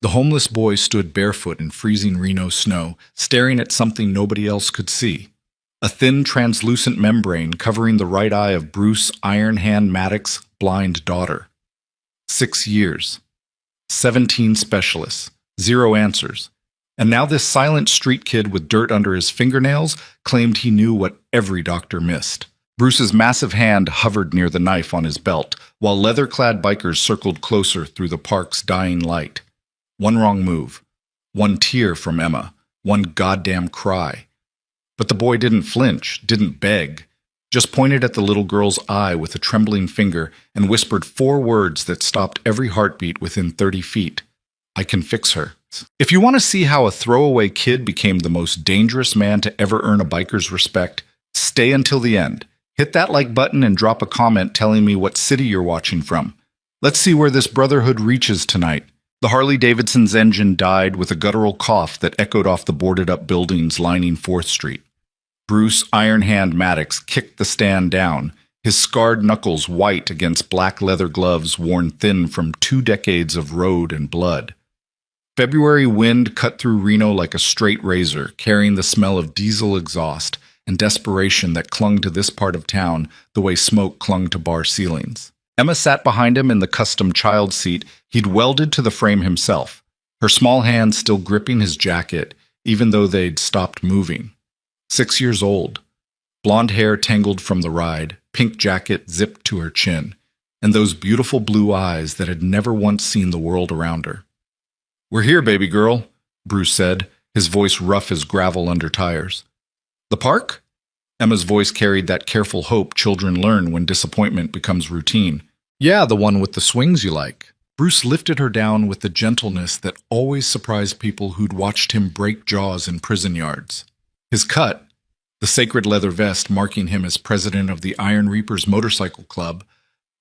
The homeless boy stood barefoot in freezing Reno snow, staring at something nobody else could see. A thin, translucent membrane covering the right eye of Bruce Iron Hand Maddox's blind daughter. 6 years. 17 specialists. 0 answers. And now this silent street kid with dirt under his fingernails claimed he knew what every doctor missed. Bruce's massive hand hovered near the knife on his belt, while leather-clad bikers circled closer through the park's dying light. One wrong move. One tear from Emma. One goddamn cry. But the boy didn't flinch, didn't beg, just pointed at the little girl's eye with a trembling finger and whispered 4 words that stopped every heartbeat within 30 feet. I can fix her. If you want to see how a throwaway kid became the most dangerous man to ever earn a biker's respect, stay until the end. Hit that like button and drop a comment telling me what city you're watching from. Let's see where this brotherhood reaches tonight. The Harley-Davidson's engine died with a guttural cough that echoed off the boarded-up buildings lining 4th Street. Bruce Iron Hand Maddox kicked the stand down, his scarred knuckles white against black leather gloves worn thin from 2 decades of road and blood. February wind cut through Reno like a straight razor, carrying the smell of diesel exhaust and desperation that clung to this part of town the way smoke clung to bar ceilings. Emma sat behind him in the custom child seat he'd welded to the frame himself, her small hands still gripping his jacket, even though they'd stopped moving. 6 years old, blonde hair tangled from the ride, pink jacket zipped to her chin, and those beautiful blue eyes that had never once seen the world around her. "We're here, baby girl," Bruce said, his voice rough as gravel under tires. "The park?" Emma's voice carried that careful hope children learn when disappointment becomes routine. "Yeah, the one with the swings you like." Bruce lifted her down with the gentleness that always surprised people who'd watched him break jaws in prison yards. His cut, the sacred leather vest marking him as president of the Iron Reapers Motorcycle Club,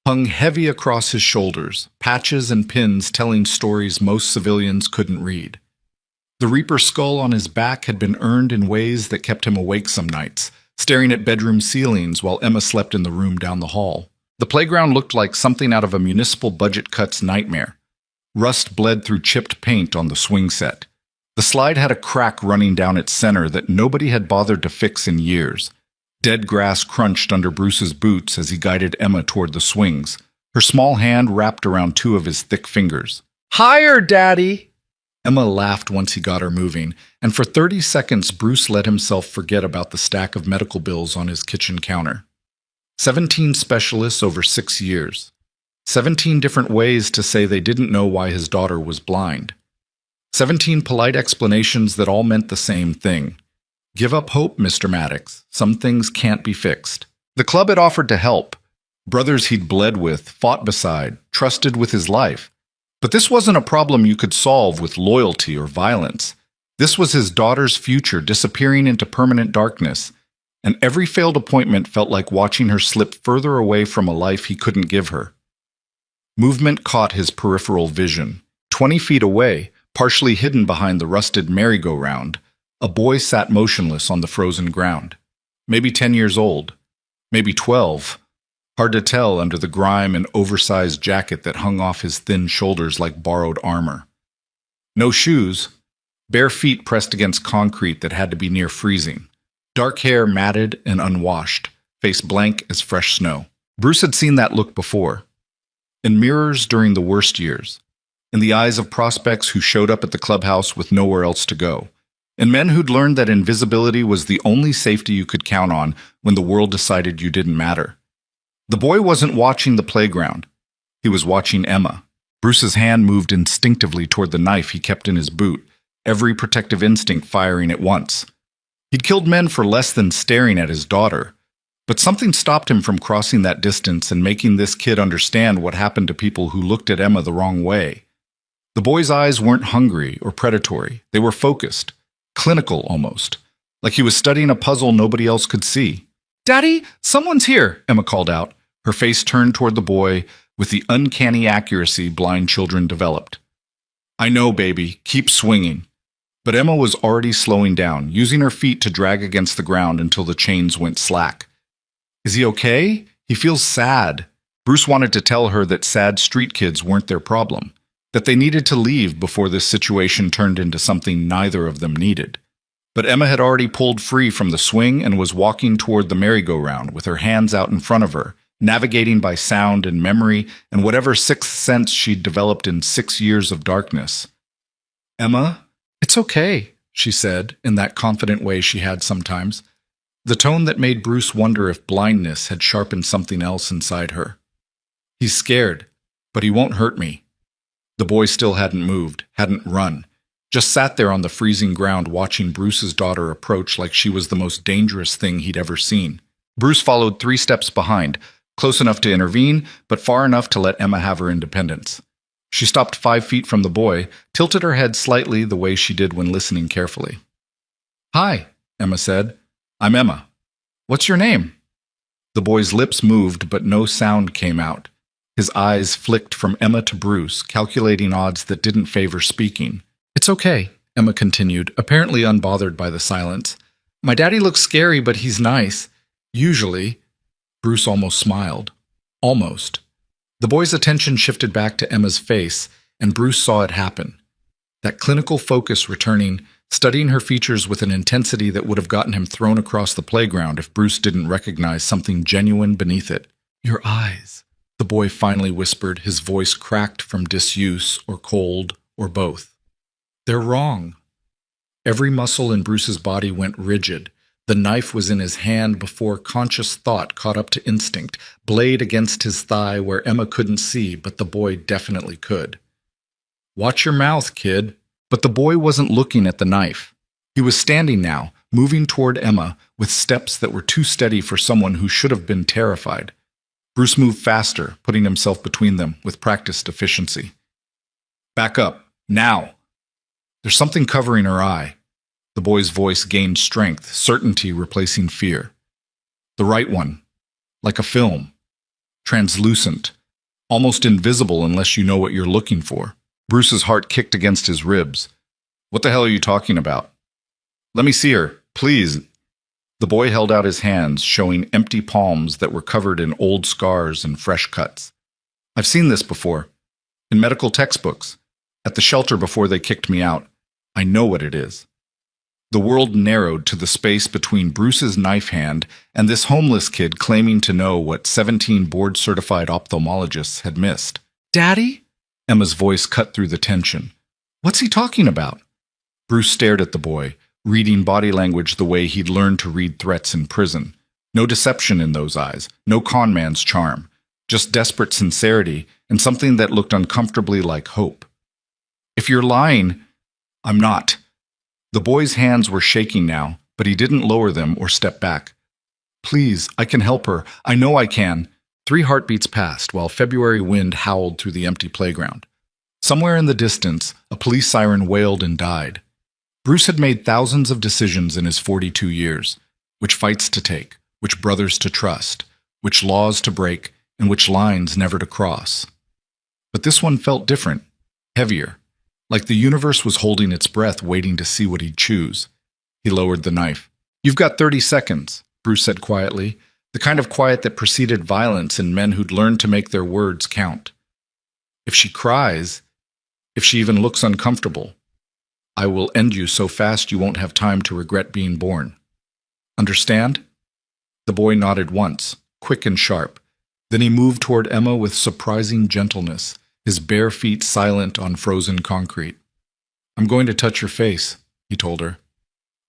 hung heavy across his shoulders, patches and pins telling stories most civilians couldn't read. The Reaper skull on his back had been earned in ways that kept him awake some nights, staring at bedroom ceilings while Emma slept in the room down the hall. The playground looked like something out of a municipal budget cut's nightmare. Rust bled through chipped paint on the swing set. The slide had a crack running down its center that nobody had bothered to fix in years. Dead grass crunched under Bruce's boots as he guided Emma toward the swings, her small hand wrapped around 2 of his thick fingers. "Higher, Daddy!" Emma laughed once he got her moving, and for 30 seconds Bruce let himself forget about the stack of medical bills on his kitchen counter. 17 specialists over 6 years. 17 different ways to say they didn't know why his daughter was blind. 17 polite explanations that all meant the same thing. Give up hope, Mr. Maddox. Some things can't be fixed. The club had offered to help. Brothers he'd bled with, fought beside, trusted with his life. But this wasn't a problem you could solve with loyalty or violence. This was his daughter's future disappearing into permanent darkness, and every failed appointment felt like watching her slip further away from a life he couldn't give her. Movement caught his peripheral vision. 20 feet away, partially hidden behind the rusted merry-go-round, a boy sat motionless on the frozen ground. Maybe 10 years old. Maybe 12. Hard to tell under the grime and oversized jacket that hung off his thin shoulders like borrowed armor. No shoes. Bare feet pressed against concrete that had to be near freezing. Dark hair matted and unwashed, face blank as fresh snow. Bruce had seen that look before. In mirrors during the worst years. In the eyes of prospects who showed up at the clubhouse with nowhere else to go. In men who'd learned that invisibility was the only safety you could count on when the world decided you didn't matter. The boy wasn't watching the playground. He was watching Emma. Bruce's hand moved instinctively toward the knife he kept in his boot, every protective instinct firing at once. He'd killed men for less than staring at his daughter, but something stopped him from crossing that distance and making this kid understand what happened to people who looked at Emma the wrong way. The boy's eyes weren't hungry or predatory. They were focused, clinical almost, like he was studying a puzzle nobody else could see. "Daddy, someone's here," Emma called out, her face turned toward the boy with the uncanny accuracy blind children developed. "I know, baby. Keep swinging." But Emma was already slowing down, using her feet to drag against the ground until the chains went slack. "Is he okay? He feels sad." Bruce wanted to tell her that sad street kids weren't their problem. that they needed to leave before this situation turned into something neither of them needed. But Emma had already pulled free from the swing and was walking toward the merry-go-round with her hands out in front of her, navigating by sound and memory and whatever sixth sense she'd developed in 6 years of darkness. "Emma, it's okay," she said, in that confident way she had sometimes, the tone that made Bruce wonder if blindness had sharpened something else inside her. "He's scared, but he won't hurt me." The boy still hadn't moved, hadn't run, just sat there on the freezing ground watching Bruce's daughter approach like she was the most dangerous thing he'd ever seen. Bruce followed 3 steps behind, close enough to intervene, but far enough to let Emma have her independence. She stopped 5 feet from the boy, tilted her head slightly the way she did when listening carefully. "Hi," Emma said. "I'm Emma. What's your name?" The boy's lips moved, but no sound came out. His eyes flicked from Emma to Bruce, calculating odds that didn't favor speaking. "It's okay," Emma continued, apparently unbothered by the silence. "My daddy looks scary, but he's nice. Usually." Bruce almost smiled. Almost. The boy's attention shifted back to Emma's face, and Bruce saw it happen. That clinical focus returning, studying her features with an intensity that would have gotten him thrown across the playground if Bruce didn't recognize something genuine beneath it. "Your eyes," the boy finally whispered, his voice cracked from disuse or cold or both. "They're wrong." Every muscle in Bruce's body went rigid. The knife was in his hand before conscious thought caught up to instinct, blade against his thigh where Emma couldn't see, but the boy definitely could. "Watch your mouth, kid." But the boy wasn't looking at the knife. He was standing now, moving toward Emma, with steps that were too steady for someone who should have been terrified. Bruce moved faster, putting himself between them with practiced efficiency. "Back up, now." "There's something covering her eye." The boy's voice gained strength, certainty replacing fear. "The right one. Like a film. Translucent. Almost invisible unless you know what you're looking for." Bruce's heart kicked against his ribs. "What the hell are you talking about?" "Let me see her, please." The boy held out his hands, showing empty palms that were covered in old scars and fresh cuts. "I've seen this before. In medical textbooks. At the shelter before they kicked me out. I know what it is." The world narrowed to the space between Bruce's knife hand and this homeless kid claiming to know what 17 board-certified ophthalmologists had missed. "Daddy?" Emma's voice cut through the tension. "What's he talking about?" Bruce stared at the boy, reading body language the way he'd learned to read threats in prison. No deception in those eyes, no con man's charm, just desperate sincerity and something that looked uncomfortably like hope. "If you're lying..." "I'm not." The boy's hands were shaking now, but he didn't lower them or step back. "Please, I can help her. I know I can." 3 heartbeats passed while February wind howled through the empty playground. Somewhere in the distance, a police siren wailed and died. Bruce had made thousands of decisions in his 42 years. Which fights to take, which brothers to trust, which laws to break, and which lines never to cross. But this one felt different, heavier, like the universe was holding its breath waiting to see what he'd choose. He lowered the knife. "You've got 30 seconds, Bruce said quietly, the kind of quiet that preceded violence in men who'd learned to make their words count. "If she cries, if she even looks uncomfortable, I will end you so fast you won't have time to regret being born. Understand?" The boy nodded once, quick and sharp. Then he moved toward Emma with surprising gentleness, his bare feet silent on frozen concrete. "I'm going to touch your face," he told her.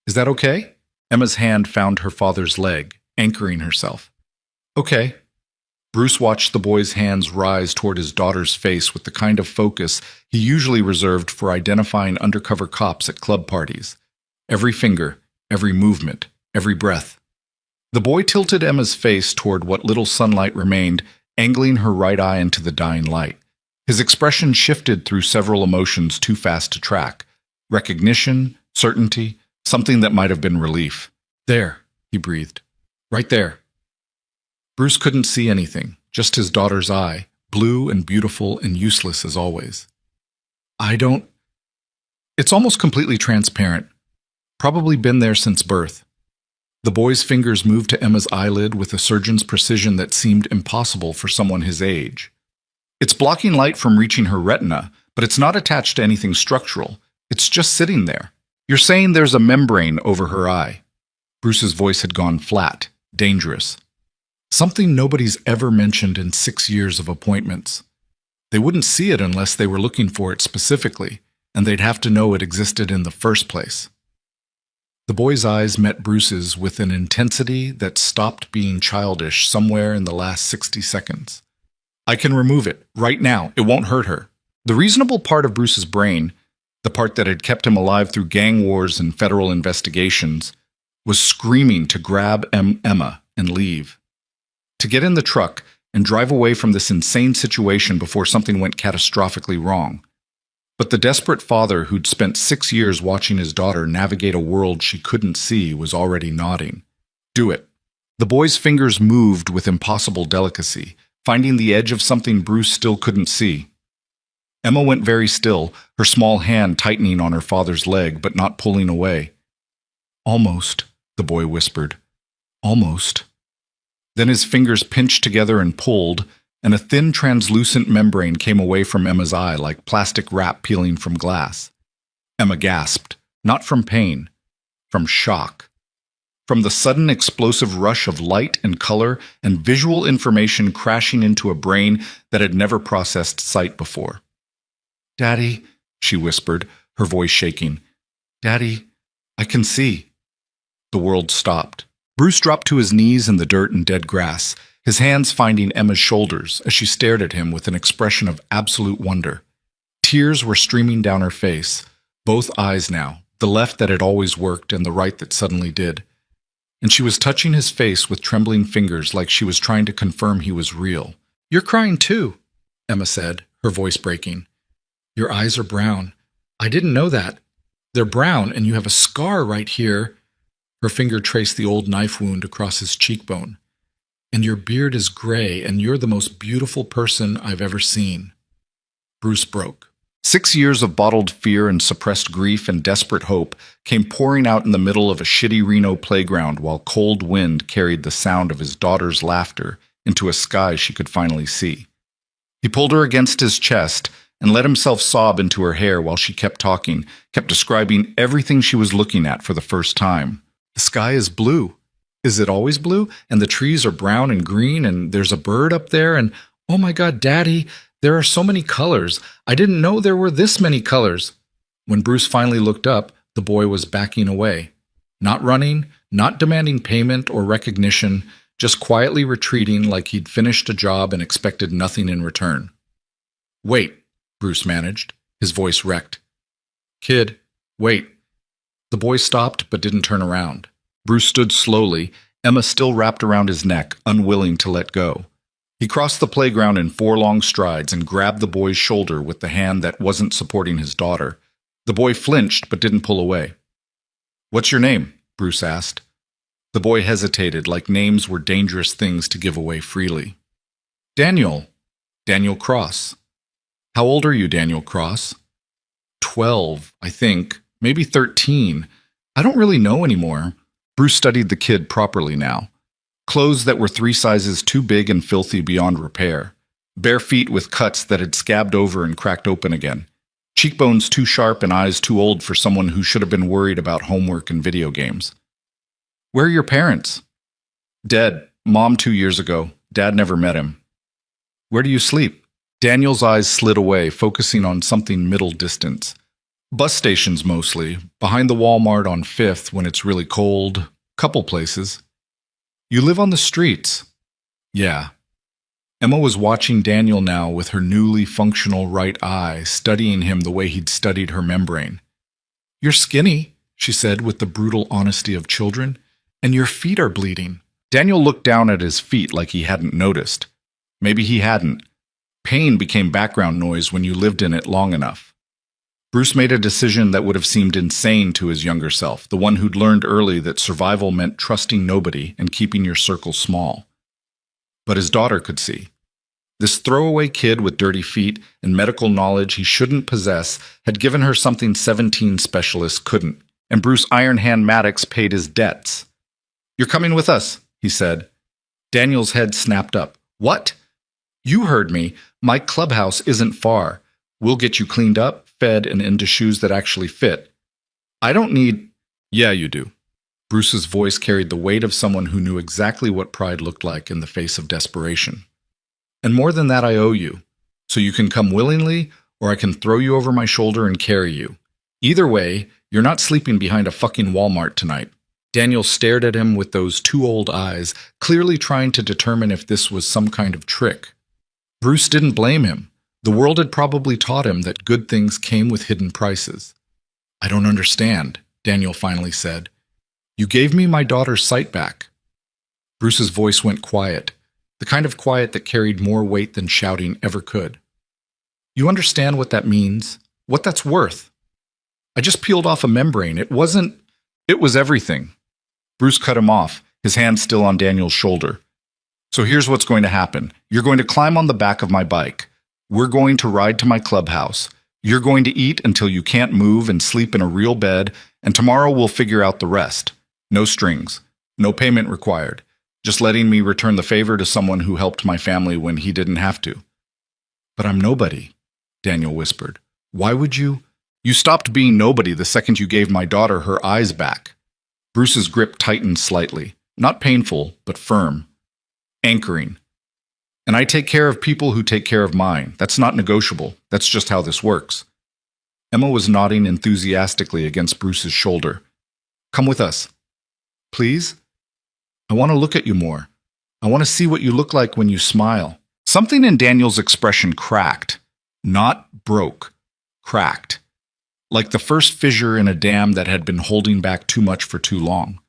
"Is that okay?" Emma's hand found her father's leg, anchoring herself. "Okay." Bruce watched the boy's hands rise toward his daughter's face with the kind of focus he usually reserved for identifying undercover cops at club parties. Every finger, every movement, every breath. The boy tilted Emma's face toward what little sunlight remained, angling her right eye into the dying light. His expression shifted through several emotions too fast to track. Recognition, certainty, something that might have been relief. "There," he breathed. "Right there." Bruce couldn't see anything, just his daughter's eye, blue and beautiful and useless as always. "I don't..." "It's almost completely transparent. Probably been there since birth." The boy's fingers moved to Emma's eyelid with a surgeon's precision that seemed impossible for someone his age. "It's blocking light from reaching her retina, but it's not attached to anything structural. It's just sitting there. You're saying there's a membrane over her eye. Bruce's voice had gone flat, dangerous. Something nobody's ever mentioned in 6 years of appointments. They wouldn't see it unless they were looking for it specifically, and they'd have to know it existed in the first place. The boy's eyes met Bruce's with an intensity that stopped being childish somewhere in the last 60 seconds. I can remove it, right now. It won't hurt her. The reasonable part of Bruce's brain, the part that had kept him alive through gang wars and federal investigations, was screaming to grab Emma and leave. To get in the truck and drive away from this insane situation before something went catastrophically wrong. But the desperate father who'd spent 6 years watching his daughter navigate a world she couldn't see was already nodding. Do it. The boy's fingers moved with impossible delicacy, finding the edge of something Bruce still couldn't see. Emma went very still, her small hand tightening on her father's leg but not pulling away. Almost, the boy whispered. Almost. Then his fingers pinched together and pulled, and a thin translucent membrane came away from Emma's eye like plastic wrap peeling from glass. Emma gasped, not from pain, from shock. From the sudden explosive rush of light and color and visual information crashing into a brain that had never processed sight before. "Daddy," she whispered, her voice shaking. "Daddy, I can see." The world stopped. Bruce dropped to his knees in the dirt and dead grass, his hands finding Emma's shoulders as she stared at him with an expression of absolute wonder. Tears were streaming down her face, both eyes now, the left that had always worked and the right that suddenly did. And she was touching his face with trembling fingers like she was trying to confirm he was real. "You're crying too," Emma said, her voice breaking. "Your eyes are brown. I didn't know that. They're brown, and you have a scar right here." Her finger traced the old knife wound across his cheekbone. "And your beard is gray, and you're the most beautiful person I've ever seen." Bruce broke. 6 years of bottled fear and suppressed grief and desperate hope came pouring out in the middle of a shitty Reno playground while cold wind carried the sound of his daughter's laughter into a sky she could finally see. He pulled her against his chest and let himself sob into her hair while she kept talking, kept describing everything she was looking at for the first time. "The sky is blue. Is it always blue? And the trees are brown and green, and there's a bird up there, and oh my God, Daddy, there are so many colors. I didn't know there were this many colors." When Bruce finally looked up, the boy was backing away. Not running, not demanding payment or recognition, just quietly retreating like he'd finished a job and expected nothing in return. "Wait," Bruce managed, his voice wrecked. "Kid, wait." The boy stopped but didn't turn around. Bruce stood slowly, Emma still wrapped around his neck, unwilling to let go. He crossed the playground in 4 long strides and grabbed the boy's shoulder with the hand that wasn't supporting his daughter. The boy flinched but didn't pull away. "What's your name?" Bruce asked. The boy hesitated, like names were dangerous things to give away freely. "Daniel. Daniel Cross." "How old are you, Daniel Cross?" 12, I think. Maybe 13. I don't really know anymore." Bruce studied the kid properly now. Clothes that were 3 sizes too big and filthy beyond repair. Bare feet with cuts that had scabbed over and cracked open again. Cheekbones too sharp and eyes too old for someone who should have been worried about homework and video games. "Where are your parents?" "Dead. Mom 2 years ago. Dad never met him." "Where do you sleep?" Daniel's eyes slid away, focusing on something middle distance. "Bus stations mostly, behind the Walmart on 5th when it's really cold, couple places." "You live on the streets?" "Yeah." Emma was watching Daniel now with her newly functional right eye, studying him the way he'd studied her membrane. "You're skinny," she said with the brutal honesty of children, "and your feet are bleeding." Daniel looked down at his feet like he hadn't noticed. Maybe he hadn't. Pain became background noise when you lived in it long enough. Bruce made a decision that would have seemed insane to his younger self, the one who'd learned early that survival meant trusting nobody and keeping your circle small. But his daughter could see. This throwaway kid with dirty feet and medical knowledge he shouldn't possess had given her something 17 specialists couldn't, and Bruce Ironhand Maddox paid his debts. "You're coming with us," he said. Daniel's head snapped up. "What?" "You heard me. My clubhouse isn't far. We'll get you cleaned up, fed, and into shoes that actually fit. I don't need... Yeah, you do. Bruce's voice carried the weight of someone who knew exactly what pride looked like in the face of desperation. And more than that, I owe you. So you can come willingly, or I can throw you over my shoulder and carry you. Either way, you're not sleeping behind a fucking Walmart tonight. Daniel stared at him with those two old eyes, clearly trying to determine if this was some kind of trick. Bruce didn't blame him. The world had probably taught him that good things came with hidden prices. I don't understand, Daniel finally said. You gave me my daughter's sight back. Bruce's voice went quiet, the kind of quiet that carried more weight than shouting ever could. You understand what that means? What that's worth? I just peeled off a membrane. It was everything. Bruce cut him off, his hand still on Daniel's shoulder. So here's what's going to happen. You're going to climb on the back of my bike. We're going to ride to my clubhouse. You're going to eat until you can't move and sleep in a real bed, and tomorrow we'll figure out the rest. No strings. No payment required. Just letting me return the favor to someone who helped my family when he didn't have to. But I'm nobody, Daniel whispered. Why would you? You stopped being nobody the second you gave my daughter her eyes back. Bruce's grip tightened slightly, not painful, but firm. Anchoring. And I take care of people who take care of mine. That's not negotiable. That's just how this works. Emma was nodding enthusiastically against Bruce's shoulder. Come with us. Please? I want to look at you more. I want to see what you look like when you smile. Something in Daniel's expression cracked. Not broke. Cracked. Like the first fissure in a dam that had been holding back too much for too long.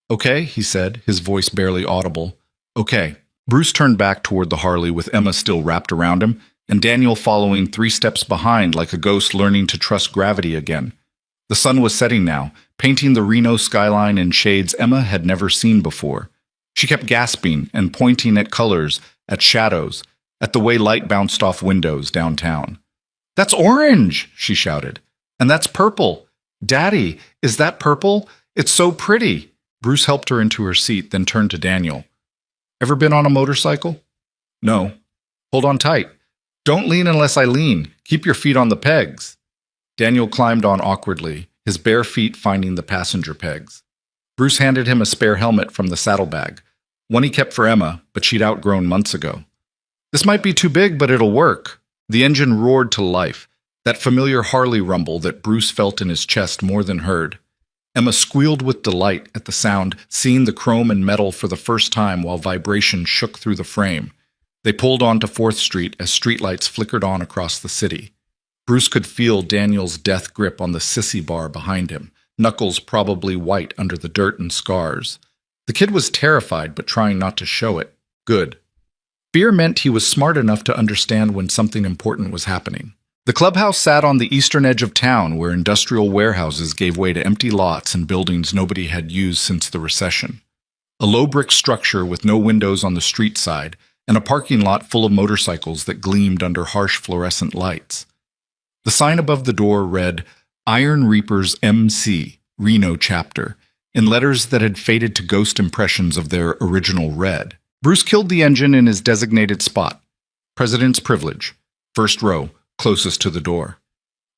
Okay, he said, his voice barely audible. Okay. Bruce turned back toward the Harley with Emma still wrapped around him, and Daniel following 3 steps behind like a ghost learning to trust gravity again. The sun was setting now, painting the Reno skyline in shades Emma had never seen before. She kept gasping and pointing at colors, at shadows, at the way light bounced off windows downtown. That's orange, she shouted. And that's purple. Daddy, is that purple? It's so pretty. Bruce helped her into her seat, then turned to Daniel. Ever been on a motorcycle? No. Hold on tight. Don't lean unless I lean. Keep your feet on the pegs. Daniel climbed on awkwardly, his bare feet finding the passenger pegs. Bruce handed him a spare helmet from the saddlebag, one he kept for Emma, but she'd outgrown months ago. This might be too big, but it'll work. The engine roared to life, that familiar Harley rumble that Bruce felt in his chest more than heard. Emma squealed with delight at the sound, seeing the chrome and metal for the first time while vibration shook through the frame. They pulled onto 4th Street as streetlights flickered on across the city. Bruce could feel Daniel's death grip on the sissy bar behind him, knuckles probably white under the dirt and scars. The kid was terrified, but trying not to show it. Good. Fear meant he was smart enough to understand when something important was happening. The clubhouse sat on the eastern edge of town where industrial warehouses gave way to empty lots and buildings nobody had used since the recession. A low brick structure with no windows on the street side and a parking lot full of motorcycles that gleamed under harsh fluorescent lights. The sign above the door read, Iron Reapers MC, Reno Chapter, in letters that had faded to ghost impressions of their original red. Bruce killed the engine in his designated spot. President's privilege. 1st row. Closest to the door.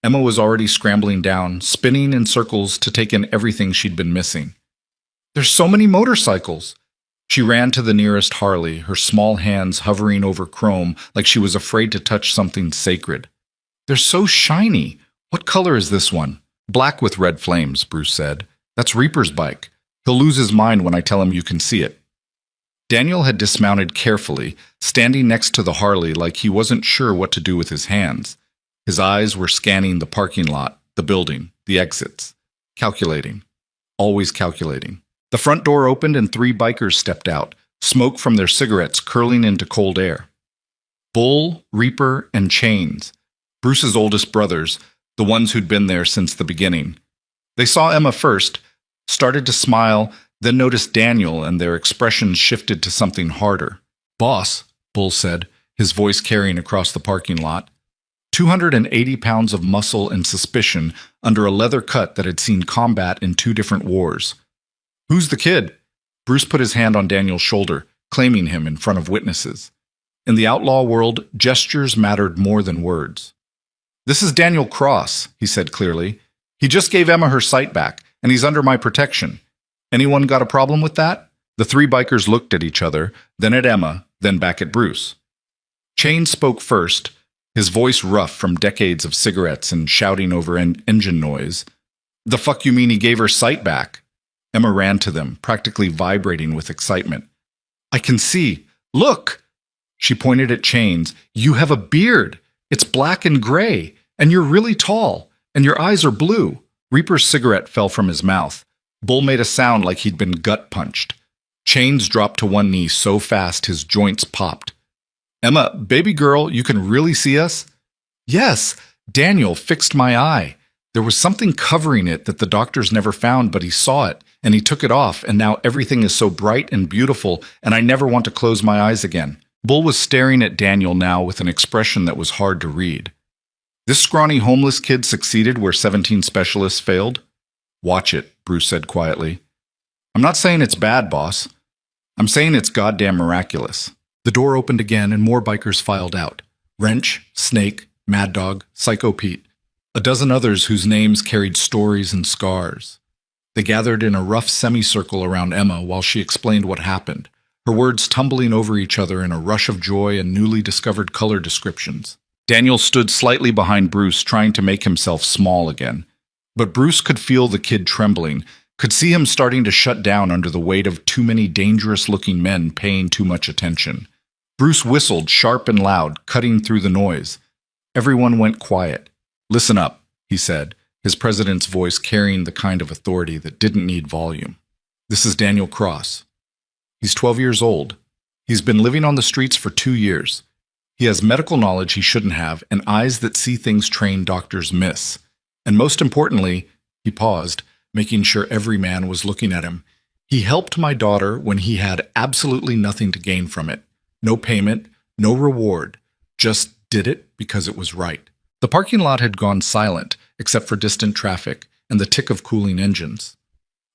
Emma was already scrambling down, spinning in circles to take in everything she'd been missing. There's so many motorcycles! She ran to the nearest Harley, her small hands hovering over chrome like she was afraid to touch something sacred. They're so shiny! What color is this one? Black with red flames, Bruce said. That's Reaper's bike. He'll lose his mind when I tell him you can see it. Daniel had dismounted carefully, standing next to the Harley like he wasn't sure what to do with his hands. His eyes were scanning the parking lot, the building, the exits. Calculating. Always calculating. The front door opened and 3 bikers stepped out, smoke from their cigarettes curling into cold air. Bull, Reaper, and Chains. Bruce's oldest brothers, the ones who'd been there since the beginning. They saw Emma first, started to smile, then noticed Daniel, and their expressions shifted to something harder. Boss, Bull said, his voice carrying across the parking lot. 280 pounds of muscle and suspicion under a leather cut that had seen combat in 2 different wars. Who's the kid? Bruce put his hand on Daniel's shoulder, claiming him in front of witnesses. In the outlaw world, gestures mattered more than words. This is Daniel Cross, he said clearly. He just gave Emma her sight back, and he's under my protection. Anyone got a problem with that? The three bikers looked at each other, then at Emma, then back at Bruce. Chain spoke first, his voice rough from decades of cigarettes and shouting over engine noise. The fuck you mean he gave her sight back? Emma ran to them, practically vibrating with excitement. I can see. Look! She pointed at Chains. You have a beard. It's black and gray, and you're really tall, and your eyes are blue. Reaper's cigarette fell from his mouth. Bull made a sound like he'd been gut punched. Chains dropped to one knee so fast his joints popped. Emma, baby girl, you can really see us? Yes, Daniel fixed my eye. There was something covering it that the doctors never found, but he saw it, and he took it off, and now everything is so bright and beautiful, and I never want to close my eyes again. Bull was staring at Daniel now with an expression that was hard to read. This scrawny homeless kid succeeded where 17 specialists failed? Watch it, Bruce said quietly. I'm not saying it's bad, boss. I'm saying it's goddamn miraculous. The door opened again and more bikers filed out. Wrench, Snake, Mad Dog, Psycho Pete, a dozen others whose names carried stories and scars. They gathered in a rough semicircle around Emma while she explained what happened, her words tumbling over each other in a rush of joy and newly discovered color descriptions. Daniel stood slightly behind Bruce, trying to make himself small again. But Bruce could feel the kid trembling, could see him starting to shut down under the weight of too many dangerous-looking men paying too much attention. Bruce whistled sharp and loud, cutting through the noise. Everyone went quiet. Listen up, he said, his president's voice carrying the kind of authority that didn't need volume. This is Daniel Cross. He's 12 years old. He's been living on the streets for 2 years. He has medical knowledge he shouldn't have and eyes that see things trained doctors miss. And most importantly, he paused, making sure every man was looking at him. He helped my daughter when he had absolutely nothing to gain from it. No payment, no reward, just did it because it was right. The parking lot had gone silent, except for distant traffic and the tick of cooling engines.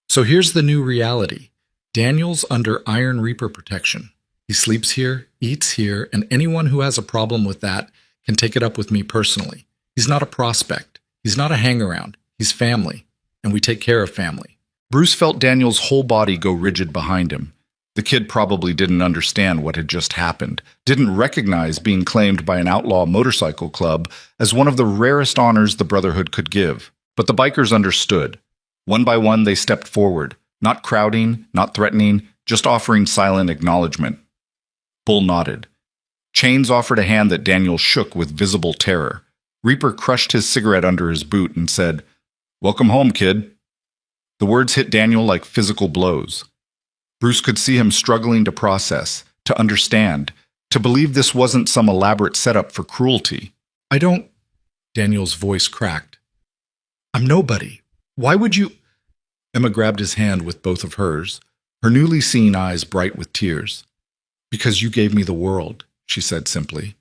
So here's the new reality. Daniel's under Iron Reaper protection. He sleeps here, eats here, and anyone who has a problem with that can take it up with me personally. He's not a prospect. He's not a hangaround. He's family, and we take care of family. Bruce felt Daniel's whole body go rigid behind him. The kid probably didn't understand what had just happened, didn't recognize being claimed by an outlaw motorcycle club as one of the rarest honors the Brotherhood could give. But the bikers understood. One by one, they stepped forward, not crowding, not threatening, just offering silent acknowledgement. Bull nodded. Chains offered a hand that Daniel shook with visible terror. Reaper crushed his cigarette under his boot and said, "Welcome home, kid." The words hit Daniel like physical blows. Bruce could see him struggling to process, to understand, to believe this wasn't some elaborate setup for cruelty. I don't... Daniel's voice cracked. I'm nobody. Why would you... Emma grabbed his hand with both of hers, her newly seen eyes bright with tears. Because you gave me the world, she said simply.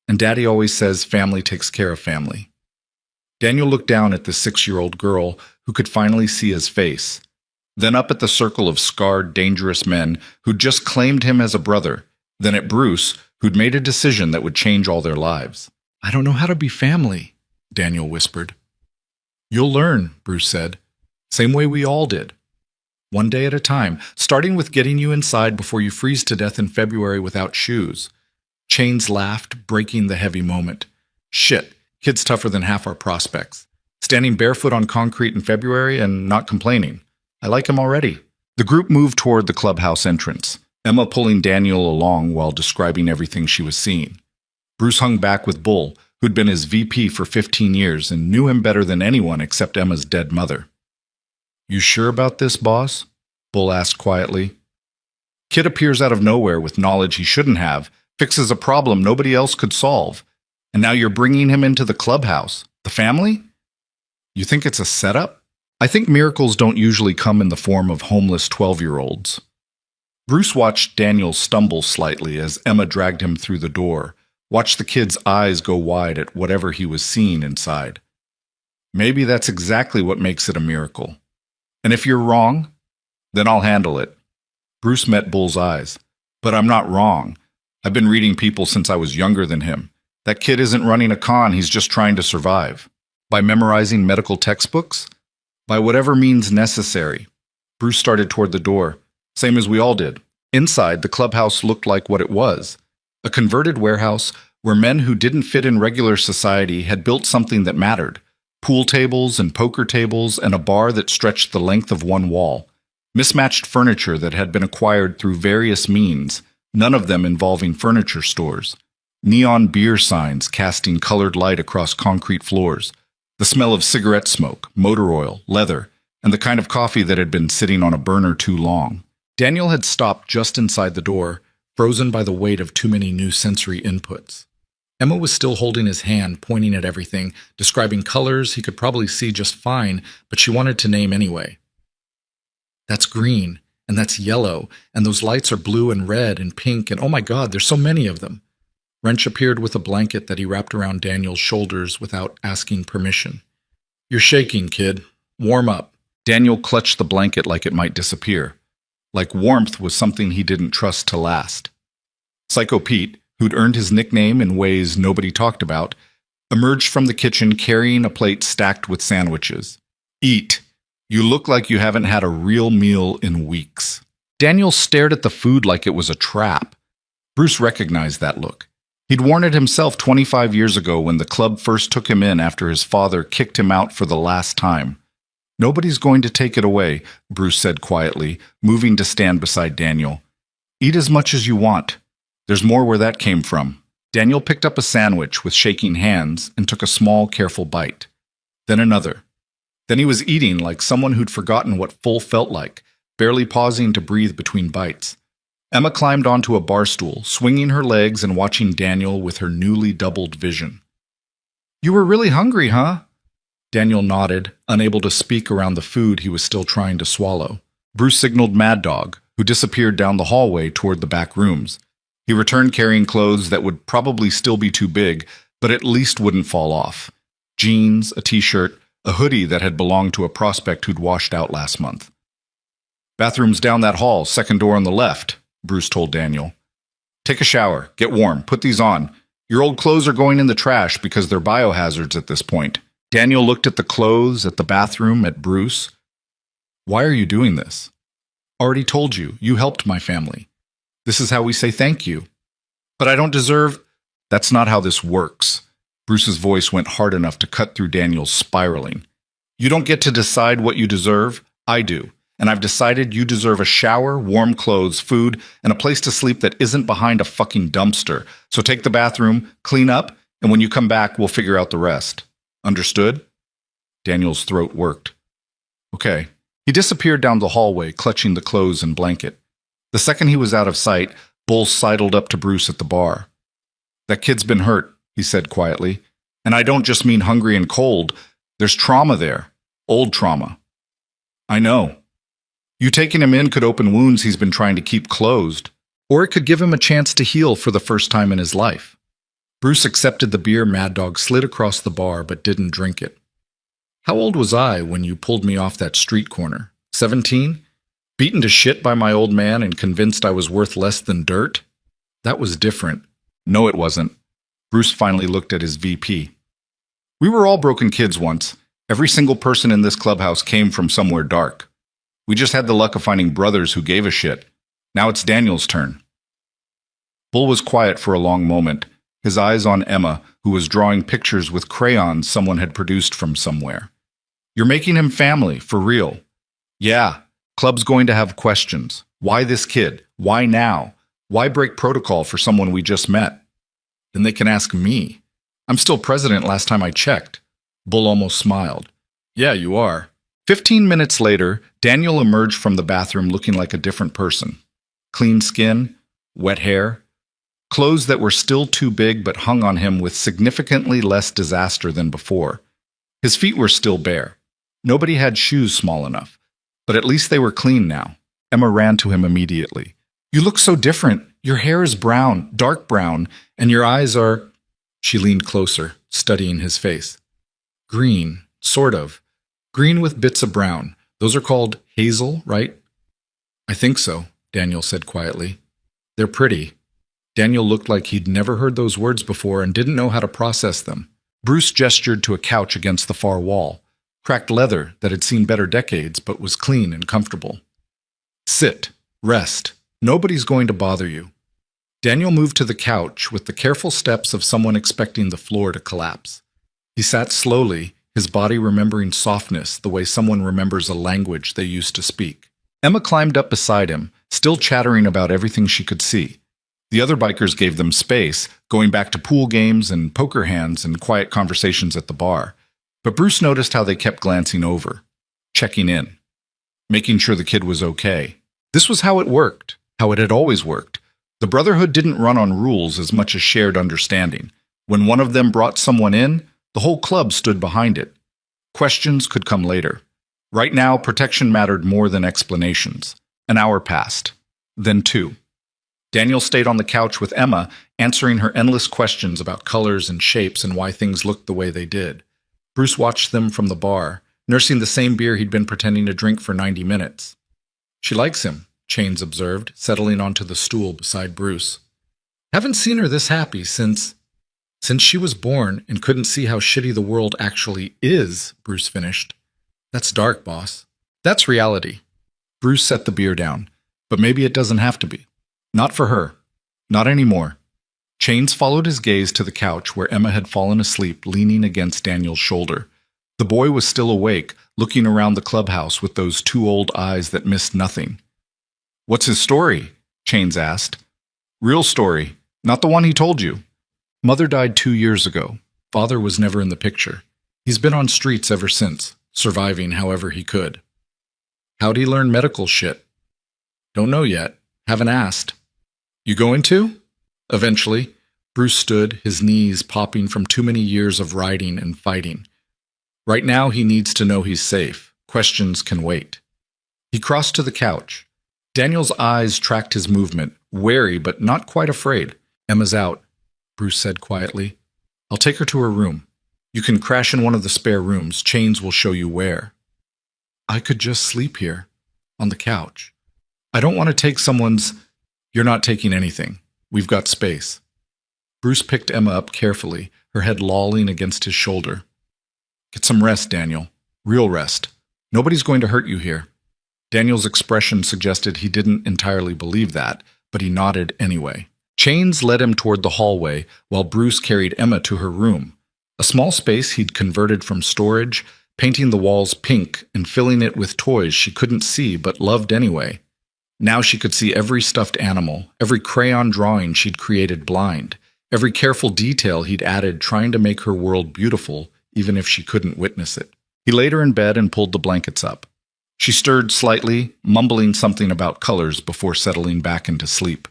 And Daddy always says family takes care of family. Daniel looked down at the 6-year-old girl who could finally see his face, then up at the circle of scarred, dangerous men who'd just claimed him as a brother, then at Bruce, who'd made a decision that would change all their lives. I don't know how to be family, Daniel whispered. You'll learn, Bruce said. Same way we all did. One day at a time, starting with getting you inside before you freeze to death in February without shoes. Chains laughed, breaking the heavy moment. Shit, kid's tougher than half our prospects. Standing barefoot on concrete in February and not complaining. I like him already. The group moved toward the clubhouse entrance, Emma pulling Daniel along while describing everything she was seeing. Bruce hung back with Bull, who'd been his VP for 15 years and knew him better than anyone except Emma's dead mother. You sure about this, boss? Bull asked quietly. Kid appears out of nowhere with knowledge he shouldn't have, fixes a problem nobody else could solve, and now you're bringing him into the clubhouse. The family? You think it's a setup? I think miracles don't usually come in the form of homeless 12-year-olds. Bruce watched Daniel stumble slightly as Emma dragged him through the door, watched the kid's eyes go wide at whatever he was seeing inside. Maybe that's exactly what makes it a miracle. And if you're wrong, then I'll handle it. Bruce met Bull's eyes. But I'm not wrong. I've been reading people since I was younger than him. That kid isn't running a con, he's just trying to survive. By memorizing medical textbooks? By whatever means necessary. Bruce started toward the door, same as we all did. Inside, the clubhouse looked like what it was. A converted warehouse where men who didn't fit in regular society had built something that mattered. Pool tables and poker tables and a bar that stretched the length of one wall. Mismatched furniture that had been acquired through various means, none of them involving furniture stores. Neon beer signs casting colored light across concrete floors. The smell of cigarette smoke, motor oil, leather, and the kind of coffee that had been sitting on a burner too long. Daniel had stopped just inside the door, frozen by the weight of too many new sensory inputs. Emma was still holding his hand, pointing at everything, describing colors he could probably see just fine, but she wanted to name anyway. That's green, and that's yellow, and those lights are blue and red and pink, and oh my God, there's so many of them. Wrench appeared with a blanket that he wrapped around Daniel's shoulders without asking permission. You're shaking, kid. Warm up. Daniel clutched the blanket like it might disappear. Like warmth was something he didn't trust to last. Psycho Pete, who'd earned his nickname in ways nobody talked about, emerged from the kitchen carrying a plate stacked with sandwiches. Eat. You look like you haven't had a real meal in weeks. Daniel stared at the food like it was a trap. Bruce recognized that look. He'd worn it himself 25 years ago when the club first took him in after his father kicked him out for the last time. Nobody's going to take it away, Bruce said quietly, moving to stand beside Daniel. Eat as much as you want. There's more where that came from. Daniel picked up a sandwich with shaking hands and took a small, careful bite. Then another. Then he was eating like someone who'd forgotten what full felt like, barely pausing to breathe between bites. Emma climbed onto a bar stool, swinging her legs and watching Daniel with her newly doubled vision. You were really hungry, huh? Daniel nodded, unable to speak around the food he was still trying to swallow. Bruce signaled Mad Dog, who disappeared down the hallway toward the back rooms. He returned carrying clothes that would probably still be too big, but at least wouldn't fall off. Jeans, a t-shirt, a hoodie that had belonged to a prospect who'd washed out last month. Bathroom's down that hall, second door on the left, Bruce told Daniel. Take a shower, get warm, put these on. Your old clothes are going in the trash because they're biohazards at this point. Daniel looked at the clothes, at the bathroom, at Bruce. Why are you doing this? Already told you, you helped my family. This is how we say thank you. But I don't deserve... That's not how this works. Bruce's voice went hard enough to cut through Daniel's spiraling. You don't get to decide what you deserve. I do. And I've decided you deserve a shower, warm clothes, food, and a place to sleep that isn't behind a fucking dumpster. So take the bathroom, clean up, and when you come back, we'll figure out the rest. Understood? Daniel's throat worked. Okay. He disappeared down the hallway, clutching the clothes and blanket. The second he was out of sight, Bull sidled up to Bruce at the bar. That kid's been hurt, he said quietly. And I don't just mean hungry and cold. There's trauma there. Old trauma. I know. You taking him in could open wounds he's been trying to keep closed, or it could give him a chance to heal for the first time in his life. Bruce accepted the beer Mad Dog slid across the bar but didn't drink it. How old was I when you pulled me off that street corner? 17? Beaten to shit by my old man and convinced I was worth less than dirt? That was different. No, it wasn't. Bruce finally looked at his VP. We were all broken kids once. Every single person in this clubhouse came from somewhere dark. We just had the luck of finding brothers who gave a shit. Now it's Daniel's turn. Bull was quiet for a long moment, his eyes on Emma, who was drawing pictures with crayons someone had produced from somewhere. You're making him family, for real. Yeah, club's going to have questions. Why this kid? Why now? Why break protocol for someone we just met? Then they can ask me. I'm still president last time I checked. Bull almost smiled. Yeah, you are. 15 minutes later, Daniel emerged from the bathroom looking like a different person. Clean skin, wet hair, clothes that were still too big but hung on him with significantly less disaster than before. His feet were still bare. Nobody had shoes small enough, but at least they were clean now. Emma ran to him immediately. You look so different. Your hair is brown, dark brown, and your eyes are... She leaned closer, studying his face. Green, sort of. Green with bits of brown. Those are called hazel, right? I think so, Daniel said quietly. They're pretty. Daniel looked like he'd never heard those words before and didn't know how to process them. Bruce gestured to a couch against the far wall, cracked leather that had seen better decades but was clean and comfortable. Sit. Rest. Nobody's going to bother you. Daniel moved to the couch with the careful steps of someone expecting the floor to collapse. He sat slowly, his body remembering softness the way someone remembers a language they used to speak. Emma climbed up beside him, still chattering about everything she could see. The other bikers gave them space, going back to pool games and poker hands and quiet conversations at the bar. But Bruce noticed how they kept glancing over, checking in, making sure the kid was okay. This was how it worked, how it had always worked. The Brotherhood didn't run on rules as much as shared understanding. When one of them brought someone in, the whole club stood behind it. Questions could come later. Right now, protection mattered more than explanations. An hour passed, then 2. Daniel stayed on the couch with Emma, answering her endless questions about colors and shapes and why things looked the way they did. Bruce watched them from the bar, nursing the same beer he'd been pretending to drink for 90 minutes. She likes him, Chains observed, settling onto the stool beside Bruce. Haven't seen her this happy since she was born and couldn't see how shitty the world actually is, Bruce finished. That's dark, boss. That's reality. Bruce set the beer down, but maybe it doesn't have to be. Not for her. Not anymore. Chains followed his gaze to the couch where Emma had fallen asleep, leaning against Daniel's shoulder. The boy was still awake, looking around the clubhouse with those 2 old eyes that missed nothing. What's his story? Chains asked. Real story, not the one he told you. Mother died 2 years ago. Father was never in the picture. He's been on streets ever since, surviving however he could. How'd he learn medical shit? Don't know yet. Haven't asked. You going to? Eventually. Bruce stood, his knees popping from too many years of riding and fighting. Right now he needs to know he's safe. Questions can wait. He crossed to the couch. Daniel's eyes tracked his movement, wary but not quite afraid. Emma's out, Bruce said quietly. I'll take her to her room. You can crash in one of the spare rooms. Chains will show you where. I could just sleep here, on the couch. I don't want to take someone's... You're not taking anything. We've got space. Bruce picked Emma up carefully, her head lolling against his shoulder. Get some rest, Daniel. Real rest. Nobody's going to hurt you here. Daniel's expression suggested he didn't entirely believe that, but he nodded anyway. Chains led him toward the hallway, while Bruce carried Emma to her room. A small space he'd converted from storage, painting the walls pink and filling it with toys she couldn't see but loved anyway. Now she could see every stuffed animal, every crayon drawing she'd created blind, every careful detail he'd added trying to make her world beautiful, even if she couldn't witness it. He laid her in bed and pulled the blankets up. She stirred slightly, mumbling something about colors before settling back into sleep.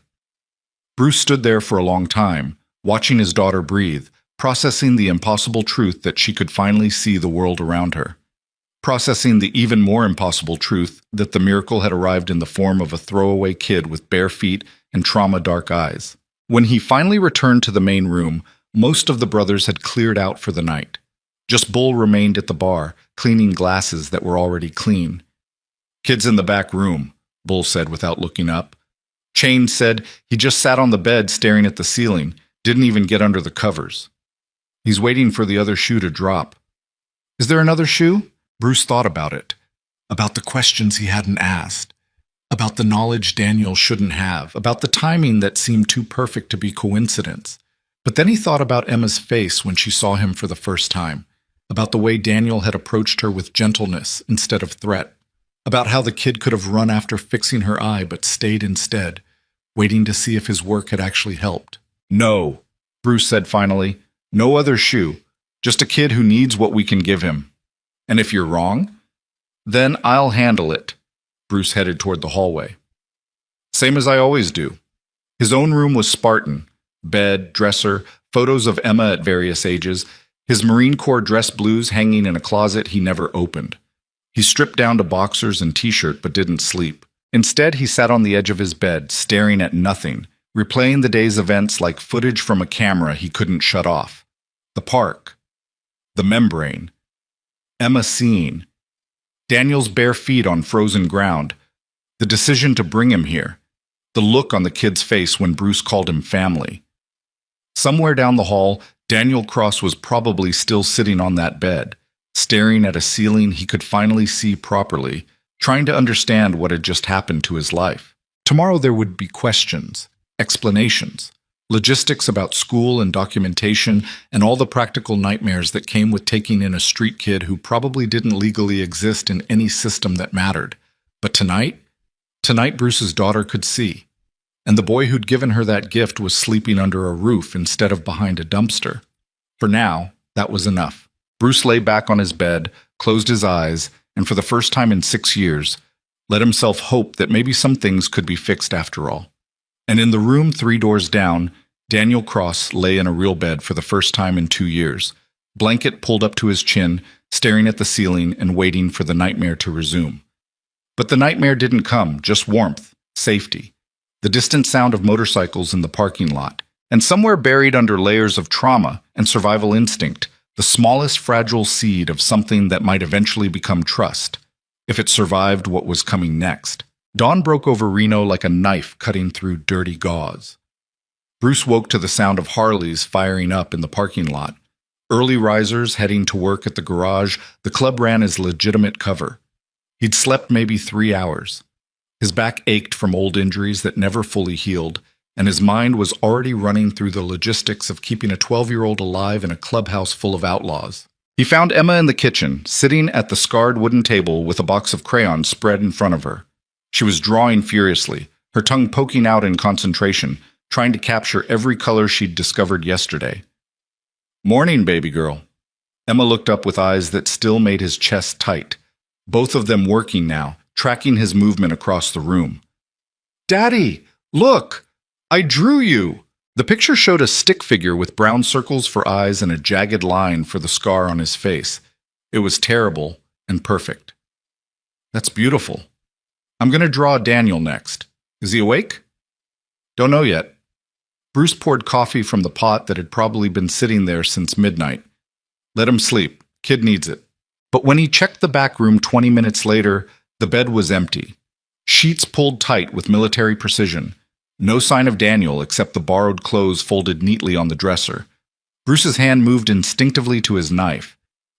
Bruce stood there for a long time, watching his daughter breathe, processing the impossible truth that she could finally see the world around her. Processing the even more impossible truth that the miracle had arrived in the form of a throwaway kid with bare feet and trauma-dark eyes. When he finally returned to the main room, most of the brothers had cleared out for the night. Just Bull remained at the bar, cleaning glasses that were already clean. Kid's in the back room, Bull said without looking up. Chain said he just sat on the bed staring at the ceiling, didn't even get under the covers. He's waiting for the other shoe to drop. Is there another shoe? Bruce thought about it, about the questions he hadn't asked, about the knowledge Daniel shouldn't have, about the timing that seemed too perfect to be coincidence. But then he thought about Emma's face when she saw him for the first time, about the way Daniel had approached her with gentleness instead of threat, about how the kid could have run after fixing her eye but stayed instead, waiting to see if his work had actually helped. No, Bruce said finally, no other shoe, just a kid who needs what we can give him. And if you're wrong, then I'll handle it. Bruce headed toward the hallway. Same as I always do. His own room was Spartan. Bed, dresser, photos of Emma at various ages, his Marine Corps dress blues hanging in a closet he never opened. He stripped down to boxers and t-shirt but didn't sleep. Instead, he sat on the edge of his bed, staring at nothing, replaying the day's events like footage from a camera he couldn't shut off. The park. The membrane. Emma seeing. Daniel's bare feet on frozen ground. The decision to bring him here. the look on the kid's face when Bruce called him family. Somewhere down the hall, Daniel Cross was probably still sitting on that bed, staring at a ceiling he could finally see properly, trying to understand what had just happened to his life. Tomorrow there would be questions, explanations, logistics about school and documentation, and all the practical nightmares that came with taking in a street kid who probably didn't legally exist in any system that mattered. But tonight Bruce's daughter could see. And the boy who'd given her that gift was sleeping under a roof instead of behind a dumpster. For now, that was enough. Bruce lay back on his bed, closed his eyes, and for the first time in 6 years, let himself hope that maybe some things could be fixed after all. And in the room 3 doors down, Daniel Cross lay in a real bed for the first time in 2 years, blanket pulled up to his chin, staring at the ceiling and waiting for the nightmare to resume. But the nightmare didn't come, just warmth, safety, the distant sound of motorcycles in the parking lot, and somewhere buried under layers of trauma and survival instinct, the smallest fragile seed of something that might eventually become trust, if it survived what was coming next. Dawn broke over Reno like a knife cutting through dirty gauze. Bruce woke to the sound of Harleys firing up in the parking lot. Early risers heading to work at the garage, the club ran as legitimate cover. He'd slept maybe 3 hours. His back ached from old injuries that never fully healed, and his mind was already running through the logistics of keeping a 12-year-old alive in a clubhouse full of outlaws. He found Emma in the kitchen, sitting at the scarred wooden table with a box of crayons spread in front of her. She was drawing furiously, her tongue poking out in concentration, trying to capture every color she'd discovered yesterday. "Morning, baby girl." Emma looked up with eyes that still made his chest tight, both of them working now, tracking his movement across the room. "Daddy, look! I drew you!" The picture showed a stick figure with brown circles for eyes and a jagged line for the scar on his face. It was terrible and perfect. "That's beautiful. I'm going to draw Daniel next. Is he awake?" "Don't know yet." Bruce poured coffee from the pot that had probably been sitting there since midnight. "Let him sleep. Kid needs it." But when he checked the back room 20 minutes later, the bed was empty. Sheets pulled tight with military precision. No sign of Daniel except the borrowed clothes folded neatly on the dresser. Bruce's hand moved instinctively to his knife,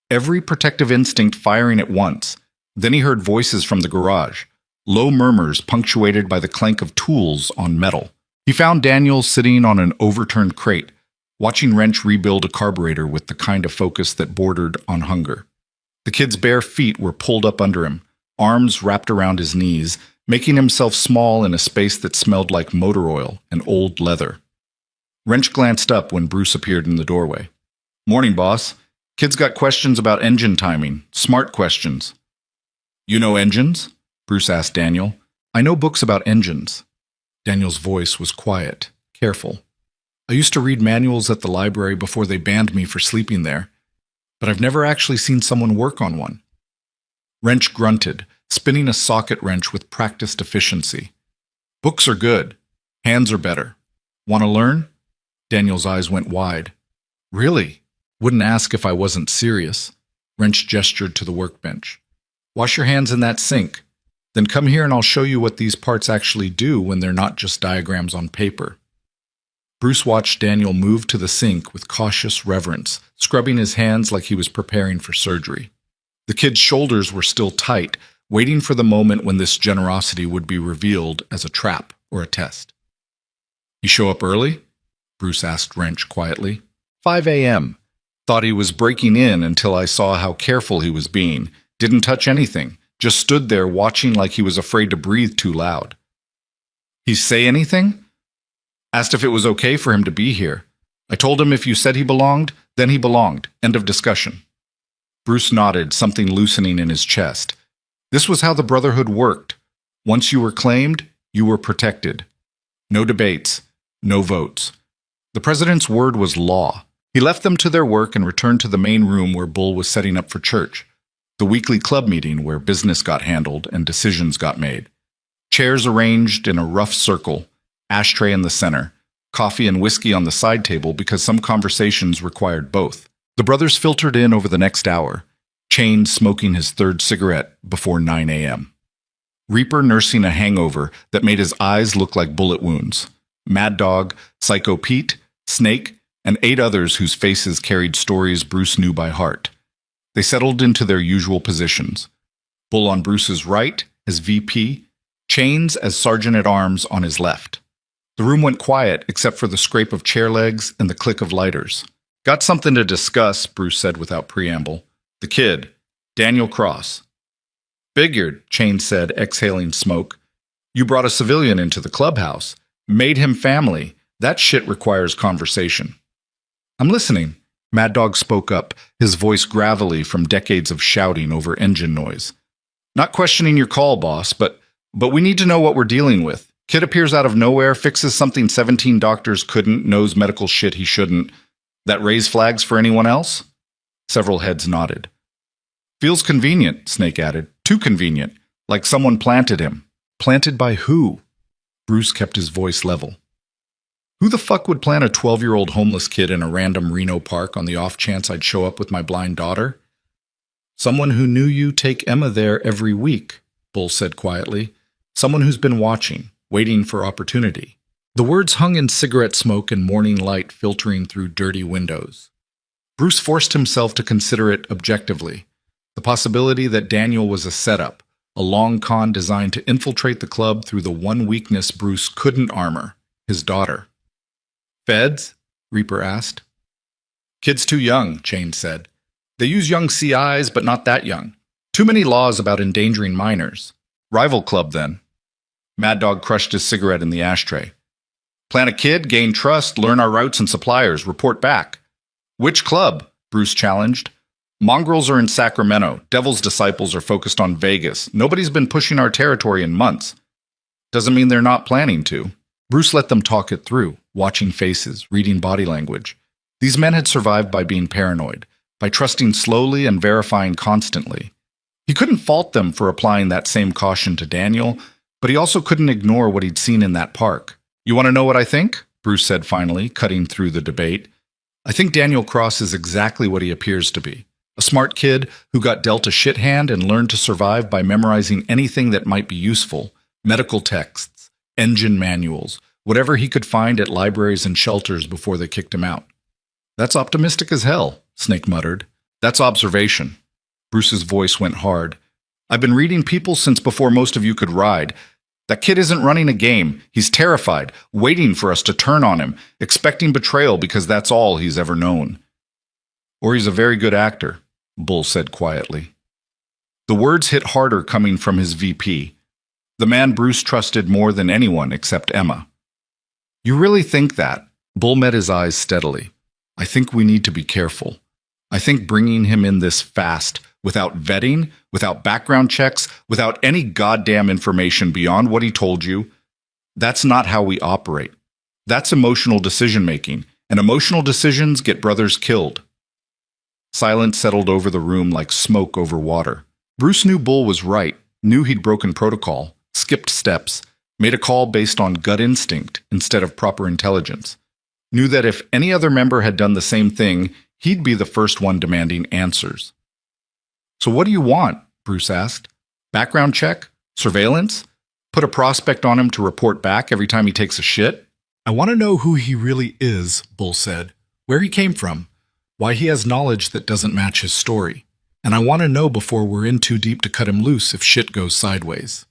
every protective instinct firing at once. Then he heard voices from the garage, low murmurs punctuated by the clank of tools on metal. He found Daniel sitting on an overturned crate, watching Wrench rebuild a carburetor with the kind of focus that bordered on hunger. The kid's bare feet were pulled up under him, arms wrapped around his knees, making himself small in a space that smelled like motor oil and old leather. Wrench glanced up when Bruce appeared in the doorway. "Morning, boss. Kid's got questions about engine timing. Smart questions." "You know engines?" Bruce asked Daniel. "I know books about engines." Daniel's voice was quiet, careful. "I used to read manuals at the library before they banned me for sleeping there, but I've never actually seen someone work on one." Wrench grunted, spinning a socket wrench with practiced efficiency. "Books are good. Hands are better. Want to learn?" Daniel's eyes went wide. "Really? Wouldn't ask if I wasn't serious." Wrench gestured to the workbench. "Wash your hands in that sink. Then come here and I'll show you what these parts actually do when they're not just diagrams on paper." Bruce watched Daniel move to the sink with cautious reverence, scrubbing his hands like he was preparing for surgery. The kid's shoulders were still tight, waiting for the moment when this generosity would be revealed as a trap or a test. "You show up early?" Bruce asked Wrench quietly. 5 a.m. Thought he was breaking in until I saw how careful he was being. Didn't touch anything. Just stood there watching like he was afraid to breathe too loud. "He say anything?" "Asked if it was okay for him to be here. I told him if you said he belonged, then he belonged. End of discussion." Bruce nodded, something loosening in his chest. This was how the Brotherhood worked. Once you were claimed, you were protected. No debates, no votes. The president's word was law. He left them to their work and returned to the main room where Bull was setting up for church, the weekly club meeting where business got handled and decisions got made. Chairs arranged in a rough circle, ashtray in the center, coffee and whiskey on the side table because some conversations required both. The brothers filtered in over the next hour, Chain smoking his third cigarette before 9 a.m. Reaper nursing a hangover that made his eyes look like bullet wounds. Mad Dog, Psycho Pete, Snake, and 8 others whose faces carried stories Bruce knew by heart. They settled into their usual positions. Bull on Bruce's right, as VP, Chains as Sergeant-at-Arms on his left. The room went quiet except for the scrape of chair legs and the click of lighters. "Got something to discuss," Bruce said without preamble. "The kid, Daniel Cross." "Figured," Chains said, exhaling smoke. "You brought a civilian into the clubhouse. Made him family. That shit requires conversation." "I'm listening," Mad Dog spoke up, his voice gravelly from decades of shouting over engine noise. "Not questioning your call, boss, but we need to know what we're dealing with. Kid appears out of nowhere, fixes something 17 doctors couldn't, knows medical shit he shouldn't. That raise flags for anyone else?" Several heads nodded. "Feels convenient," Snake added. "Too convenient. Like someone planted him." "Planted by who?" Bruce kept his voice level. "Who the fuck would plant a 12-year-old homeless kid in a random Reno park on the off chance I'd show up with my blind daughter?" "Someone who knew you take Emma there every week," Bull said quietly. "Someone who's been watching, waiting for opportunity." The words hung in cigarette smoke and morning light filtering through dirty windows. Bruce forced himself to consider it objectively. The possibility that Daniel was a setup, a long con designed to infiltrate the club through the one weakness Bruce couldn't armor, his daughter. "Feds?" Reaper asked. "Kid's too young," Chains said. "They use young CIs, but not that young. Too many laws about endangering minors. Rival club, then." Mad Dog crushed his cigarette in the ashtray. "Plant a kid, gain trust, learn our routes and suppliers, report back." "Which club?" Bruce challenged. "Mongrels are in Sacramento. Devil's Disciples are focused on Vegas. Nobody's been pushing our territory in months." "Doesn't mean they're not planning to." Bruce let them talk it through, watching faces, reading body language. These men had survived by being paranoid, by trusting slowly and verifying constantly. He couldn't fault them for applying that same caution to Daniel, but he also couldn't ignore what he'd seen in that park. "You want to know what I think?" Bruce said finally, cutting through the debate. "I think Daniel Cross is exactly what he appears to be. A smart kid who got dealt a shit hand and learned to survive by memorizing anything that might be useful. Medical texts, engine manuals, whatever he could find at libraries and shelters before they kicked him out." "That's optimistic as hell," Snake muttered. "That's observation." Bruce's voice went hard. "I've been reading people since before most of you could ride. That kid isn't running a game. He's terrified, waiting for us to turn on him, expecting betrayal because that's all he's ever known." "Or he's a very good actor," Bull said quietly. The words hit harder coming from his VP, the man Bruce trusted more than anyone except Emma. "You really think that?" Bull met his eyes steadily. "I think we need to be careful. I think bringing him in this fast, without vetting, without background checks, without any goddamn information beyond what he told you, that's not how we operate. That's emotional decision-making, and emotional decisions get brothers killed." Silence settled over the room like smoke over water. Bruce knew Bull was right, knew he'd broken protocol, skipped steps, made a call based on gut instinct instead of proper intelligence. Knew that if any other member had done the same thing, he'd be the first one demanding answers. "So what do you want?" Bruce asked. "Background check? Surveillance? Put a prospect on him to report back every time he takes a shit?" "I want to know who he really is," Bull said. "Where he came from. Why he has knowledge that doesn't match his story. And I want to know before we're in too deep to cut him loose if shit goes sideways."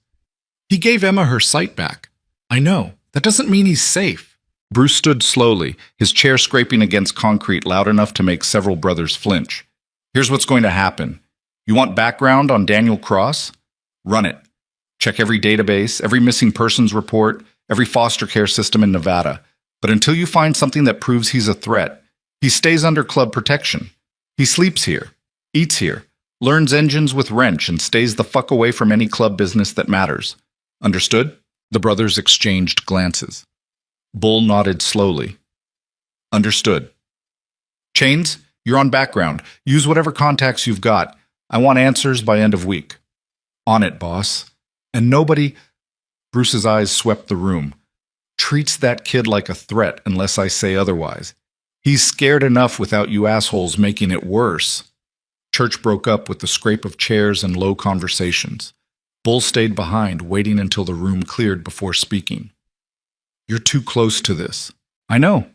"He gave Emma her sight back." "I know. That doesn't mean he's safe." Bruce stood slowly, his chair scraping against concrete loud enough to make several brothers flinch. "Here's what's going to happen. You want background on Daniel Cross? Run it. Check every database, every missing persons report, every foster care system in Nevada. But until you find something that proves he's a threat, he stays under club protection. He sleeps here, eats here, learns engines with wrench, and stays the fuck away from any club business that matters. Understood?" The brothers exchanged glances. Bull nodded slowly. "Understood." "Chains, you're on background. Use whatever contacts you've got. I want answers by end of week." "On it, boss." "And nobody," Bruce's eyes swept the room, "treats that kid like a threat unless I say otherwise. He's scared enough without you assholes making it worse." Church broke up with the scrape of chairs and low conversations. Bull stayed behind, waiting until the room cleared before speaking. You're too close to this. I know.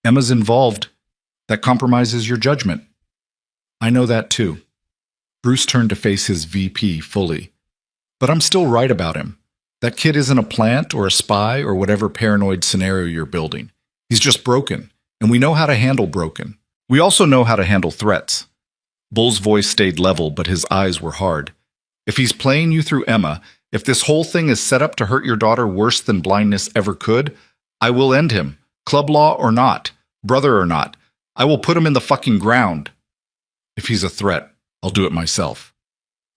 Emma's involved. That compromises your judgment. I know that too. Bruce turned to face his VP fully. But I'm still right about him. That kid isn't a plant or a spy or whatever paranoid scenario you're building. He's just broken, and we know how to handle broken. We also know how to handle threats. Bull's voice stayed level, but his eyes were hard. If he's playing you through Emma, if this whole thing is set up to hurt your daughter worse than blindness ever could, I will end him. Club law or not, brother or not, I will put him in the fucking ground. If he's a threat, I'll do it myself.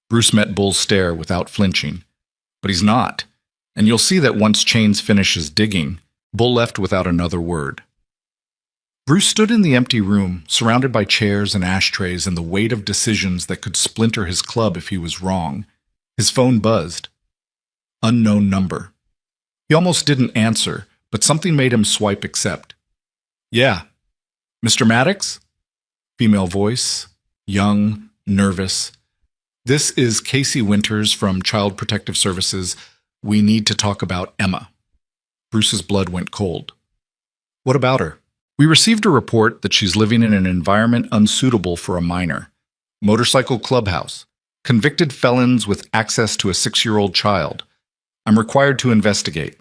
Bruce met Bull's stare without flinching. But he's not. And you'll see that once Chains finishes digging, Bull left without another word. Bruce stood in the empty room, surrounded by chairs and ashtrays and the weight of decisions that could splinter his club if he was wrong. His phone buzzed. Unknown number. He almost didn't answer, but something made him swipe accept. Yeah. Mr. Maddox? Female voice. Young, nervous. This is Casey Winters from Child Protective Services. We need to talk about Emma. Bruce's blood went cold. What about her? We received a report that she's living in an environment unsuitable for a minor. Motorcycle clubhouse. Convicted felons with access to a 6-year-old child. I'm required to investigate.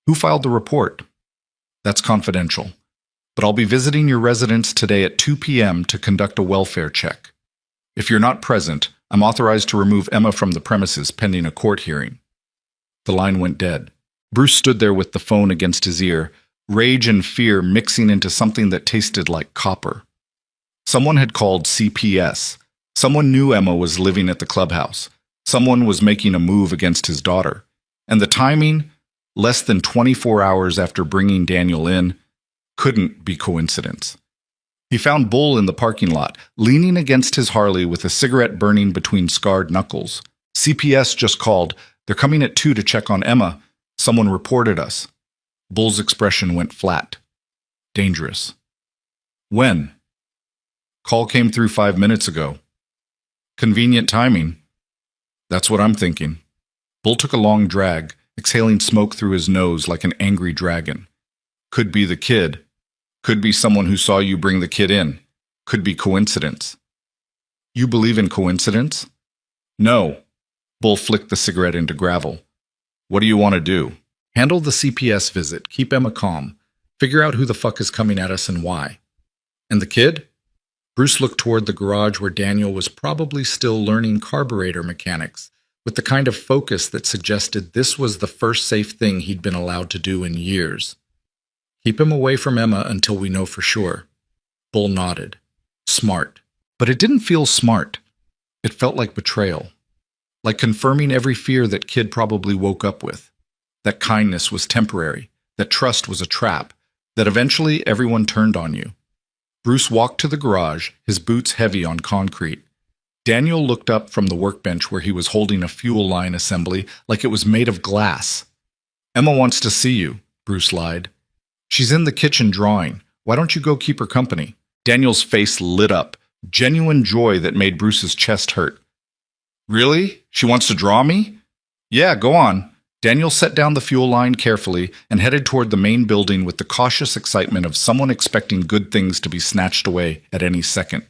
Who filed the report? That's confidential. But I'll be visiting your residence today at 2 p.m. to conduct a welfare check. If you're not present, I'm authorized to remove Emma from the premises pending a court hearing. The line went dead. Bruce stood there with the phone against his ear, rage and fear mixing into something that tasted like copper. Someone had called CPS. Someone knew Emma was living at the clubhouse. Someone was making a move against his daughter. And the timing, less than 24 hours after bringing Daniel in, couldn't be coincidence. He found Bull in the parking lot, leaning against his Harley with a cigarette burning between scarred knuckles. CPS just called. They're coming at 2 to check on Emma. Someone reported us. Bull's expression went flat. Dangerous. When? Call came through 5 minutes ago. Convenient timing. That's what I'm thinking. Bull took a long drag, exhaling smoke through his nose like an angry dragon. Could be the kid. Could be someone who saw you bring the kid in. Could be coincidence. You believe in coincidence? No. Bull flicked the cigarette into gravel. What do you want to do? Handle the CPS visit. Keep Emma calm. Figure out who the fuck is coming at us and why. And the kid? Bruce looked toward the garage where Daniel was probably still learning carburetor mechanics, with the kind of focus that suggested this was the first safe thing he'd been allowed to do in years. Keep him away from Emma until we know for sure. Bull nodded. Smart. But it didn't feel smart. It felt like betrayal. Like confirming every fear that kid probably woke up with. That kindness was temporary. That trust was a trap. That eventually everyone turned on you. Bruce walked to the garage, his boots heavy on concrete. Daniel looked up from the workbench where he was holding a fuel line assembly like it was made of glass. Emma wants to see you, Bruce lied. She's in the kitchen drawing. Why don't you go keep her company? Daniel's face lit up, genuine joy that made Bruce's chest hurt. Really? She wants to draw me? Yeah, go on. Daniel set down the fuel line carefully and headed toward the main building with the cautious excitement of someone expecting good things to be snatched away at any second.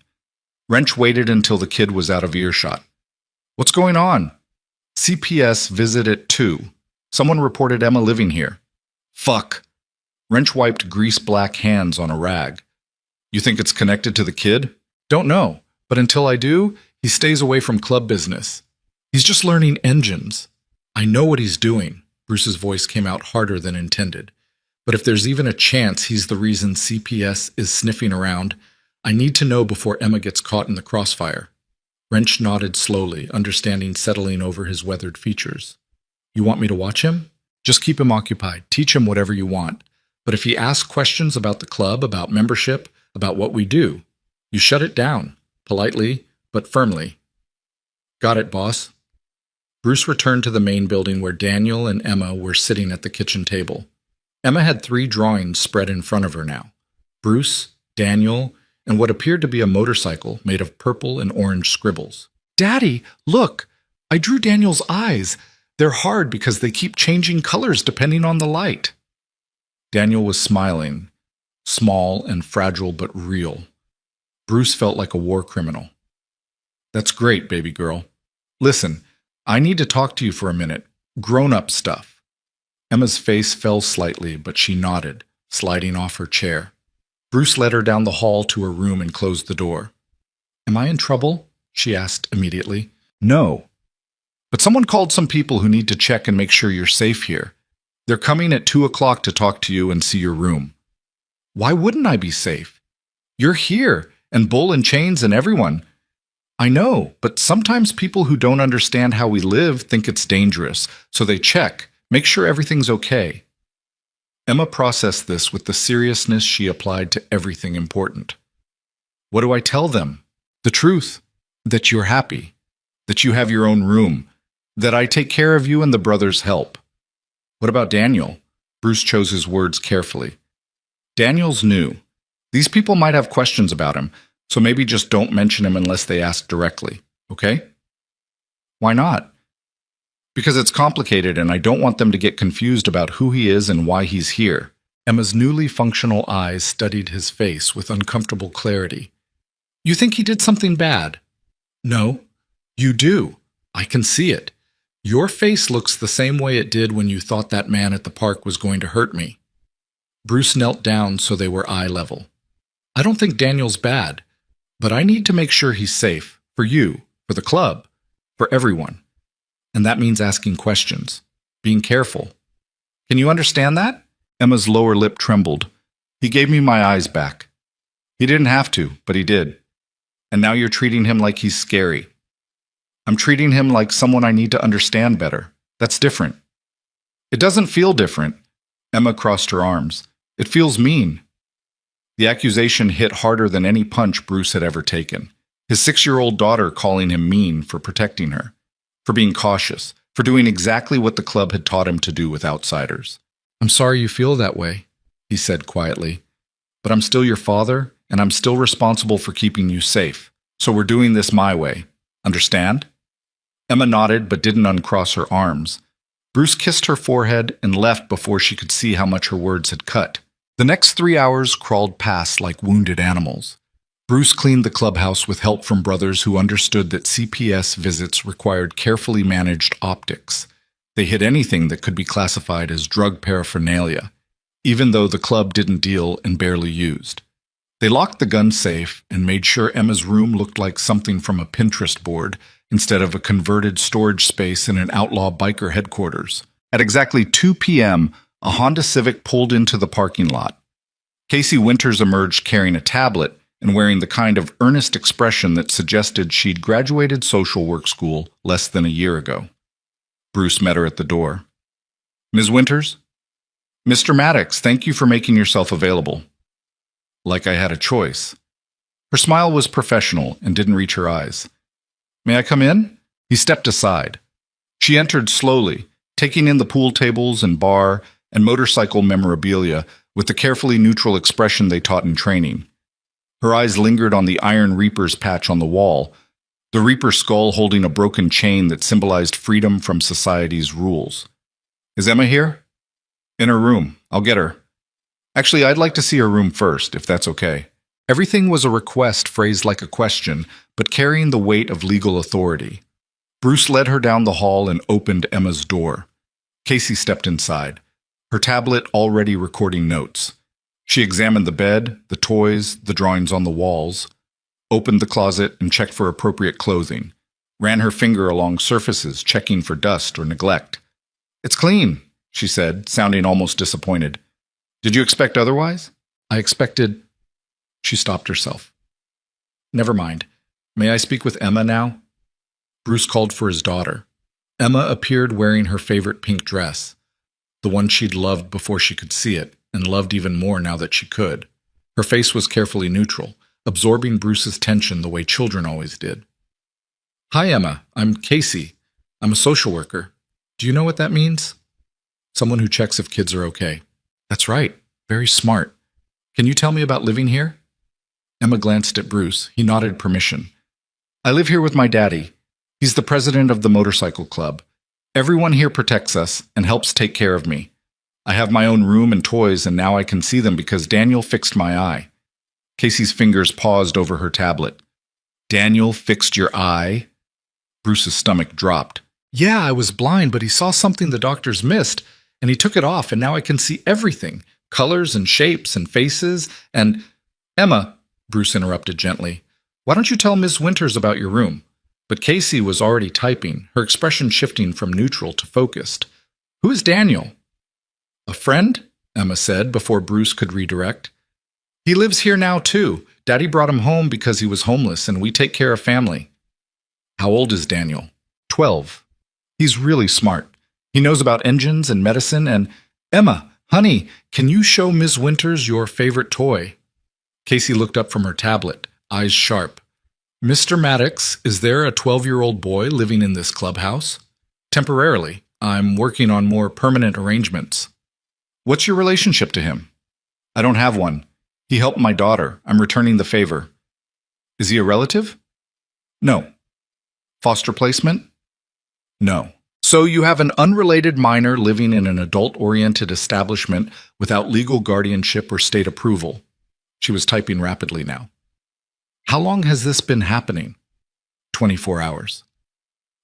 Wrench waited until the kid was out of earshot. What's going on? CPS visit at 2. Someone reported Emma living here. Fuck. Wrench wiped grease-black hands on a rag. You think it's connected to the kid? Don't know, but until I do, he stays away from club business. He's just learning engines. I know what he's doing. Bruce's voice came out harder than intended. But if there's even a chance he's the reason CPS is sniffing around, I need to know before Emma gets caught in the crossfire. Wrench nodded slowly, understanding settling over his weathered features. You want me to watch him? Just keep him occupied. Teach him whatever you want. But if he asks questions about the club, about membership, about what we do, you shut it down, politely but firmly. Got it, boss. Bruce returned to the main building where Daniel and Emma were sitting at the kitchen table. Emma had 3 drawings spread in front of her now. Bruce, Daniel, and what appeared to be a motorcycle made of purple and orange scribbles. Daddy, look! I drew Daniel's eyes. They're hard because they keep changing colors depending on the light. Daniel was smiling, small and fragile but real. Bruce felt like a war criminal. That's great, baby girl. Listen, I need to talk to you for a minute. Grown-up stuff. Emma's face fell slightly, but she nodded, sliding off her chair. Bruce led her down the hall to her room and closed the door. Am I in trouble? She asked immediately. No. But someone called some people who need to check and make sure you're safe here. They're coming at 2 o'clock to talk to you and see your room. Why wouldn't I be safe? You're here, and Bull and Chains and everyone. I know, but sometimes people who don't understand how we live think it's dangerous, so they check, make sure everything's okay. Emma processed this with the seriousness she applied to everything important. What do I tell them? The truth. That you're happy. That you have your own room. That I take care of you and the brothers help. What about Daniel? Bruce chose his words carefully. Daniel's new. These people might have questions about him, so maybe just don't mention him unless they ask directly, okay? Why not? Because it's complicated and I don't want them to get confused about who he is and why he's here. Emma's newly functional eyes studied his face with uncomfortable clarity. You think he did something bad? No, you do. I can see it. Your face looks the same way it did when you thought that man at the park was going to hurt me. Bruce knelt down so they were eye level. I don't think Daniel's bad, but I need to make sure he's safe. For you, for the club, for everyone. And that means asking questions, being careful. Can you understand that? Emma's lower lip trembled. He gave me my eyes back. He didn't have to, but he did. And now you're treating him like he's scary. I'm treating him like someone I need to understand better. That's different. It doesn't feel different. Emma crossed her arms. It feels mean. The accusation hit harder than any punch Bruce had ever taken. His 6-year-old daughter calling him mean for protecting her, for being cautious, for doing exactly what the club had taught him to do with outsiders. I'm sorry you feel that way, he said quietly. But I'm still your father, and I'm still responsible for keeping you safe. So we're doing this my way. Understand? Emma nodded but didn't uncross her arms. Bruce kissed her forehead and left before she could see how much her words had cut. The next 3 hours crawled past like wounded animals. Bruce cleaned the clubhouse with help from brothers who understood that CPS visits required carefully managed optics. They hid anything that could be classified as drug paraphernalia, even though the club didn't deal and barely used. They locked the gun safe and made sure Emma's room looked like something from a Pinterest board instead of a converted storage space in an outlaw biker headquarters. At exactly 2 p.m., a Honda Civic pulled into the parking lot. Casey Winters emerged carrying a tablet and wearing the kind of earnest expression that suggested she'd graduated social work school less than a year ago. Bruce met her at the door. Ms. Winters? Mr. Maddox, thank you for making yourself available. Like I had a choice. Her smile was professional and didn't reach her eyes. May I come in? He stepped aside. She entered slowly, taking in the pool tables and bar and motorcycle memorabilia with the carefully neutral expression they taught in training. Her eyes lingered on the Iron Reaper's patch on the wall, the Reaper skull holding a broken chain that symbolized freedom from society's rules. Is Emma here? In her room. I'll get her. Actually, I'd like to see her room first, if that's okay. Everything was a request phrased like a question, but carrying the weight of legal authority. Bruce led her down the hall and opened Emma's door. Casey stepped inside, her tablet already recording notes. She examined the bed, the toys, the drawings on the walls, opened the closet and checked for appropriate clothing, ran her finger along surfaces, checking for dust or neglect. It's clean, she said, sounding almost disappointed. Did you expect otherwise? I expected... She stopped herself. Never mind. May I speak with Emma now? Bruce called for his daughter. Emma appeared wearing her favorite pink dress, the one she'd loved before she could see it, and loved even more now that she could. Her face was carefully neutral, absorbing Bruce's tension the way children always did. Hi, Emma. I'm Casey. I'm a social worker. Do you know what that means? Someone who checks if kids are okay. That's right. Very smart. Can you tell me about living here? Emma glanced at Bruce. He nodded permission. I live here with my daddy. He's the president of the motorcycle club. Everyone here protects us and helps take care of me. I have my own room and toys, and now I can see them because Daniel fixed my eye. Casey's fingers paused over her tablet. Daniel fixed your eye? Bruce's stomach dropped. Yeah, I was blind, but he saw something the doctors missed, and he took it off, and now I can see everything. Colors and shapes and faces and... Emma, Bruce interrupted gently, why don't you tell Miss Winters about your room? But Casey was already typing, her expression shifting from neutral to focused. Who is Daniel? A friend, Emma said before Bruce could redirect. He lives here now, too. Daddy brought him home because he was homeless, and we take care of family. How old is Daniel? 12. He's really smart. He knows about engines and medicine and... Emma, honey, can you show Ms. Winters your favorite toy? Casey looked up from her tablet, eyes sharp. Mr. Maddox, is there a 12-year-old boy living in this clubhouse? Temporarily. I'm working on more permanent arrangements. What's your relationship to him? I don't have one. He helped my daughter. I'm returning the favor. Is he a relative? No. Foster placement? No. So you have an unrelated minor living in an adult-oriented establishment without legal guardianship or state approval. She was typing rapidly now. How long has this been happening? 24 hours.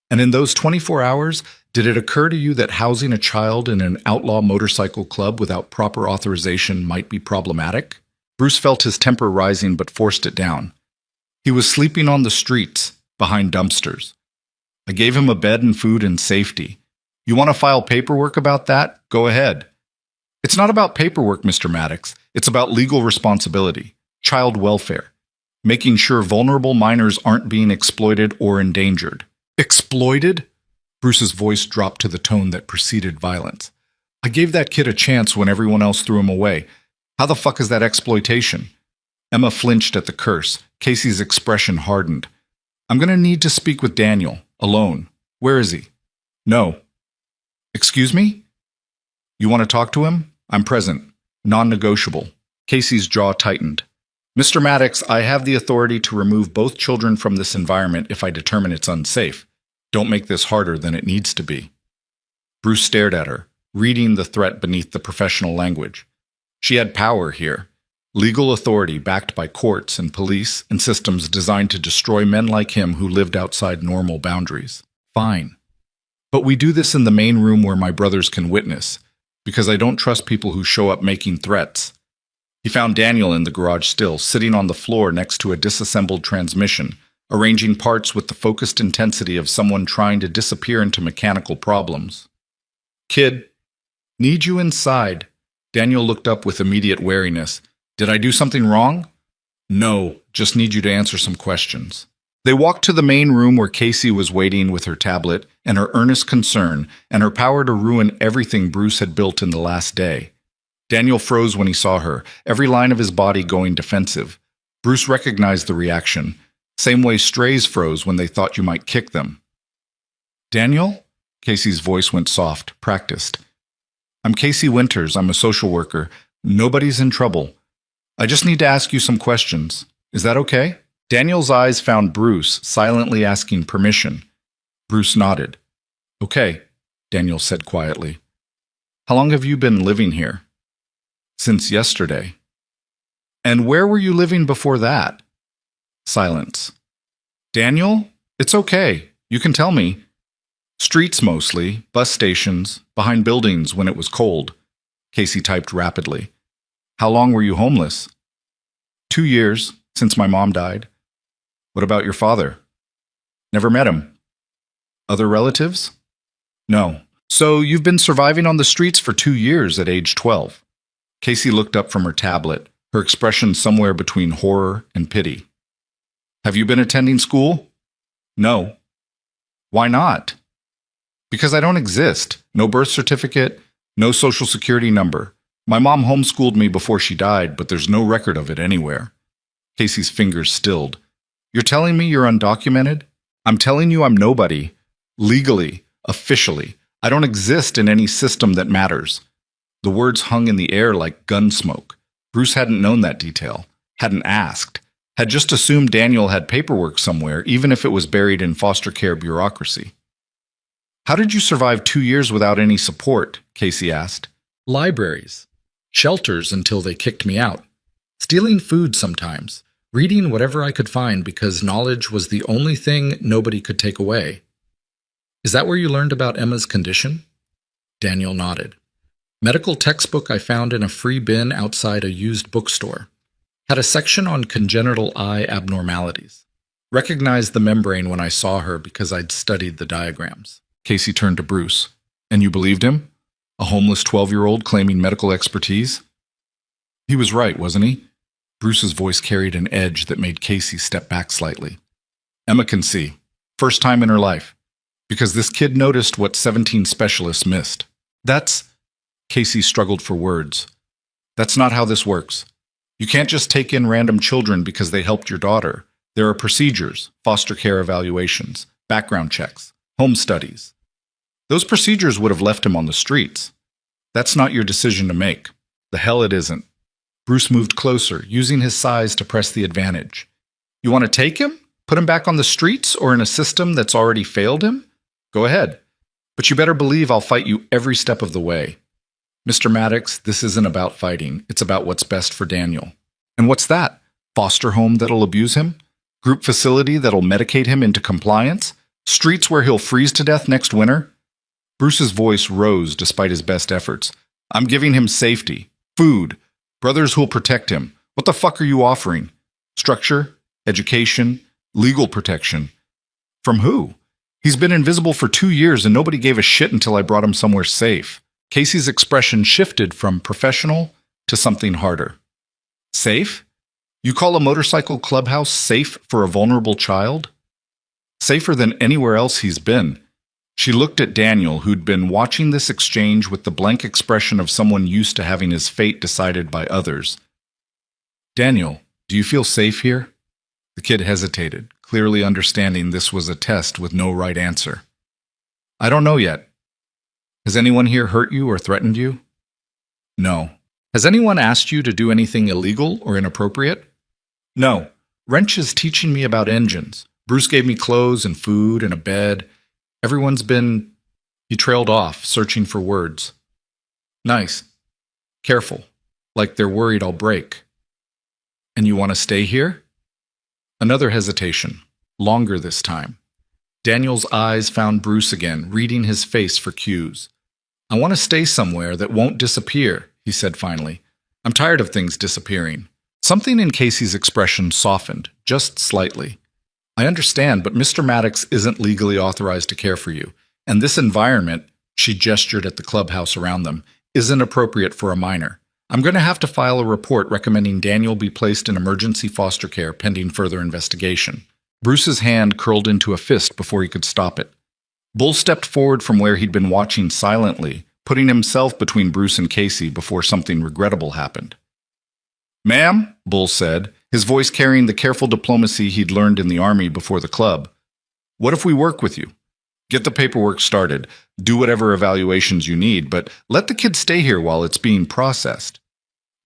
And in those 24 hours, did it occur to you that housing a child in an outlaw motorcycle club without proper authorization might be problematic? Bruce felt his temper rising but forced it down. He was sleeping on the streets, behind dumpsters. I gave him a bed and food and safety. You want to file paperwork about that? Go ahead. It's not about paperwork, Mr. Maddox. It's about legal responsibility, child welfare, making sure vulnerable minors aren't being exploited or endangered. Exploited? Bruce's voice dropped to the tone that preceded violence. I gave that kid a chance when everyone else threw him away. How the fuck is that exploitation? Emma flinched at the curse. Casey's expression hardened. I'm going to need to speak with Daniel, alone. Where is he? No. Excuse me? You want to talk to him? I'm present. Non-negotiable. Casey's jaw tightened. Mr. Maddox, I have the authority to remove both children from this environment if I determine it's unsafe. Don't make this harder than it needs to be. Bruce stared at her, reading the threat beneath the professional language. She had power here. Legal authority backed by courts and police and systems designed to destroy men like him who lived outside normal boundaries. Fine. But we do this in the main room where my brothers can witness, because I don't trust people who show up making threats. He found Daniel in the garage still, sitting on the floor next to a disassembled transmission, arranging parts with the focused intensity of someone trying to disappear into mechanical problems. Kid, need you inside. Daniel looked up with immediate wariness. Did I do something wrong? No, just need you to answer some questions. They walked to the main room where Casey was waiting with her tablet and her earnest concern and her power to ruin everything Bruce had built in the last day. Daniel froze when he saw her, every line of his body going defensive. Bruce recognized the reaction, same way strays froze when they thought you might kick them. Daniel? Casey's voice went soft, practiced. I'm Casey Winters. I'm a social worker. Nobody's in trouble. I just need to ask you some questions. Is that okay? Daniel's eyes found Bruce, silently asking permission. Bruce nodded. Okay, Daniel said quietly. How long have you been living here? Since yesterday. And where were you living before that? Silence. Daniel, it's okay. You can tell me. Streets mostly, bus stations, behind buildings when it was cold. Casey typed rapidly. How long were you homeless? 2 years, since my mom died. What about your father? Never met him. Other relatives? No. So you've been surviving on the streets for 2 years at age 12. Casey looked up from her tablet, her expression somewhere between horror and pity. Have you been attending school? No. Why not? Because I don't exist. No birth certificate, no social security number. My mom homeschooled me before she died, but there's no record of it anywhere. Casey's fingers stilled. You're telling me you're undocumented? I'm telling you I'm nobody. Legally, officially. I don't exist in any system that matters. The words hung in the air like gun smoke. Bruce hadn't known that detail, hadn't asked, Had just assumed Daniel had paperwork somewhere, even if it was buried in foster care bureaucracy. How did you survive 2 years without any support? Casey asked. Libraries. Shelters until they kicked me out. Stealing food sometimes. Reading whatever I could find because knowledge was the only thing nobody could take away. Is that where you learned about Emma's condition? Daniel nodded. Medical textbook I found in a free bin outside a used bookstore. Had a section on congenital eye abnormalities. Recognized the membrane when I saw her because I'd studied the diagrams. Casey turned to Bruce. And you believed him? A homeless 12-year-old claiming medical expertise? He was right, wasn't he? Bruce's voice carried an edge that made Casey step back slightly. Emma can see. First time in her life. Because this kid noticed what 17 specialists missed. Casey struggled for words. That's not how this works. You can't just take in random children because they helped your daughter. There are procedures, foster care evaluations, background checks, home studies. Those procedures would have left him on the streets. That's not your decision to make. The hell it isn't. Bruce moved closer, using his size to press the advantage. You want to take him? Put him back on the streets or in a system that's already failed him? Go ahead. But you better believe I'll fight you every step of the way. Mr. Maddox, this isn't about fighting. It's about what's best for Daniel. And what's that? Foster home that'll abuse him? Group facility that'll medicate him into compliance? Streets where he'll freeze to death next winter? Bruce's voice rose despite his best efforts. I'm giving him safety, food, brothers who'll protect him. What the fuck are you offering? Structure, education, legal protection. From who? He's been invisible for 2 years and nobody gave a shit until I brought him somewhere safe. Casey's expression shifted from professional to something harder. Safe? You call a motorcycle clubhouse safe for a vulnerable child? Safer than anywhere else he's been. She looked at Daniel, who'd been watching this exchange with the blank expression of someone used to having his fate decided by others. Daniel, do you feel safe here? The kid hesitated, clearly understanding this was a test with no right answer. I don't know yet. Has anyone here hurt you or threatened you? No. Has anyone asked you to do anything illegal or inappropriate? No. Wrench is teaching me about engines. Bruce gave me clothes and food and a bed. Everyone's been... He trailed off, searching for words. Nice. Careful. Like they're worried I'll break. And you want to stay here? Another hesitation. Longer this time. Daniel's eyes found Bruce again, reading his face for cues. I want to stay somewhere that won't disappear, he said finally. I'm tired of things disappearing. Something in Casey's expression softened, just slightly. I understand, but Mr. Maddox isn't legally authorized to care for you, and this environment, she gestured at the clubhouse around them, isn't appropriate for a minor. I'm going to have to file a report recommending Daniel be placed in emergency foster care pending further investigation. Bruce's hand curled into a fist before he could stop it. Bull stepped forward from where he'd been watching silently, putting himself between Bruce and Casey before something regrettable happened. Ma'am, Bull said, his voice carrying the careful diplomacy he'd learned in the army before the club. What if we work with you? Get the paperwork started, do whatever evaluations you need, but let the kid stay here while it's being processed.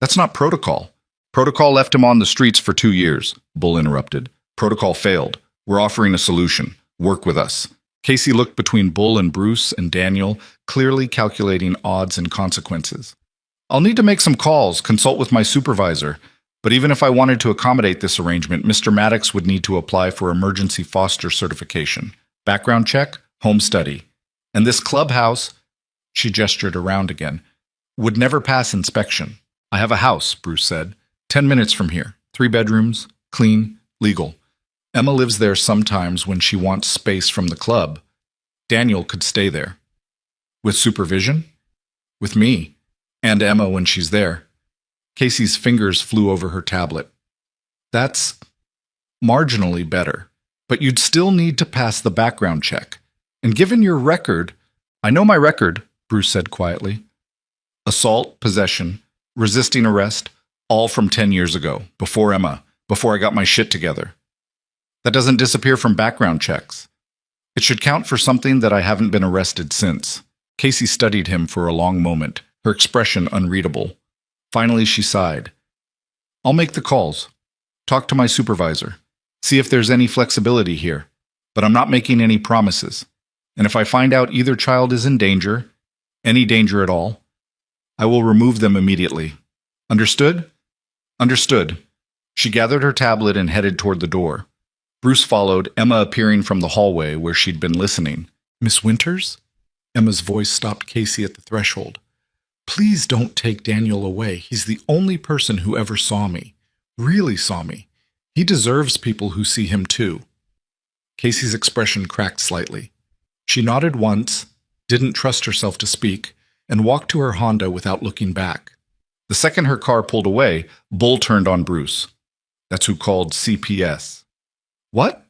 That's not protocol. Protocol left him on the streets for 2 years, Bull interrupted. Protocol failed. We're offering a solution. Work with us. Casey looked between Bull and Bruce and Daniel, clearly calculating odds and consequences. I'll need to make some calls, consult with my supervisor, but even if I wanted to accommodate this arrangement, Mr. Maddox would need to apply for emergency foster certification, background check, home study. And this clubhouse, she gestured around again, would never pass inspection. I have a house, Bruce said, 10 minutes from here, 3 bedrooms, clean, legal. Emma lives there sometimes when she wants space from the club. Daniel could stay there. With supervision? With me. And Emma when she's there. Casey's fingers flew over her tablet. That's marginally better. But you'd still need to pass the background check. And given your record... I know my record, Bruce said quietly. Assault, possession, resisting arrest, all from 10 years ago, before Emma, before I got my shit together. That doesn't disappear from background checks. It should count for something that I haven't been arrested since. Casey studied him for a long moment, her expression unreadable. Finally, she sighed. I'll make the calls. Talk to my supervisor. See if there's any flexibility here. But I'm not making any promises. And if I find out either child is in danger, any danger at all, I will remove them immediately. Understood? Understood. She gathered her tablet and headed toward the door. Bruce followed, Emma appearing from the hallway where she'd been listening. Miss Winters? Emma's voice stopped Casey at the threshold. Please don't take Daniel away. He's the only person who ever saw me. Really saw me. He deserves people who see him too. Casey's expression cracked slightly. She nodded once, didn't trust herself to speak, and walked to her Honda without looking back. The second her car pulled away, Bull turned on Bruce. That's who called CPS. What?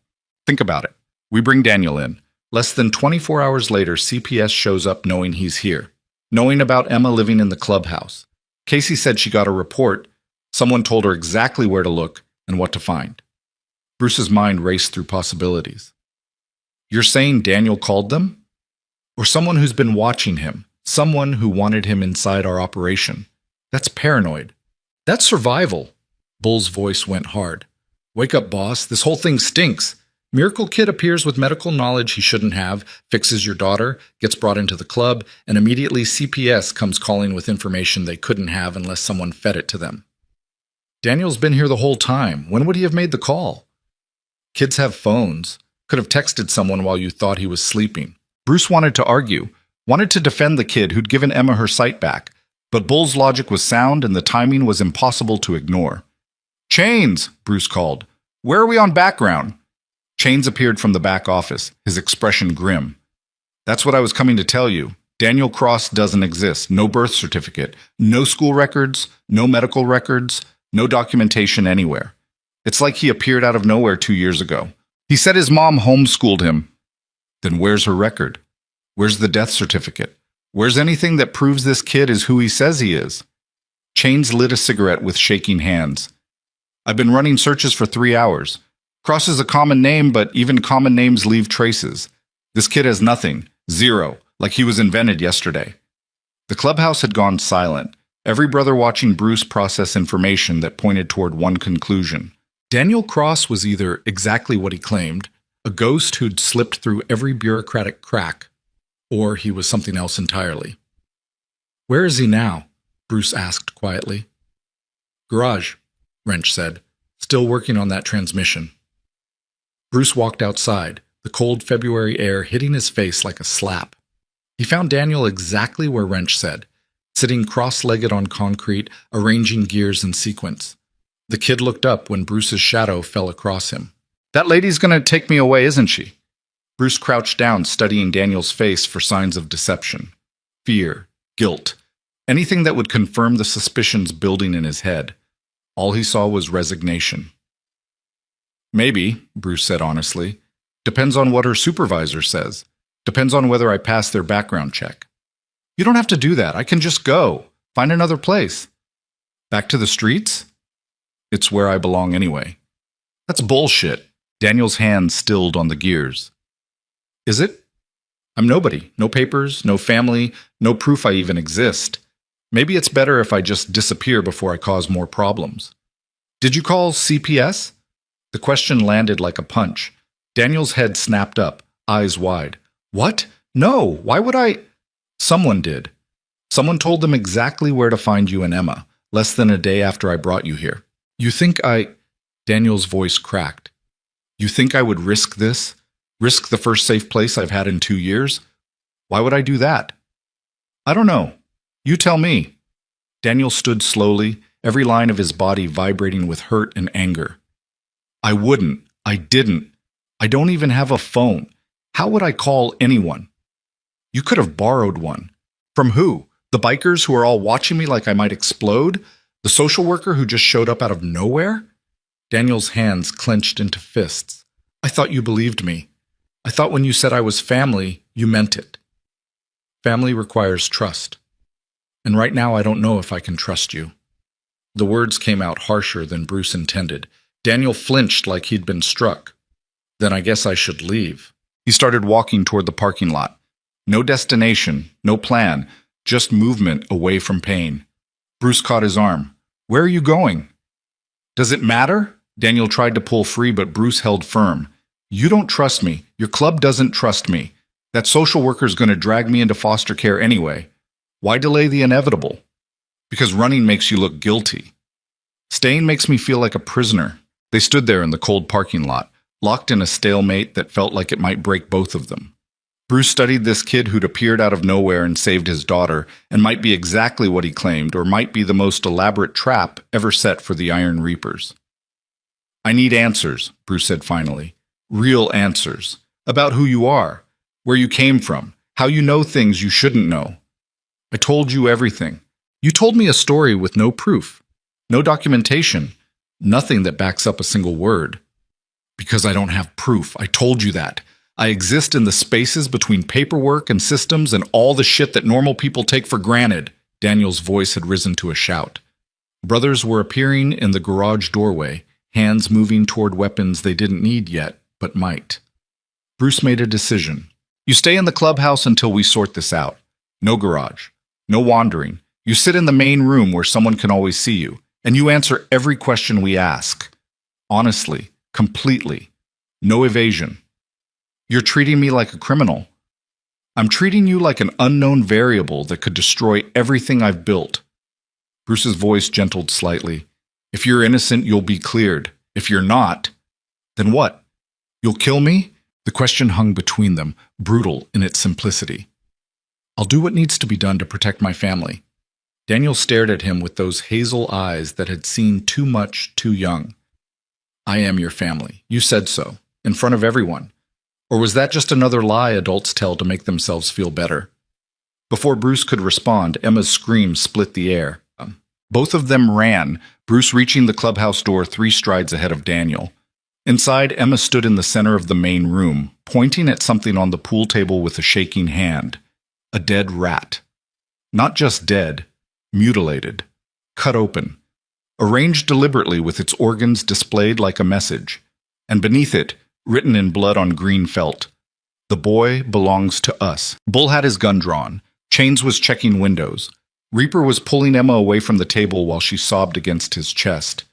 Think about it. We bring Daniel in. Less than 24 hours later, CPS shows up knowing he's here, knowing about Emma living in the clubhouse. Casey said she got a report. Someone told her exactly where to look and what to find. Bruce's mind raced through possibilities. You're saying Daniel called them? Or someone who's been watching him, someone who wanted him inside our operation. That's paranoid. That's survival. Bull's voice went hard. Wake up, boss. This whole thing stinks. Miracle Kid appears with medical knowledge he shouldn't have, fixes your daughter, gets brought into the club, and immediately CPS comes calling with information they couldn't have unless someone fed it to them. Daniel's been here the whole time. When would he have made the call? Kids have phones. Could have texted someone while you thought he was sleeping. Bruce wanted to argue, wanted to defend the kid who'd given Emma her sight back, but Bull's logic was sound and the timing was impossible to ignore. Chains, Bruce called. Where are we on background? Chains appeared from the back office, his expression grim. That's what I was coming to tell you. Daniel Cross doesn't exist. No birth certificate, no school records, no medical records, no documentation anywhere. It's like he appeared out of nowhere 2 years ago. He said his mom homeschooled him. Then where's her record? Where's the death certificate? Where's anything that proves this kid is who he says he is? Chains lit a cigarette with shaking hands. I've been running searches for 3 hours. Cross is a common name, but even common names leave traces. This kid has nothing. Zero. Like he was invented yesterday. The clubhouse had gone silent, every brother watching Bruce process information that pointed toward one conclusion. Daniel Cross was either exactly what he claimed, a ghost who'd slipped through every bureaucratic crack, or he was something else entirely. Where is he now? Bruce asked quietly. Garage, Wrench said, still working on that transmission. Bruce walked outside, the cold February air hitting his face like a slap. He found Daniel exactly where Wrench said, sitting cross-legged on concrete, arranging gears in sequence. The kid looked up when Bruce's shadow fell across him. That lady's gonna take me away, isn't she? Bruce crouched down, studying Daniel's face for signs of deception, fear, guilt, anything that would confirm the suspicions building in his head. All he saw was resignation. Maybe, Bruce said honestly. Depends on what her supervisor says. Depends on whether I pass their background check. You don't have to do that. I can just go. Find another place. Back to the streets? It's where I belong anyway. That's bullshit. Daniel's hand stilled on the gears. Is it? I'm nobody. No papers, no family, no proof I even exist. Maybe it's better if I just disappear before I cause more problems. Did you call CPS? The question landed like a punch. Daniel's head snapped up, eyes wide. What? No, why would I? Someone did. Someone told them exactly where to find you and Emma, less than a day after I brought you here. You think I... Daniel's voice cracked. You think I would risk this? Risk the first safe place I've had in 2 years? Why would I do that? I don't know. You tell me. Daniel stood slowly, every line of his body vibrating with hurt and anger. I wouldn't. I didn't. I don't even have a phone. How would I call anyone? You could have borrowed one. From who? The bikers who are all watching me like I might explode? The social worker who just showed up out of nowhere? Daniel's hands clenched into fists. I thought you believed me. I thought when you said I was family, you meant it. Family requires trust. And right now I don't know if I can trust you. The words came out harsher than Bruce intended. Daniel flinched like he'd been struck. Then I guess I should leave. He started walking toward the parking lot. No destination, no plan, just movement away from pain. Bruce caught his arm. Where are you going? Does it matter? Daniel tried to pull free, but Bruce held firm. You don't trust me. Your club doesn't trust me. That social worker's going to drag me into foster care anyway. Why delay the inevitable? Because running makes you look guilty. Staying makes me feel like a prisoner. They stood there in the cold parking lot, locked in a stalemate that felt like it might break both of them. Bruce studied this kid who'd appeared out of nowhere and saved his daughter, and might be exactly what he claimed, or might be the most elaborate trap ever set for the Iron Reapers. I need answers, Bruce said finally. Real answers. About who you are, where you came from, how you know things you shouldn't know. I told you everything. You told me a story with no proof, no documentation, nothing that backs up a single word. Because I don't have proof. I told you that. I exist in the spaces between paperwork and systems and all the shit that normal people take for granted. Daniel's voice had risen to a shout. Brothers were appearing in the garage doorway, hands moving toward weapons they didn't need yet, but might. Bruce made a decision. You stay in the clubhouse until we sort this out. No garage. No wandering. You sit in the main room where someone can always see you, and you answer every question we ask. Honestly, completely. No evasion. You're treating me like a criminal. I'm treating you like an unknown variable that could destroy everything I've built. Bruce's voice gentled slightly. If you're innocent, you'll be cleared. If you're not, then what? You'll kill me? The question hung between them, brutal in its simplicity. I'll do what needs to be done to protect my family. Daniel stared at him with those hazel eyes that had seen too much too young. I am your family. You said so, in front of everyone. Or was that just another lie adults tell to make themselves feel better? Before Bruce could respond, Emma's scream split the air. Both of them ran, Bruce reaching the clubhouse door 3 strides ahead of Daniel. Inside, Emma stood in the center of the main room, pointing at something on the pool table with a shaking hand. A dead rat. Not just dead, mutilated, cut open, arranged deliberately with its organs displayed like a message, and beneath it, written in blood on green felt, the boy belongs to us. Bull had his gun drawn. Chains was checking windows. Reaper was pulling Emma away from the table while she sobbed against his chest.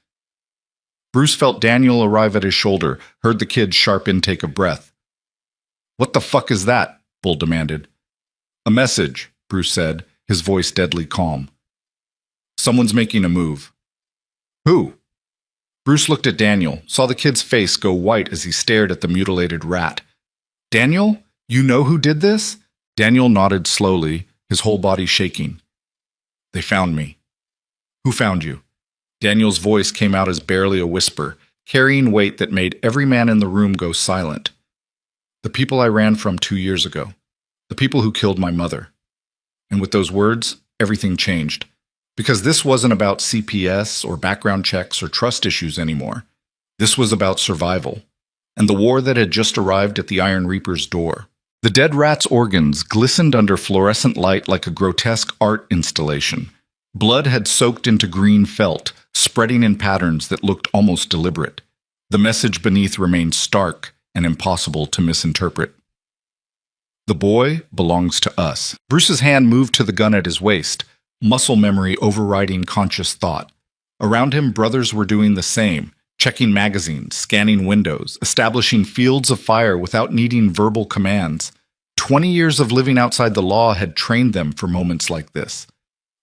Bruce felt Daniel arrive at his shoulder, heard the kid's sharp intake of breath. What the fuck is that? Bull demanded. A message, Bruce said, his voice deadly calm. Someone's making a move. Who? Bruce looked at Daniel, saw the kid's face go white as he stared at the mutilated rat. Daniel, you know who did this? Daniel nodded slowly, his whole body shaking. They found me. Who found you? Daniel's voice came out as barely a whisper, carrying weight that made every man in the room go silent. The people I ran from 2 years ago. The people who killed my mother. And with those words, everything changed. Because this wasn't about CPS or background checks or trust issues anymore. This was about survival. And the war that had just arrived at the Iron Reaper's door. The dead rat's organs glistened under fluorescent light like a grotesque art installation. Blood had soaked into green felt, spreading in patterns that looked almost deliberate. The message beneath remained stark and impossible to misinterpret. The boy belongs to us. Bruce's hand moved to the gun at his waist, muscle memory overriding conscious thought. Around him, brothers were doing the same, checking magazines, scanning windows, establishing fields of fire without needing verbal commands. 20 years of living outside the law had trained them for moments like this.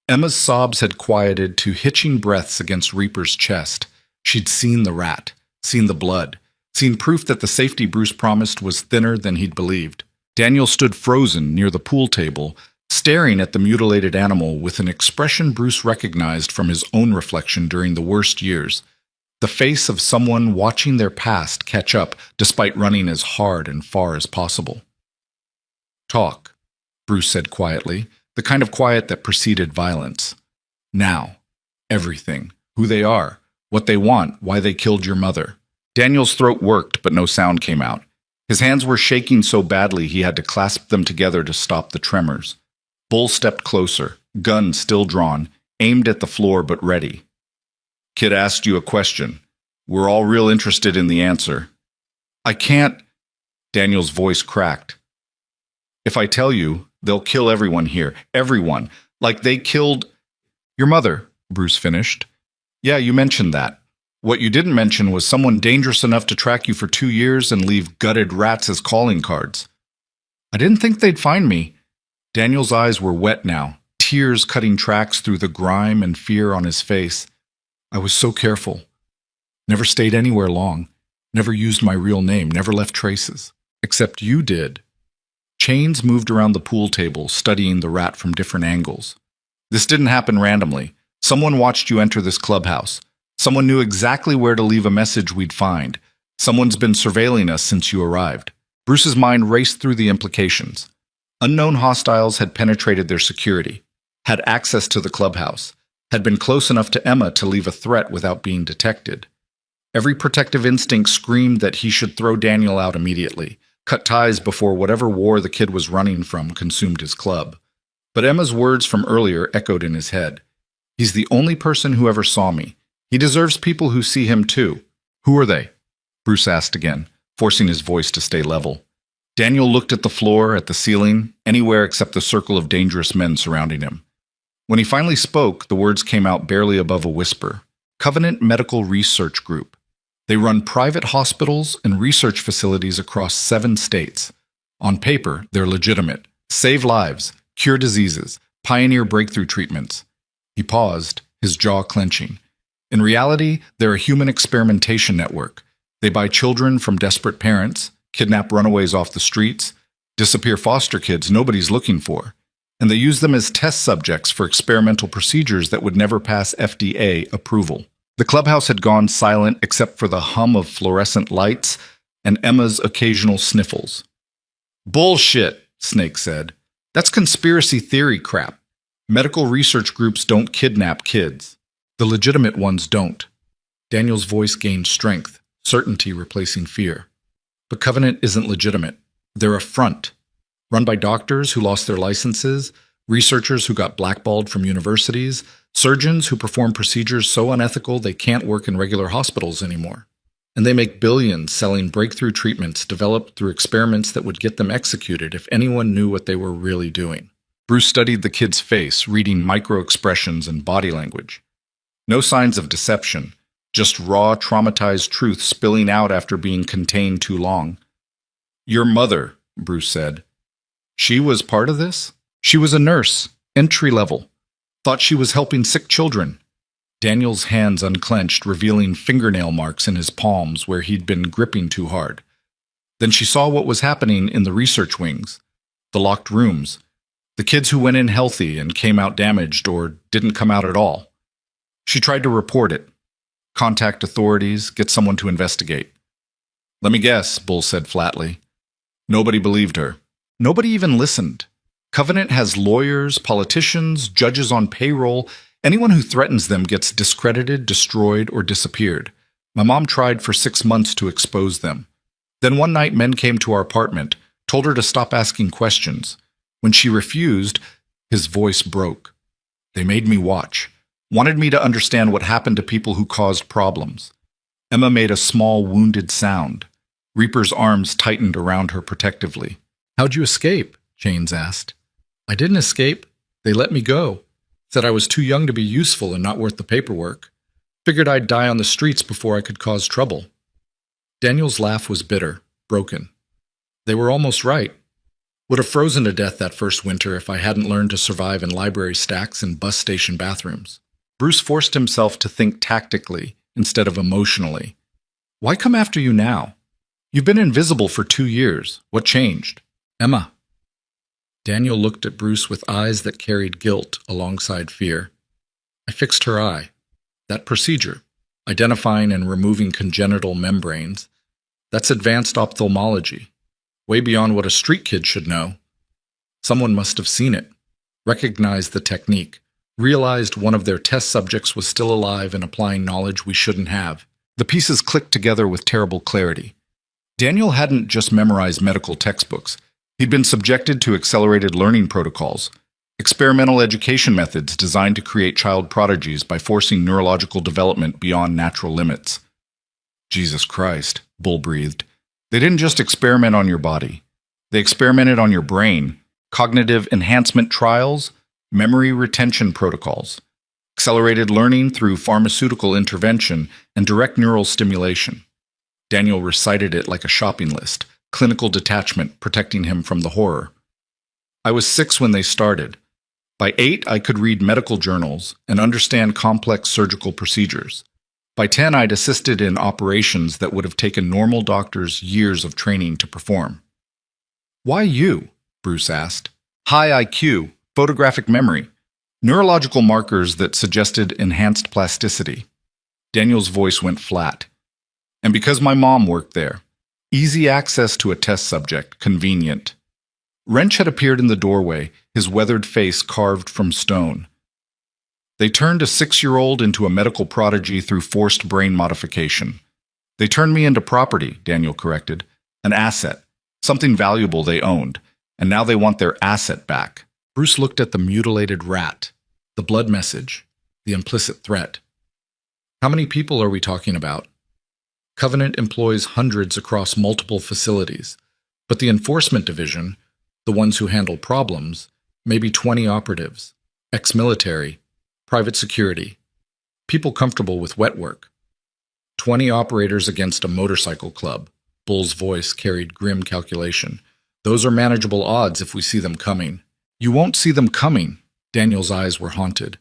Emma's sobs had quieted to hitching breaths against Reaper's chest. She'd seen the rat, seen the blood, seen proof that the safety Bruce promised was thinner than he'd believed. Daniel stood frozen near the pool table, staring at the mutilated animal with an expression Bruce recognized from his own reflection during the worst years. The face of someone watching their past catch up despite running as hard and far as possible. Talk, Bruce said quietly, the kind of quiet that preceded violence. Now. Everything. Who they are. What they want. Why they killed your mother. Daniel's throat worked, but no sound came out. His hands were shaking so badly he had to clasp them together to stop the tremors. Bull stepped closer, gun still drawn, aimed at the floor but ready. Kid asked you a question. We're all real interested in the answer. I can't. Daniel's voice cracked. If I tell you, they'll kill everyone here. Everyone. Like they killed your mother, Bruce finished. Yeah, you mentioned that. What you didn't mention was someone dangerous enough to track you for 2 years and leave gutted rats as calling cards. I didn't think they'd find me. Daniel's eyes were wet now, tears cutting tracks through the grime and fear on his face. I was so careful. Never stayed anywhere long. Never used my real name, never left traces. Except you did. Chains moved around the pool table, studying the rat from different angles. This didn't happen randomly. Someone watched you enter this clubhouse. Someone knew exactly where to leave a message we'd find. Someone's been surveilling us since you arrived. Bruce's mind raced through the implications. Unknown hostiles had penetrated their security, had access to the clubhouse, had been close enough to Emma to leave a threat without being detected. Every protective instinct screamed that he should throw Daniel out immediately, cut ties before whatever war the kid was running from consumed his club. But Emma's words from earlier echoed in his head. He's the only person who ever saw me. He deserves people who see him too. Who are they? Bruce asked again, forcing his voice to stay level. Daniel looked at the floor, at the ceiling, anywhere except the circle of dangerous men surrounding him. When he finally spoke, the words came out barely above a whisper. Covenant Medical Research Group. They run private hospitals and research facilities across 7 states. On paper, they're legitimate. Save lives, cure diseases, pioneer breakthrough treatments. He paused, his jaw clenching. In reality, they're a human experimentation network. They buy children from desperate parents, kidnap runaways off the streets, disappear foster kids nobody's looking for, and they use them as test subjects for experimental procedures that would never pass FDA approval. The clubhouse had gone silent except for the hum of fluorescent lights and Emma's occasional sniffles. Bullshit, Snake said. That's conspiracy theory crap. Medical research groups don't kidnap kids. The legitimate ones don't. Daniel's voice gained strength, certainty replacing fear. But Covenant isn't legitimate. They're a front. Run by doctors who lost their licenses, researchers who got blackballed from universities, surgeons who perform procedures so unethical they can't work in regular hospitals anymore. And they make billions selling breakthrough treatments developed through experiments that would get them executed if anyone knew what they were really doing. Bruce studied the kid's face, reading micro-expressions and body language. No signs of deception, just raw, traumatized truth spilling out after being contained too long. Your mother, Bruce said. She was part of this? She was a nurse, entry level. Thought she was helping sick children. Daniel's hands unclenched, revealing fingernail marks in his palms where he'd been gripping too hard. Then she saw what was happening in the research wings, the locked rooms, the kids who went in healthy and came out damaged or didn't come out at all. She tried to report it, contact authorities, get someone to investigate. Let me guess, Bull said flatly. Nobody believed her. Nobody even listened. Covenant has lawyers, politicians, judges on payroll. Anyone who threatens them gets discredited, destroyed, or disappeared. My mom tried for 6 months to expose them. Then one night men came to our apartment, told her to stop asking questions. When she refused, his voice broke. They made me watch. Wanted me to understand what happened to people who caused problems. Emma made a small, wounded sound. Reaper's arms tightened around her protectively. How'd you escape? Chains asked. I didn't escape. They let me go. Said I was too young to be useful and not worth the paperwork. Figured I'd die on the streets before I could cause trouble. Daniel's laugh was bitter, broken. They were almost right. Would have frozen to death that first winter if I hadn't learned to survive in library stacks and bus station bathrooms. Bruce forced himself to think tactically instead of emotionally. Why come after you now? You've been invisible for 2 years. What changed? Emma. Daniel looked at Bruce with eyes that carried guilt alongside fear. I fixed her eye. That procedure, identifying and removing congenital membranes, that's advanced ophthalmology, way beyond what a street kid should know. Someone must have seen it, recognized the technique, realized one of their test subjects was still alive and applying knowledge we shouldn't have. The pieces clicked together with terrible clarity. Daniel hadn't just memorized medical textbooks. He'd been subjected to accelerated learning protocols, experimental education methods designed to create child prodigies by forcing neurological development beyond natural limits. Jesus Christ, Bull breathed. They didn't just experiment on your body. They experimented on your brain, cognitive enhancement trials, memory retention protocols. accelerated learning through pharmaceutical intervention, and direct neural stimulation. Daniel recited it like a shopping list, clinical detachment protecting him from the horror. I was 6 when they started. By 8, I could read medical journals and understand complex surgical procedures. By 10, I'd assisted in operations that would have taken normal doctors years of training to perform. "Why you?" Bruce asked. "High IQ, photographic memory, neurological markers that suggested enhanced plasticity." Daniel's voice went flat. "And because my mom worked there. Easy access to a test subject, convenient." Wrench had appeared in the doorway, his weathered face carved from stone. "They turned a 6-year-old into a medical prodigy through forced brain modification. They turned me into property," Daniel corrected. "An asset, something valuable they owned, and now they want their asset back." Bruce looked at the mutilated rat, the blood message, the implicit threat. "How many people are we talking about?" Covenant employs hundreds across multiple facilities, but the enforcement division, the ones who handle problems, maybe 20 operatives, ex-military, private security, people comfortable with wet work. 20 operators against a motorcycle club. Bull's voice carried grim calculation. "Those are manageable odds if we see them coming." "You won't see them coming." Daniel's eyes were haunted.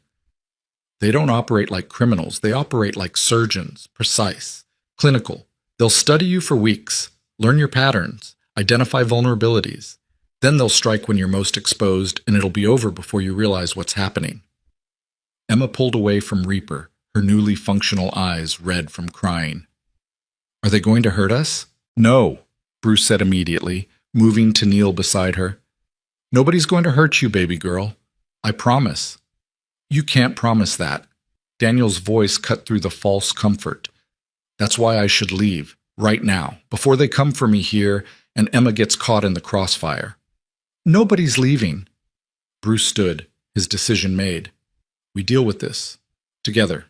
"They don't operate like criminals. They operate like surgeons, precise, clinical. They'll study you for weeks, learn your patterns, identify vulnerabilities. Then they'll strike when you're most exposed, and it'll be over before you realize what's happening." Emma pulled away from Reaper, her newly functional eyes red from crying. "Are they going to hurt us?" "No," Bruce said immediately, moving to kneel beside her. "Nobody's going to hurt you, baby girl. I promise." "You can't promise that." Daniel's voice cut through the false comfort. "That's why I should leave, right now, before they come for me here and Emma gets caught in the crossfire." "Nobody's leaving." Bruce stood, his decision made. "We deal with this. Together."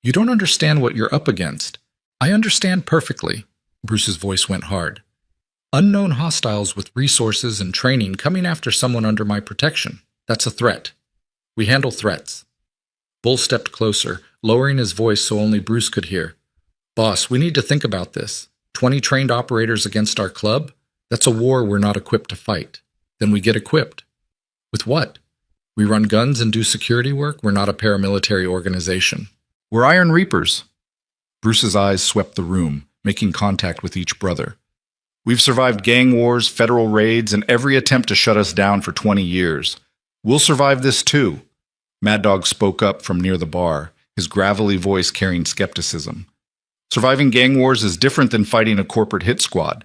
"You don't understand what you're up against." "I understand perfectly." Bruce's voice went hard. "Unknown hostiles with resources and training coming after someone under my protection. That's a threat. We handle threats." Bull stepped closer, lowering his voice so only Bruce could hear. "Boss, we need to think about this. 20 trained operators against our club? That's a war we're not equipped to fight. Then we get equipped. With what? We run guns and do security work? We're not a paramilitary organization. We're Iron Reapers." Bruce's eyes swept the room, making contact with each brother. "We've survived gang wars, federal raids, and every attempt to shut us down for 20 years. We'll survive this too." Mad Dog spoke up from near the bar, his gravelly voice carrying skepticism. "Surviving gang wars is different than fighting a corporate hit squad.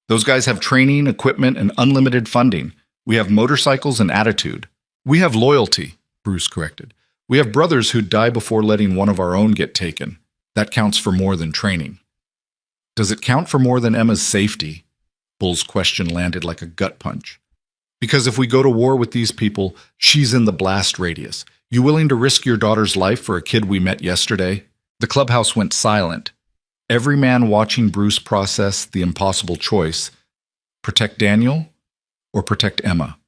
Those guys have training, equipment, and unlimited funding. We have motorcycles and attitude. We have loyalty," Bruce corrected. "We have brothers who'd die before letting one of our own get taken. That counts for more than training." "Does it count for more than Emma's safety?" Bull's question landed like a gut punch. "Because if we go to war with these people, she's in the blast radius. You willing to risk your daughter's life for a kid we met yesterday?" The clubhouse went silent. Every man watching Bruce process the impossible choice: protect Daniel or protect Emma.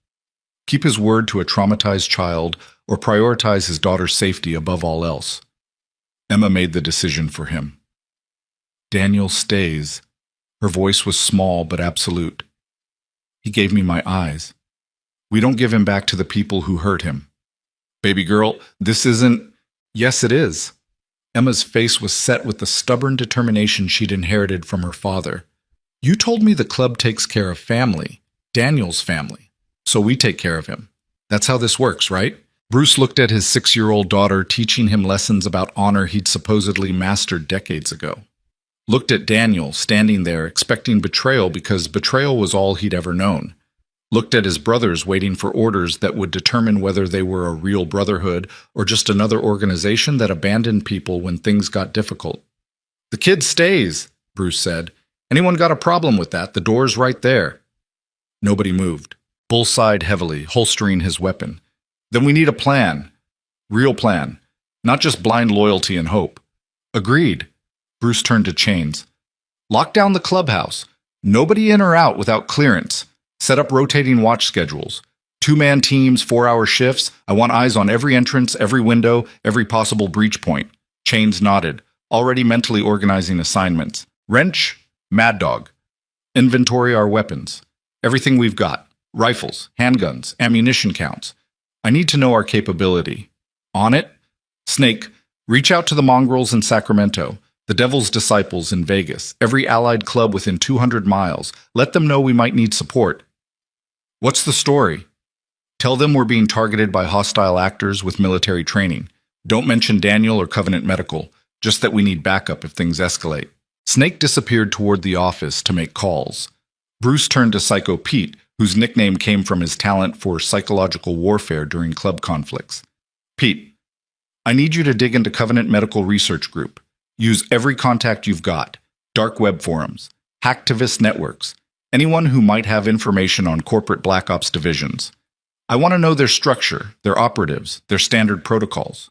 Keep his word to a traumatized child or prioritize his daughter's safety above all else. Emma made the decision for him. "Daniel stays." Her voice was small but absolute. "He gave me my eyes. We don't give him back to the people who hurt him." "Baby girl, this isn't—" "Yes, it is." Emma's face was set with the stubborn determination she'd inherited from her father. "You told me the club takes care of family, Daniel's family, so we take care of him. That's how this works, right?" Bruce looked at his 6-year-old daughter, teaching him lessons about honor he'd supposedly mastered decades ago. Looked at Daniel, standing there, expecting betrayal because betrayal was all he'd ever known. Looked at his brothers, waiting for orders that would determine whether they were a real brotherhood or just another organization that abandoned people when things got difficult. "The kid stays," Bruce said. "Anyone got a problem with that? The door's right there." Nobody moved. Bull sighed heavily, holstering his weapon. "Then we need a plan. Real plan. Not just blind loyalty and hope." "Agreed." Bruce turned to Chains. "Lock down the clubhouse. Nobody in or out without clearance. Set up rotating watch schedules. 2-man teams, 4-hour shifts. I want eyes on every entrance, every window, every possible breach point. Chains nodded, already mentally organizing assignments. Wrench, Mad Dog. Inventory our weapons. Everything we've got. Rifles, handguns, ammunition counts. I need to know our capability. On it? Snake, reach out to the mongrels in Sacramento, the Devil's Disciples in Vegas, every allied club within 200 miles. Let them know we might need support. What's the story? Tell them we're being targeted by hostile actors with military training. Don't mention Daniel or Covenant Medical, just that we need backup if things escalate. Snake disappeared toward the office to make calls. Bruce turned to Psycho Pete, whose nickname came from his talent for psychological warfare during club conflicts. Pete, I need you to dig into Covenant Medical Research Group. Use every contact you've got. Dark web forums, hacktivist networks, anyone who might have information on corporate Black Ops divisions. I want to know their structure, their operatives, their standard protocols.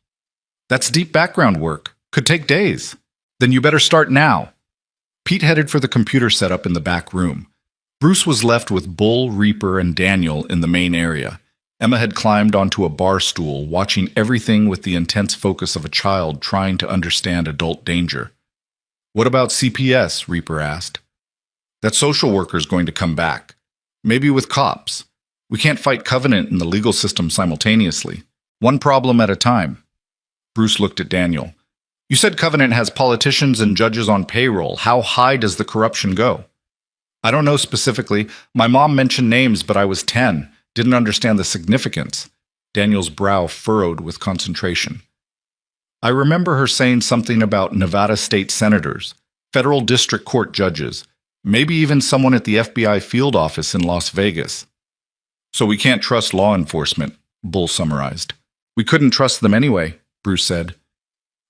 That's deep background work. Could take days. Then you better start now. Pete headed for the computer setup in the back room. Bruce was left with Bull, Reaper, and Daniel in the main area. Emma had climbed onto a bar stool, watching everything with the intense focus of a child trying to understand adult danger. What about CPS? Reaper asked. That social worker's going to come back. Maybe with cops. We can't fight Covenant and the legal system simultaneously. One problem at a time. Bruce looked at Daniel. You said Covenant has politicians and judges on payroll. How high does the corruption go? I don't know specifically. My mom mentioned names, but I was 10. Didn't understand the significance. Daniel's brow furrowed with concentration. I remember her saying something about Nevada state senators, federal district court judges, maybe even someone at the FBI field office in Las Vegas. So we can't trust law enforcement, Bull summarized. We couldn't trust them anyway, Bruce said.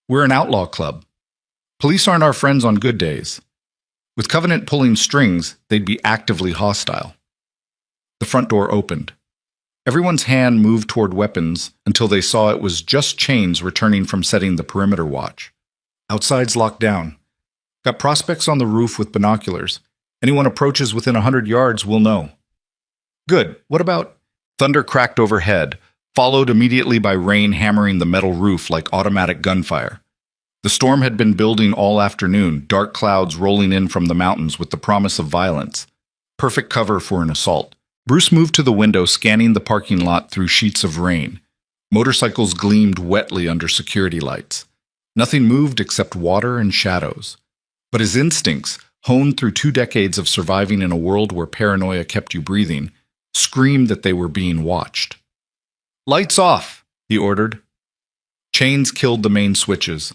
We're an outlaw club. Police aren't our friends on good days. With Covenant pulling strings, they'd be actively hostile. The front door opened. Everyone's hand moved toward weapons until they saw it was just Chains returning from setting the perimeter watch. Outside's locked down. Got prospects on the roof with binoculars. Anyone approaches within 100 yards will know. Good. What about... Thunder cracked overhead, followed immediately by rain hammering the metal roof like automatic gunfire. The storm had been building all afternoon, dark clouds rolling in from the mountains with the promise of violence. Perfect cover for an assault. Bruce moved to the window, scanning the parking lot through sheets of rain. Motorcycles gleamed wetly under security lights. Nothing moved except water and shadows. But his instincts, honed through 2 decades of surviving in a world where paranoia kept you breathing, screamed that they were being watched. Lights off, he ordered. Chains killed the main switches.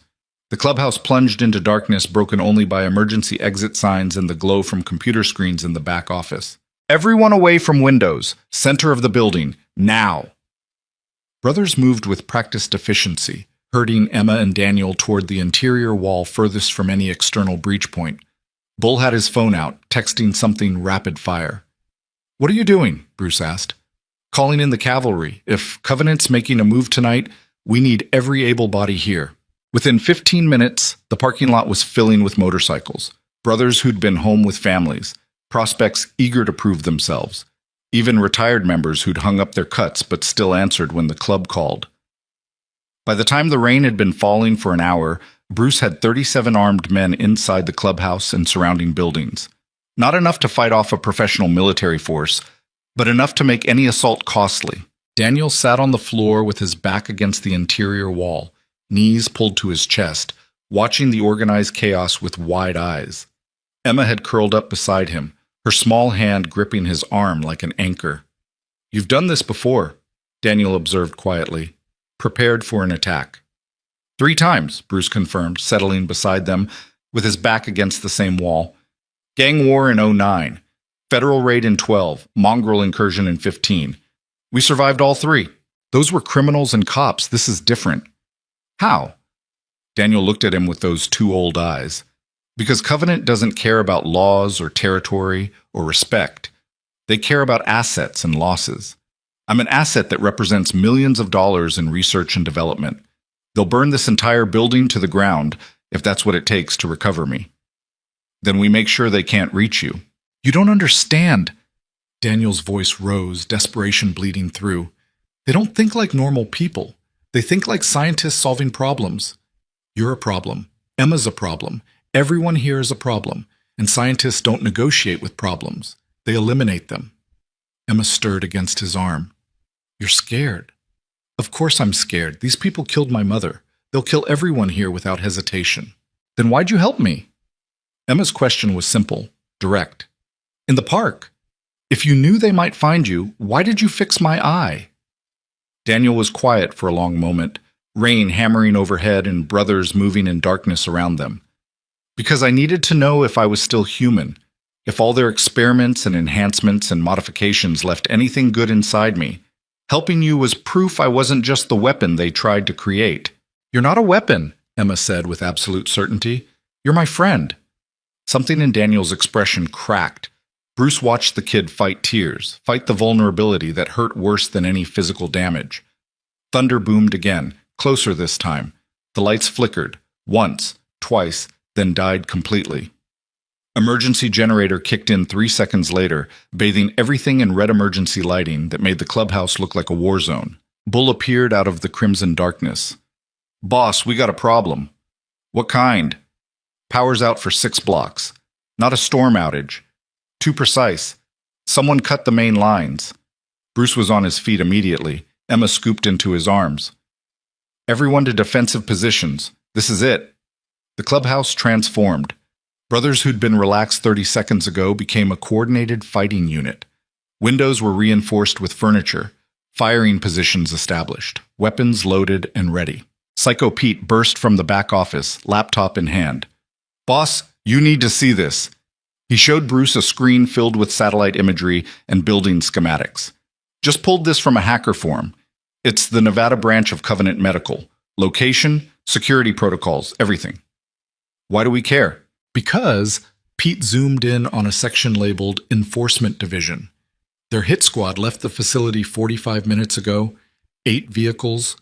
The clubhouse plunged into darkness, broken only by emergency exit signs and the glow from computer screens in the back office. Everyone away from windows, center of the building, now. Brothers moved with practiced efficiency, herding Emma and Daniel toward the interior wall furthest from any external breach point. Bull had his phone out, texting something rapid fire. What are you doing? Bruce asked. Calling in the cavalry. If Covenant's making a move tonight, we need every able body here. Within 15 minutes, the parking lot was filling with motorcycles. Brothers who'd been home with families. Prospects eager to prove themselves. Even retired members who'd hung up their cuts but still answered when the club called. By the time the rain had been falling for an hour, Bruce had 37 armed men inside the clubhouse and surrounding buildings. Not enough to fight off a professional military force, but enough to make any assault costly. Daniel sat on the floor with his back against the interior wall, knees pulled to his chest, watching the organized chaos with wide eyes. Emma had curled up beside him, her small hand gripping his arm like an anchor. You've done this before, Daniel observed quietly, prepared for an attack. 3 times, Bruce confirmed, settling beside them with his back against the same wall. Gang war in 09, federal raid in 12, mongrel incursion in 15. We survived all 3. Those were criminals and cops. This is different. How? Daniel looked at him with those 2 old eyes. Because Covenant doesn't care about laws or territory or respect. They care about assets and losses. I'm an asset that represents millions of dollars in research and development. They'll burn this entire building to the ground if that's what it takes to recover me. Then we make sure they can't reach you. You don't understand. Daniel's voice rose, desperation bleeding through. They don't think like normal people. They think like scientists solving problems. You're a problem. Emma's a problem. Everyone here is a problem. And scientists don't negotiate with problems. They eliminate them. Emma stirred against his arm. You're scared. Of course I'm scared. These people killed my mother. They'll kill everyone here without hesitation. Then why'd you help me? Emma's question was simple, direct. In the park. If you knew they might find you, why did you fix my eye? Daniel was quiet for a long moment, rain hammering overhead and brothers moving in darkness around them. Because I needed to know if I was still human, if all their experiments and enhancements and modifications left anything good inside me. Helping you was proof I wasn't just the weapon they tried to create. You're not a weapon, Emma said with absolute certainty. You're my friend. Something in Daniel's expression cracked. Bruce watched the kid fight tears, fight the vulnerability that hurt worse than any physical damage. Thunder boomed again, closer this time. The lights flickered, once, twice, then died completely. Emergency generator kicked in 3 seconds later, bathing everything in red emergency lighting that made the clubhouse look like a war zone. Bull appeared out of the crimson darkness. Boss, we got a problem. What kind? Power's out for 6 blocks. Not a storm outage. Too precise. Someone cut the main lines. Bruce was on his feet immediately. Emma scooped into his arms. Everyone to defensive positions. This is it. The clubhouse transformed. Brothers who'd been relaxed 30 seconds ago became a coordinated fighting unit. Windows were reinforced with furniture. Firing positions established. Weapons loaded and ready. Psycho Pete burst from the back office, laptop in hand. Boss, you need to see this. He showed Bruce a screen filled with satellite imagery and building schematics. Just pulled this from a hacker forum. It's the Nevada branch of Covenant Medical. Location, security protocols, everything. Why do we care? Because Pete zoomed in on a section labeled Enforcement Division. Their hit squad left the facility 45 minutes ago, 8 vehicles,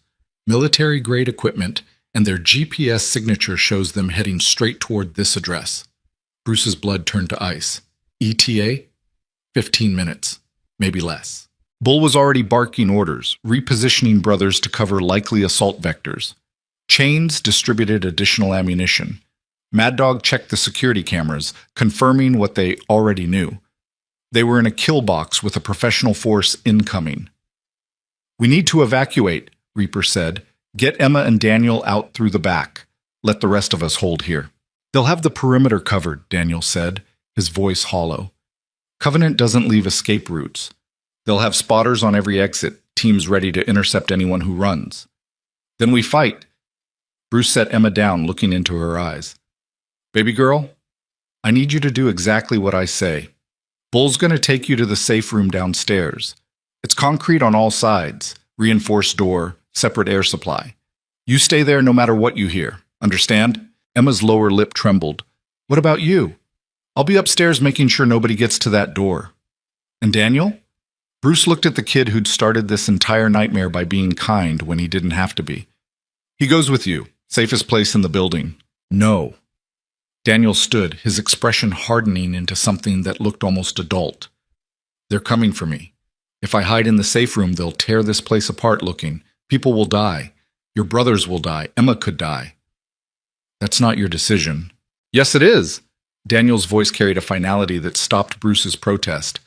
military-grade equipment, and their GPS signature shows them heading straight toward this address. Bruce's blood turned to ice. ETA? 15 minutes, maybe less. Bull was already barking orders, repositioning brothers to cover likely assault vectors. Chains distributed additional ammunition. Mad Dog checked the security cameras, confirming what they already knew. They were in a kill box with a professional force incoming. We need to evacuate, Reaper said. Get Emma and Daniel out through the back. Let the rest of us hold here. They'll have the perimeter covered, Daniel said, his voice hollow. Covenant doesn't leave escape routes. They'll have spotters on every exit, teams ready to intercept anyone who runs. Then we fight. Bruce set Emma down, looking into her eyes. Baby girl, I need you to do exactly what I say. Bull's going to take you to the safe room downstairs. It's concrete on all sides, reinforced door, separate air supply. You stay there no matter what you hear. Understand? Emma's lower lip trembled. What about you? I'll be upstairs making sure nobody gets to that door. And Daniel? Bruce looked at the kid who'd started this entire nightmare by being kind when he didn't have to be. He goes with you. Safest place in the building. No. Daniel stood, his expression hardening into something that looked almost adult. They're coming for me. If I hide in the safe room, they'll tear this place apart looking. People will die. Your brothers will die. Emma could die. That's not your decision. Yes, it is. Daniel's voice carried a finality that stopped Bruce's protest.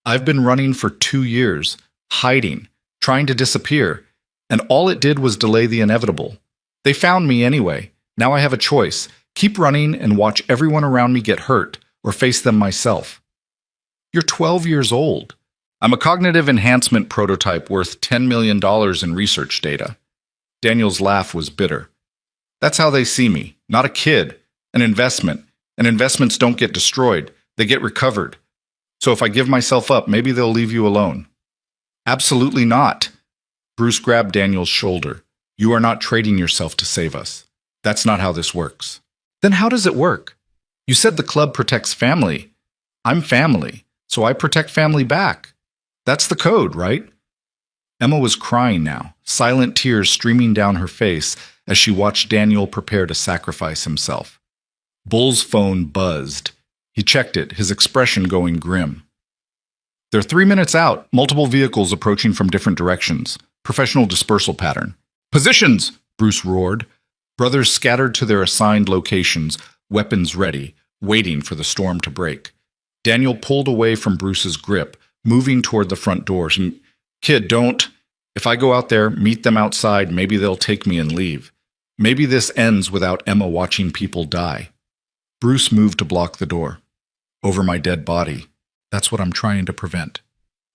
I've been running for 2 years, hiding, trying to disappear, and all it did was delay the inevitable. They found me anyway. Now I have a choice. Keep running and watch everyone around me get hurt, or face them myself. You're 12 years old. I'm a cognitive enhancement prototype worth $10 million in research data. Daniel's laugh was bitter. That's how they see me. Not a kid. An investment. And investments don't get destroyed. They get recovered. So if I give myself up, maybe they'll leave you alone. Absolutely not. Bruce grabbed Daniel's shoulder. You are not trading yourself to save us. That's not how this works. Then how does it work? You said the club protects family. I'm family, so I protect family back. That's the code, right? Emma was crying now, silent tears streaming down her face as she watched Daniel prepare to sacrifice himself. Bull's phone buzzed. He checked it, his expression going grim. They're 3 minutes out, multiple vehicles approaching from different directions. Professional dispersal pattern. Positions! Bruce roared. Brothers scattered to their assigned locations, weapons ready, waiting for the storm to break. Daniel pulled away from Bruce's grip, moving toward the front doors. Kid, don't. If I go out there, meet them outside, maybe they'll take me and leave. Maybe this ends without Emma watching people die. Bruce moved to block the door. Over my dead body. That's what I'm trying to prevent.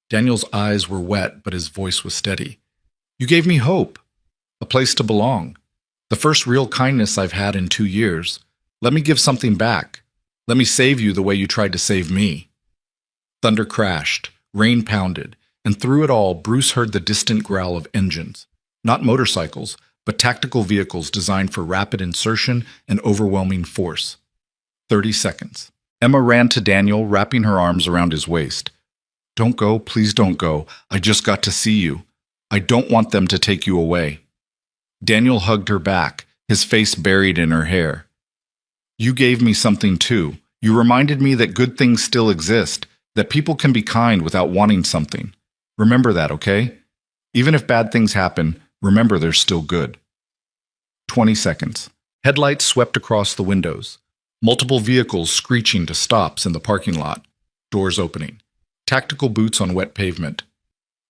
Daniel's eyes were wet, but his voice was steady. You gave me hope. A place to belong. The first real kindness I've had in 2 years. Let me give something back. Let me save you the way you tried to save me. Thunder crashed, rain pounded, and through it all, Bruce heard the distant growl of engines. Not motorcycles, but tactical vehicles designed for rapid insertion and overwhelming force. 30 seconds. Emma ran to Daniel, wrapping her arms around his waist. Don't go, please don't go. I just got to see you. I don't want them to take you away. Daniel hugged her back, his face buried in her hair. You gave me something too. You reminded me that good things still exist, that people can be kind without wanting something. Remember that, okay? Even if bad things happen, remember there's still good. 20 seconds. Headlights swept across the windows. Multiple vehicles screeching to stops in the parking lot. Doors opening. Tactical boots on wet pavement.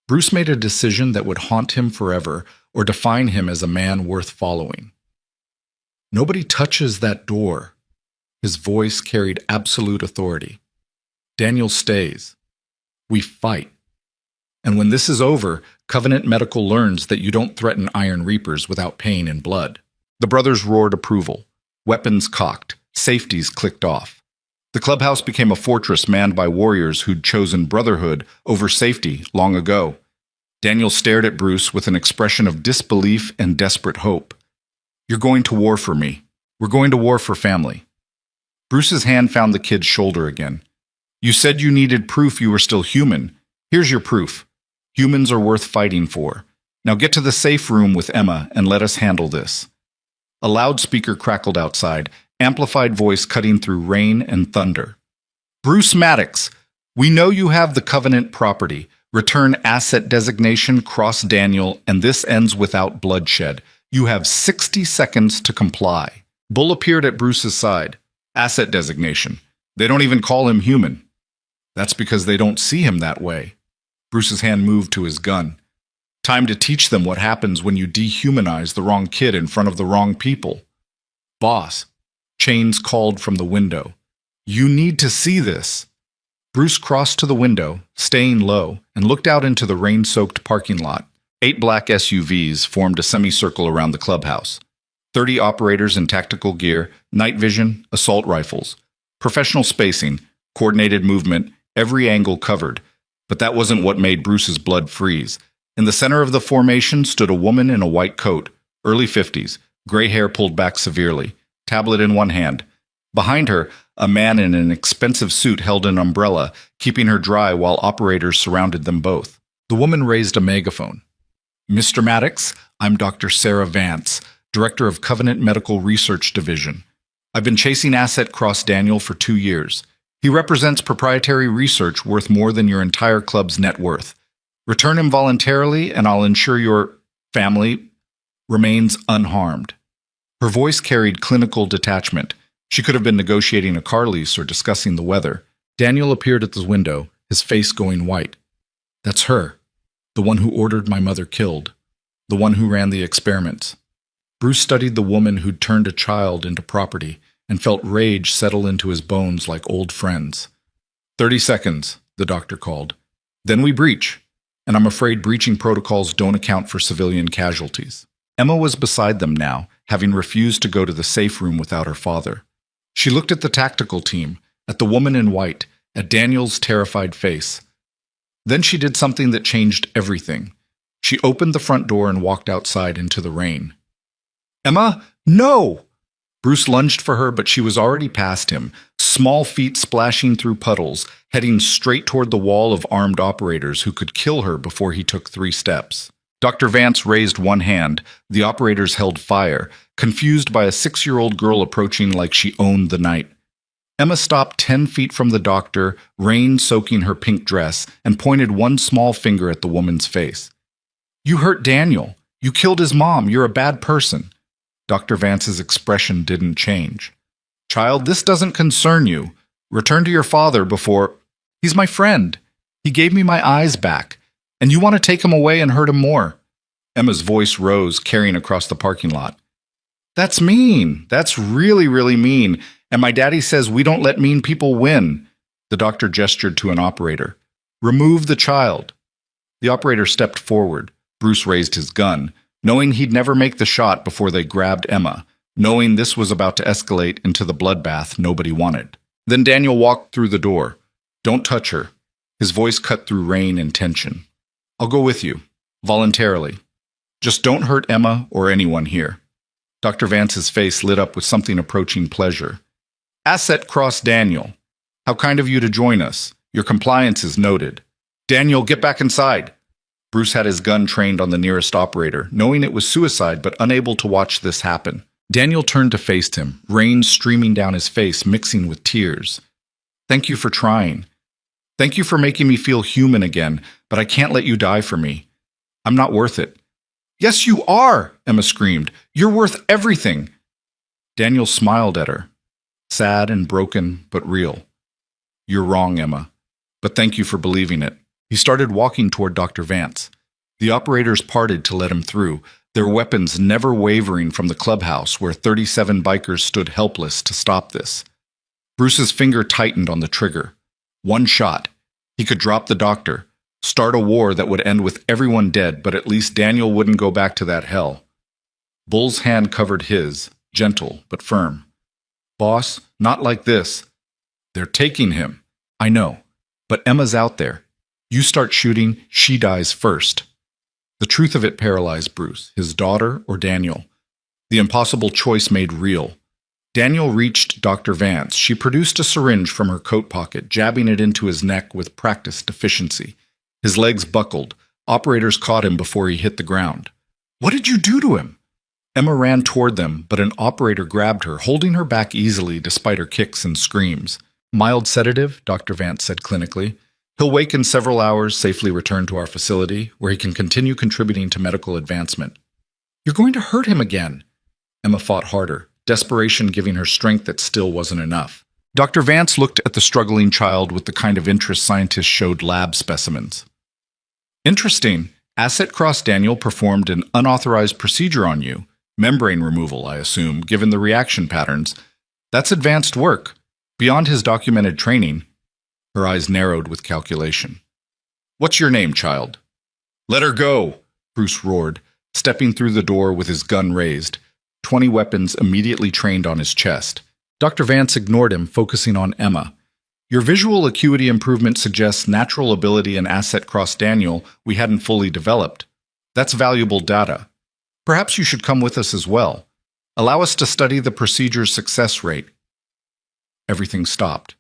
Bruce made a decision that would haunt him forever or define him as a man worth following. Nobody touches that door. His voice carried absolute authority. Daniel stays. We fight. And when this is over, Covenant Medical learns that you don't threaten Iron Reapers without pain and blood. The brothers roared approval. Weapons cocked. Safeties clicked off. The clubhouse became a fortress manned by warriors who'd chosen brotherhood over safety long ago. Daniel stared at Bruce with an expression of disbelief and desperate hope. You're going to war for me. We're going to war for family. Bruce's hand found the kid's shoulder again. You said you needed proof you were still human. Here's your proof. Humans are worth fighting for. Now get to the safe room with Emma and let us handle this. A loudspeaker crackled outside, amplified voice cutting through rain and thunder. Bruce Maddox, we know you have the Covenant property. Return asset designation, cross Daniel, and this ends without bloodshed. You have 60 seconds to comply. Bull appeared at Bruce's side. Asset designation. They don't even call him human. That's because they don't see him that way. Bruce's hand moved to his gun. Time to teach them what happens when you dehumanize the wrong kid in front of the wrong people. Boss. Chains called from the window. You need to see this. Bruce crossed to the window, staying low, and looked out into the rain-soaked parking lot. 8 black SUVs formed a semicircle around the clubhouse. 30 operators in tactical gear, night vision, assault rifles. Professional spacing, coordinated movement, every angle covered. But that wasn't what made Bruce's blood freeze. In the center of the formation stood a woman in a white coat, early 50s, gray hair pulled back severely, tablet in one hand. Behind her, a man in an expensive suit held an umbrella, keeping her dry while operators surrounded them both. The woman raised a megaphone. Mr. Maddox, I'm Dr. Sarah Vance, Director of Covenant Medical Research Division. I've been chasing Asset Cross Daniel for 2 years. He represents proprietary research worth more than your entire club's net worth. Return him voluntarily, and I'll ensure your family remains unharmed. Her voice carried clinical detachment. She could have been negotiating a car lease or discussing the weather. Daniel appeared at the window, his face going white. That's her. The one who ordered my mother killed. The one who ran the experiments. Bruce studied the woman who'd turned a child into property and felt rage settle into his bones like old friends. 30 seconds, the doctor called. Then we breach. And I'm afraid breaching protocols don't account for civilian casualties. Emma was beside them now, having refused to go to the safe room without her father. She looked at the tactical team, at the woman in white, at Daniel's terrified face. Then she did something that changed everything. She opened the front door and walked outside into the rain. Emma, no! Bruce lunged for her, but she was already past him, small feet splashing through puddles, heading straight toward the wall of armed operators who could kill her before he took 3 steps. Dr. Vance raised one hand. The operators held fire, confused by a 6-year-old girl approaching like she owned the night. Emma stopped 10 feet from the doctor, rain soaking her pink dress, and pointed one small finger at the woman's face. "You hurt Daniel. You killed his mom. You're a bad person." Dr. Vance's expression didn't change. "Child, this doesn't concern you. Return to your father before—" "He's my friend. He gave me my eyes back. And you want to take him away and hurt him more." Emma's voice rose, carrying across the parking lot. "That's mean. That's really, really mean. And my daddy says we don't let mean people win." The doctor gestured to an operator. "Remove the child." The operator stepped forward. Bruce raised his gun, knowing he'd never make the shot before they grabbed Emma, knowing this was about to escalate into the bloodbath nobody wanted. Then Daniel walked through the door. "Don't touch her." His voice cut through rain and tension. "I'll go with you, voluntarily. Just don't hurt Emma or anyone here." Dr. Vance's face lit up with something approaching pleasure. "Asset Cross Daniel. How kind of you to join us. Your compliance is noted." "Daniel, get back inside." Bruce had his gun trained on the nearest operator, knowing it was suicide but unable to watch this happen. Daniel turned to face him, rain streaming down his face, mixing with tears. "Thank you for trying. Thank you for making me feel human again, but I can't let you die for me. I'm not worth it." "Yes, you are," Emma screamed. "You're worth everything." Daniel smiled at her, sad and broken, but real. "You're wrong, Emma, but thank you for believing it." He started walking toward Dr. Vance. The operators parted to let him through, their weapons never wavering from the clubhouse where 37 bikers stood helpless to stop this. Bruce's finger tightened on the trigger. One shot. He could drop the doctor, start a war that would end with everyone dead, but at least Daniel wouldn't go back to that hell. Bull's hand covered his, gentle but firm. "Boss, not like this." "They're taking him." "I know, but Emma's out there. You start shooting, she dies first." The truth of it paralyzed Bruce, his daughter or Daniel. The impossible choice made real. Daniel reached Dr. Vance. She produced a syringe from her coat pocket, jabbing it into his neck with practiced efficiency. His legs buckled. Operators caught him before he hit the ground. "What did you do to him?" Emma ran toward them, but an operator grabbed her, holding her back easily despite her kicks and screams. "Mild sedative," Dr. Vance said clinically. "He'll wake in several hours, safely return to our facility, where he can continue contributing to medical advancement." "You're going to hurt him again." Emma fought harder, desperation giving her strength that still wasn't enough. Dr. Vance looked at the struggling child with the kind of interest scientists showed lab specimens. "Interesting. Asset Cross Daniel performed an unauthorized procedure on you. Membrane removal, I assume, given the reaction patterns. That's advanced work, beyond his documented training." Her eyes narrowed with calculation. "What's your name, child?" "Let her go," Bruce roared, stepping through the door with his gun raised, 20 weapons immediately trained on his chest. Dr. Vance ignored him, focusing on Emma. "Your visual acuity improvement suggests natural ability in Asset Cross Daniel we hadn't fully developed. That's valuable data. Perhaps you should come with us as well. Allow us to study the procedure's success rate." Everything stopped.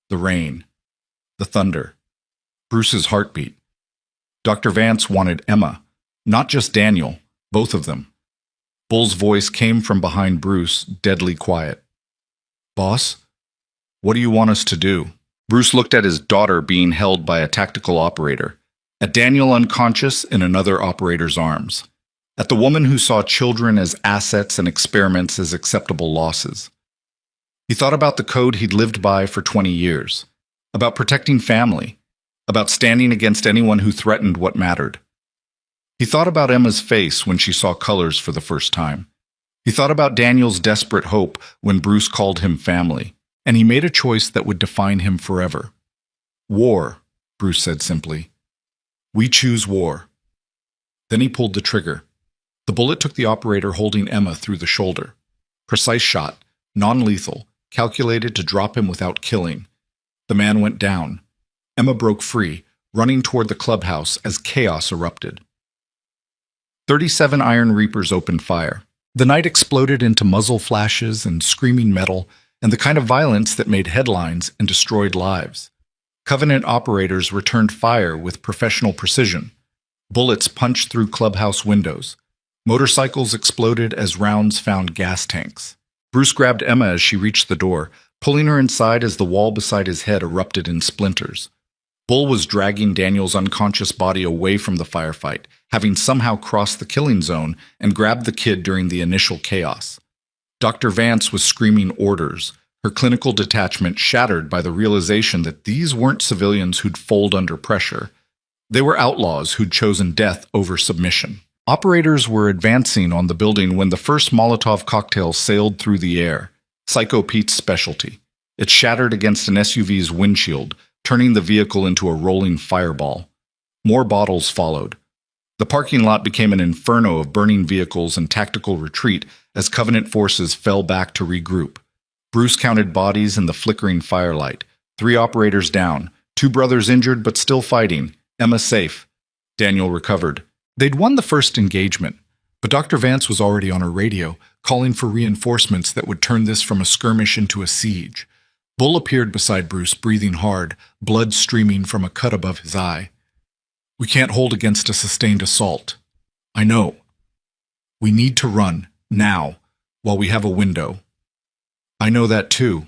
The rain. The thunder. Bruce's heartbeat. Dr. Vance wanted Emma, not just Daniel, both of them. Bull's voice came from behind Bruce, deadly quiet. "Boss, what do you want us to do?" Bruce looked at his daughter being held by a tactical operator, at Daniel unconscious in another operator's arms, at the woman who saw children as assets and experiments as acceptable losses. He thought about the code he'd lived by for 20 years. About protecting family, about standing against anyone who threatened what mattered. He thought about Emma's face when she saw colors for the first time. He thought about Daniel's desperate hope when Bruce called him family, and he made a choice that would define him forever. "War," Bruce said simply. "We choose war." Then he pulled the trigger. The bullet took the operator holding Emma through the shoulder. Precise shot, non-lethal, calculated to drop him without killing. The man went down. Emma broke free, running toward the clubhouse as chaos erupted. 37 Iron Reapers opened fire. The night exploded into muzzle flashes and screaming metal, and the kind of violence that made headlines and destroyed lives. Covenant operators returned fire with professional precision. Bullets punched through clubhouse windows. Motorcycles exploded as rounds found gas tanks. Bruce grabbed Emma as she reached the door, pulling her inside as the wall beside his head erupted in splinters. Bull was dragging Daniel's unconscious body away from the firefight, having somehow crossed the killing zone and grabbed the kid during the initial chaos. Dr. Vance was screaming orders, her clinical detachment shattered by the realization that these weren't civilians who'd fold under pressure. They were outlaws who'd chosen death over submission. Operators were advancing on the building when the first Molotov cocktail sailed through the air, Psycho Pete's specialty. It shattered against an SUV's windshield, turning the vehicle into a rolling fireball. More bottles followed. The parking lot became an inferno of burning vehicles and tactical retreat as Covenant forces fell back to regroup. Bruce counted bodies in the flickering firelight. 3 operators down, 2 brothers injured but still fighting, Emma safe. Daniel recovered. They'd won the first engagement, but Dr. Vance was already on her radio, calling for reinforcements that would turn this from a skirmish into a siege. Bull appeared beside Bruce, breathing hard, blood streaming from a cut above his eye. We can't hold against a sustained assault. I know. We need to run, now, while we have a window. I know that too.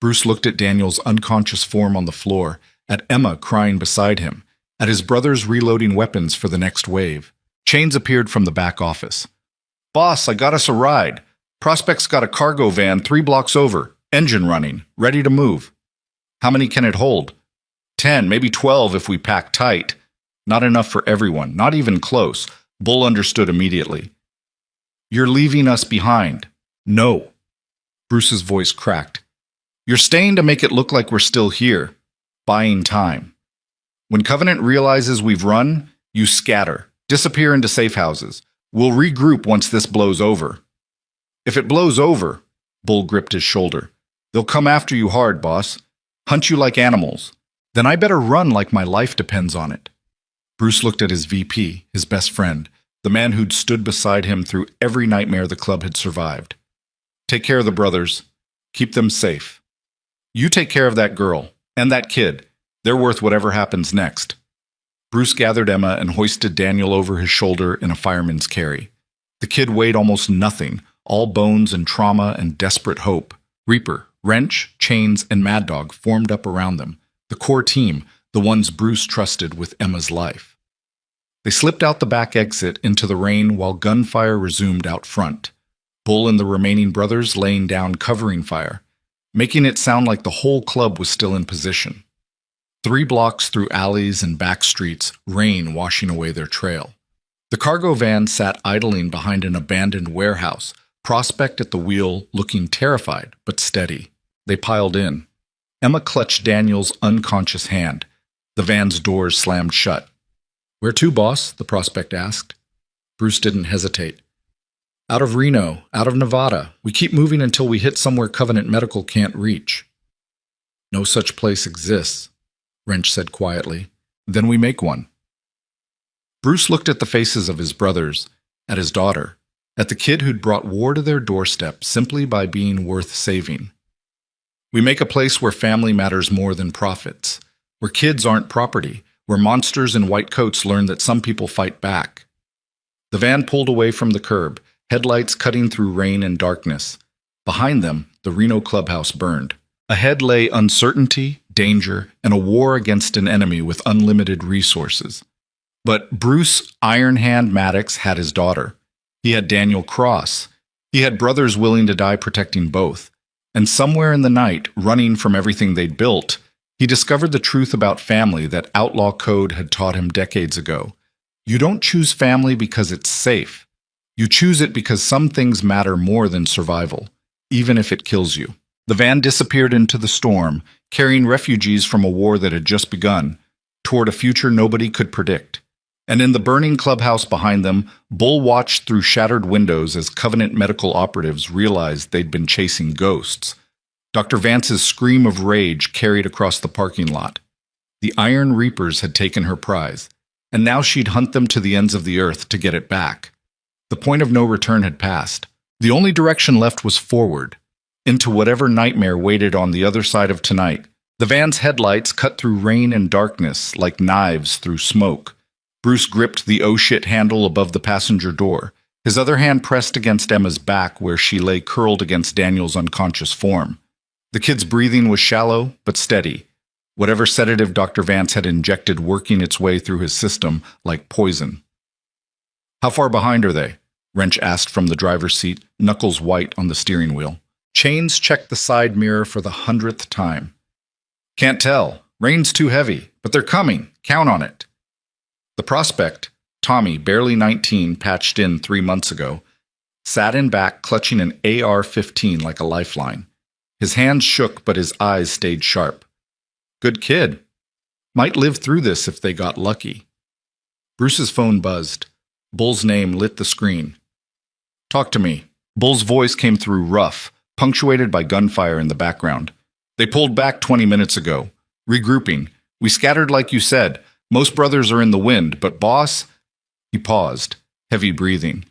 Bruce looked at Daniel's unconscious form on the floor, at Emma crying beside him, at his brothers reloading weapons for the next wave. Chains appeared from the back office. Boss, I got us a ride. Prospect's got a cargo van 3 blocks over, engine running, ready to move. How many can it hold? 10, maybe 12 if we pack tight. Not enough for everyone, not even close. Bull understood immediately. You're leaving us behind. No. Bruce's voice cracked. You're staying to make it look like we're still here, buying time. When Covenant realizes we've run, you scatter, disappear into safe houses. We'll regroup once this blows over. If it blows over, Bull gripped his shoulder, they'll come after you hard, boss. Hunt you like animals. Then I better run like my life depends on it. Bruce looked at his VP, his best friend, the man who'd stood beside him through every nightmare the club had survived. Take care of the brothers. Keep them safe. You take care of that girl and that kid. They're worth whatever happens next. Bruce gathered Emma and hoisted Daniel over his shoulder in a fireman's carry. The kid weighed almost nothing, all bones and trauma and desperate hope. Reaper, Wrench, Chains, and Mad Dog formed up around them, the core team, the ones Bruce trusted with Emma's life. They slipped out the back exit into the rain while gunfire resumed out front. Bull and the remaining brothers laying down covering fire, making it sound like the whole club was still in position. 3 blocks through alleys and back streets, rain washing away their trail. The cargo van sat idling behind an abandoned warehouse, Prospect at the wheel looking terrified but steady. They piled in. Emma clutched Daniel's unconscious hand. The van's doors slammed shut. Where to, boss? The Prospect asked. Bruce didn't hesitate. Out of Reno, out of Nevada. We keep moving until we hit somewhere Covenant Medical can't reach. No such place exists, Wrench said quietly. Then we make one. Bruce looked at the faces of his brothers, at his daughter, at the kid who'd brought war to their doorstep simply by being worth saving. We make a place where family matters more than profits, where kids aren't property, where monsters in white coats learn that some people fight back. The van pulled away from the curb, headlights cutting through rain and darkness. Behind them, the Reno clubhouse burned. Ahead lay uncertainty, danger, and a war against an enemy with unlimited resources. But Bruce Iron Hand Maddox had his daughter. He had Daniel Cross. He had brothers willing to die protecting both. And somewhere in the night, running from everything they'd built, he discovered the truth about family that outlaw code had taught him decades ago. You don't choose family because it's safe. You choose it because some things matter more than survival, even if it kills you. The van disappeared into the storm, carrying refugees from a war that had just begun, toward a future nobody could predict. And in the burning clubhouse behind them, Bull watched through shattered windows as Covenant medical operatives realized they'd been chasing ghosts. Dr. Vance's scream of rage carried across the parking lot. The Iron Reapers had taken her prize, and now she'd hunt them to the ends of the earth to get it back. The point of no return had passed. The only direction left was forward, into whatever nightmare waited on the other side of tonight. The van's headlights cut through rain and darkness like knives through smoke. Bruce gripped the oh-shit handle above the passenger door, his other hand pressed against Emma's back where she lay curled against Daniel's unconscious form. The kid's breathing was shallow but steady, whatever sedative Dr. Vance had injected working its way through his system like poison. How far behind are they? Wrench asked from the driver's seat, knuckles white on the steering wheel. Chains checked the side mirror for the 100th time. Can't tell. Rain's too heavy, but they're coming. Count on it. The prospect, Tommy, barely 19, patched in 3 months ago, sat in back clutching an AR-15 like a lifeline. His hands shook, but his eyes stayed sharp. Good kid. Might live through this if they got lucky. Bruce's phone buzzed. Bull's name lit the screen. Talk to me. Bull's voice came through rough, punctuated by gunfire in the background. They pulled back 20 minutes ago. Regrouping. We scattered like you said. Most brothers are in the wind, but boss... He paused, heavy breathing.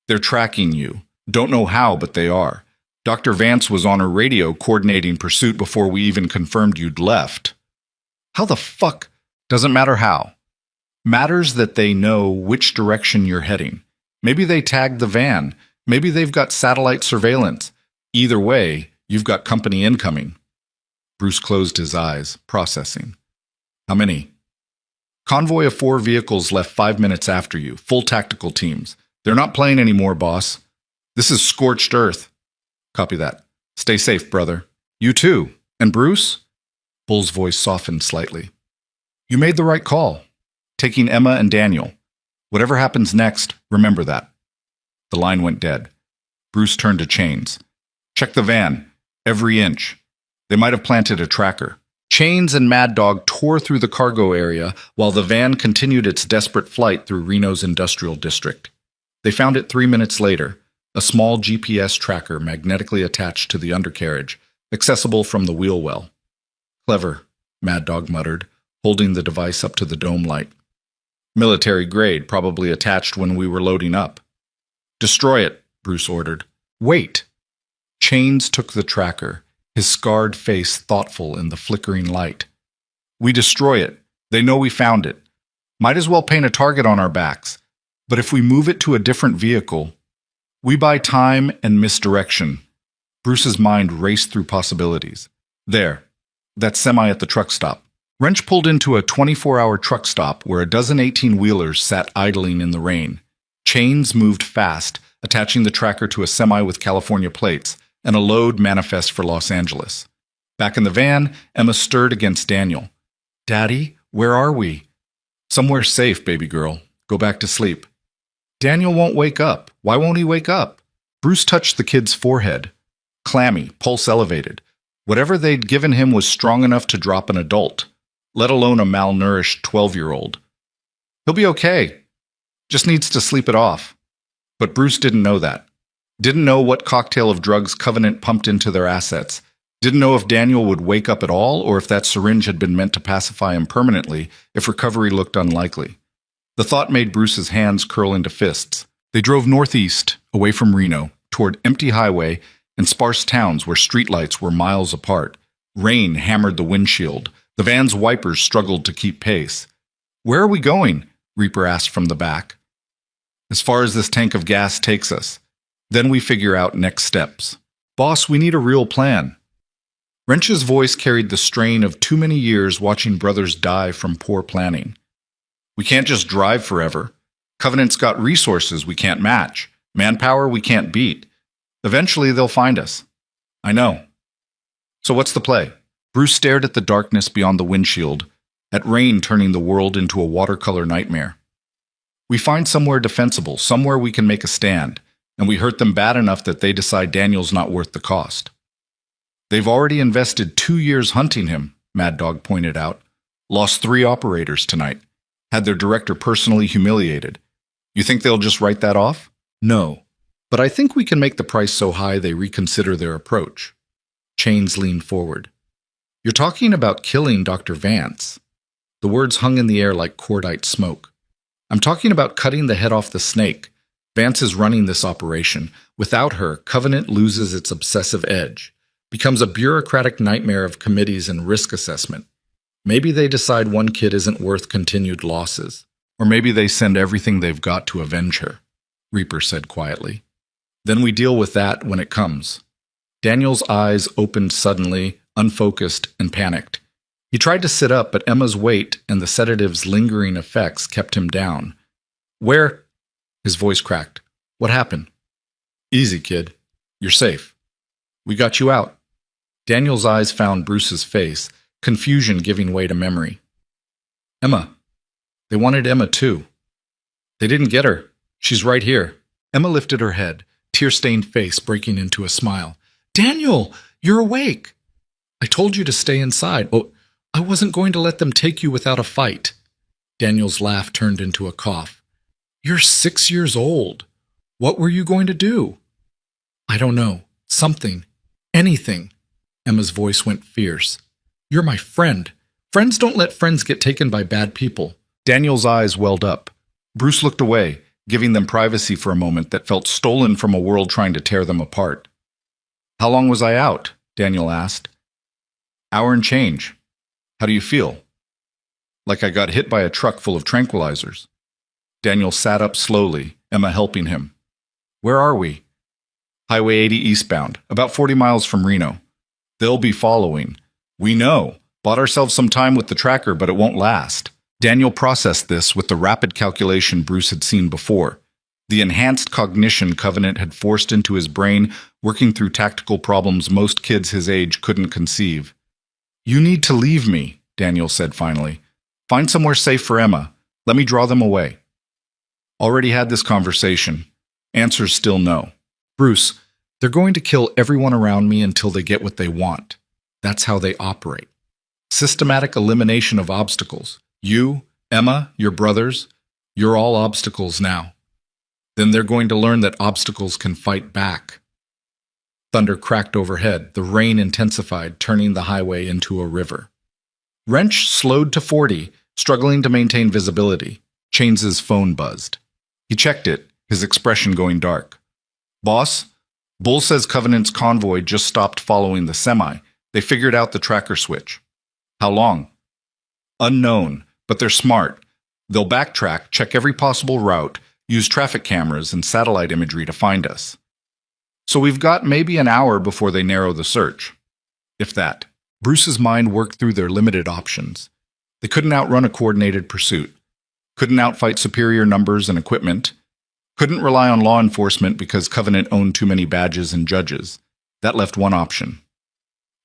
They're tracking you. Don't know how, but they are. Dr. Vance was on her radio coordinating pursuit before we even confirmed you'd left. How the fuck? Doesn't matter how. Matters that they know which direction you're heading. Maybe they tagged the van. Maybe they've got satellite surveillance. Either way, you've got company incoming. Bruce closed his eyes, processing. How many? Convoy of 4 vehicles left 5 minutes after you, full tactical teams. They're not playing anymore, boss. This is scorched earth. Copy that. Stay safe, brother. You too. And Bruce? Bull's voice softened slightly. You made the right call. Taking Emma and Daniel. Whatever happens next, remember that. The line went dead. Bruce turned to Chains. Check the van. Every inch. They might have planted a tracker. Chains and Mad Dog tore through the cargo area while the van continued its desperate flight through Reno's industrial district. They found it 3 minutes later, a small GPS tracker magnetically attached to the undercarriage, accessible from the wheel well. Clever, Mad Dog muttered, holding the device up to the dome light. Military grade, probably attached when we were loading up. Destroy it, Bruce ordered. Wait. Chains took the tracker, his scarred face thoughtful in the flickering light. We destroy it. They know we found it. Might as well paint a target on our backs. But if we move it to a different vehicle, we buy time and misdirection. Bruce's mind raced through possibilities. There. That semi at the truck stop. Wrench pulled into a 24-hour truck stop where a dozen 18-wheelers sat idling in the rain. Chains moved fast, attaching the tracker to a semi with California plates, and a load manifest for Los Angeles. Back in the van, Emma stirred against Daniel. Daddy, where are we? Somewhere safe, baby girl. Go back to sleep. Daniel won't wake up. Why won't he wake up? Bruce touched the kid's forehead. Clammy, pulse elevated. Whatever they'd given him was strong enough to drop an adult, let alone a malnourished 12-year-old. He'll be okay. Just needs to sleep it off. But Bruce didn't know that. Didn't know what cocktail of drugs Covenant pumped into their assets. Didn't know if Daniel would wake up at all or if that syringe had been meant to pacify him permanently if recovery looked unlikely. The thought made Bruce's hands curl into fists. They drove northeast, away from Reno, toward empty highway and sparse towns where streetlights were miles apart. Rain hammered the windshield. The van's wipers struggled to keep pace. Where are we going? Reaper asked from the back. As far as this tank of gas takes us. Then we figure out next steps. Boss, we need a real plan. Wrench's voice carried the strain of too many years watching brothers die from poor planning. We can't just drive forever. Covenant's got resources we can't match. Manpower we can't beat. Eventually they'll find us. I know. So what's the play? Bruce stared at the darkness beyond the windshield, at rain turning the world into a watercolor nightmare. We find somewhere defensible, somewhere we can make a stand, and we hurt them bad enough that they decide Daniel's not worth the cost. They've already invested 2 years hunting him, Mad Dog pointed out. Lost 3 operators tonight. Had their director personally humiliated. You think they'll just write that off? No. But I think we can make the price so high they reconsider their approach. Chains leaned forward. You're talking about killing Dr. Vance. The words hung in the air like cordite smoke. I'm talking about cutting the head off the snake. Vance is running this operation. Without her, Covenant loses its obsessive edge, becomes a bureaucratic nightmare of committees and risk assessment. Maybe they decide one kid isn't worth continued losses. Or maybe they send everything they've got to avenge her, Reaper said quietly. Then we deal with that when it comes. Daniel's eyes opened suddenly, unfocused and panicked. He tried to sit up, but Emma's weight and the sedative's lingering effects kept him down. Where? His voice cracked. What happened? Easy, kid. You're safe. We got you out. Daniel's eyes found Bruce's face, confusion giving way to memory. Emma. They wanted Emma too. They didn't get her. She's right here. Emma lifted her head, tear-stained face breaking into a smile. Daniel, you're awake. I told you to stay inside. Oh, I wasn't going to let them take you without a fight. Daniel's laugh turned into a cough. You're 6 years old. What were you going to do? I don't know. Something. Anything. Emma's voice went fierce. You're my friend. Friends don't let friends get taken by bad people. Daniel's eyes welled up. Bruce looked away, giving them privacy for a moment that felt stolen from a world trying to tear them apart. How long was I out? Daniel asked. Hour and change. How do you feel? Like I got hit by a truck full of tranquilizers. Daniel sat up slowly, Emma helping him. Where are we? Highway 80 eastbound, about 40 miles from Reno. They'll be following. We know. Bought ourselves some time with the tracker, but it won't last. Daniel processed this with the rapid calculation Bruce had seen before. The enhanced cognition Covenant had forced into his brain, working through tactical problems most kids his age couldn't conceive. You need to leave me, Daniel said finally. Find somewhere safe for Emma. Let me draw them away. Already had this conversation. Answer's still no. Bruce, they're going to kill everyone around me until they get what they want. That's how they operate. Systematic elimination of obstacles. You, Emma, your brothers, you're all obstacles now. Then they're going to learn that obstacles can fight back. Thunder cracked overhead. The rain intensified, turning the highway into a river. Wrench slowed to 40, struggling to maintain visibility. Chains's phone buzzed. He checked it, his expression going dark. Boss, Bull says Covenant's convoy just stopped following the semi. They figured out the tracker switch. How long? Unknown, but they're smart. They'll backtrack, check every possible route, use traffic cameras and satellite imagery to find us. So we've got maybe an hour before they narrow the search. If that. Bruce's mind worked through their limited options. They couldn't outrun a coordinated pursuit. Couldn't outfight superior numbers and equipment. Couldn't rely on law enforcement because Covenant owned too many badges and judges. That left one option.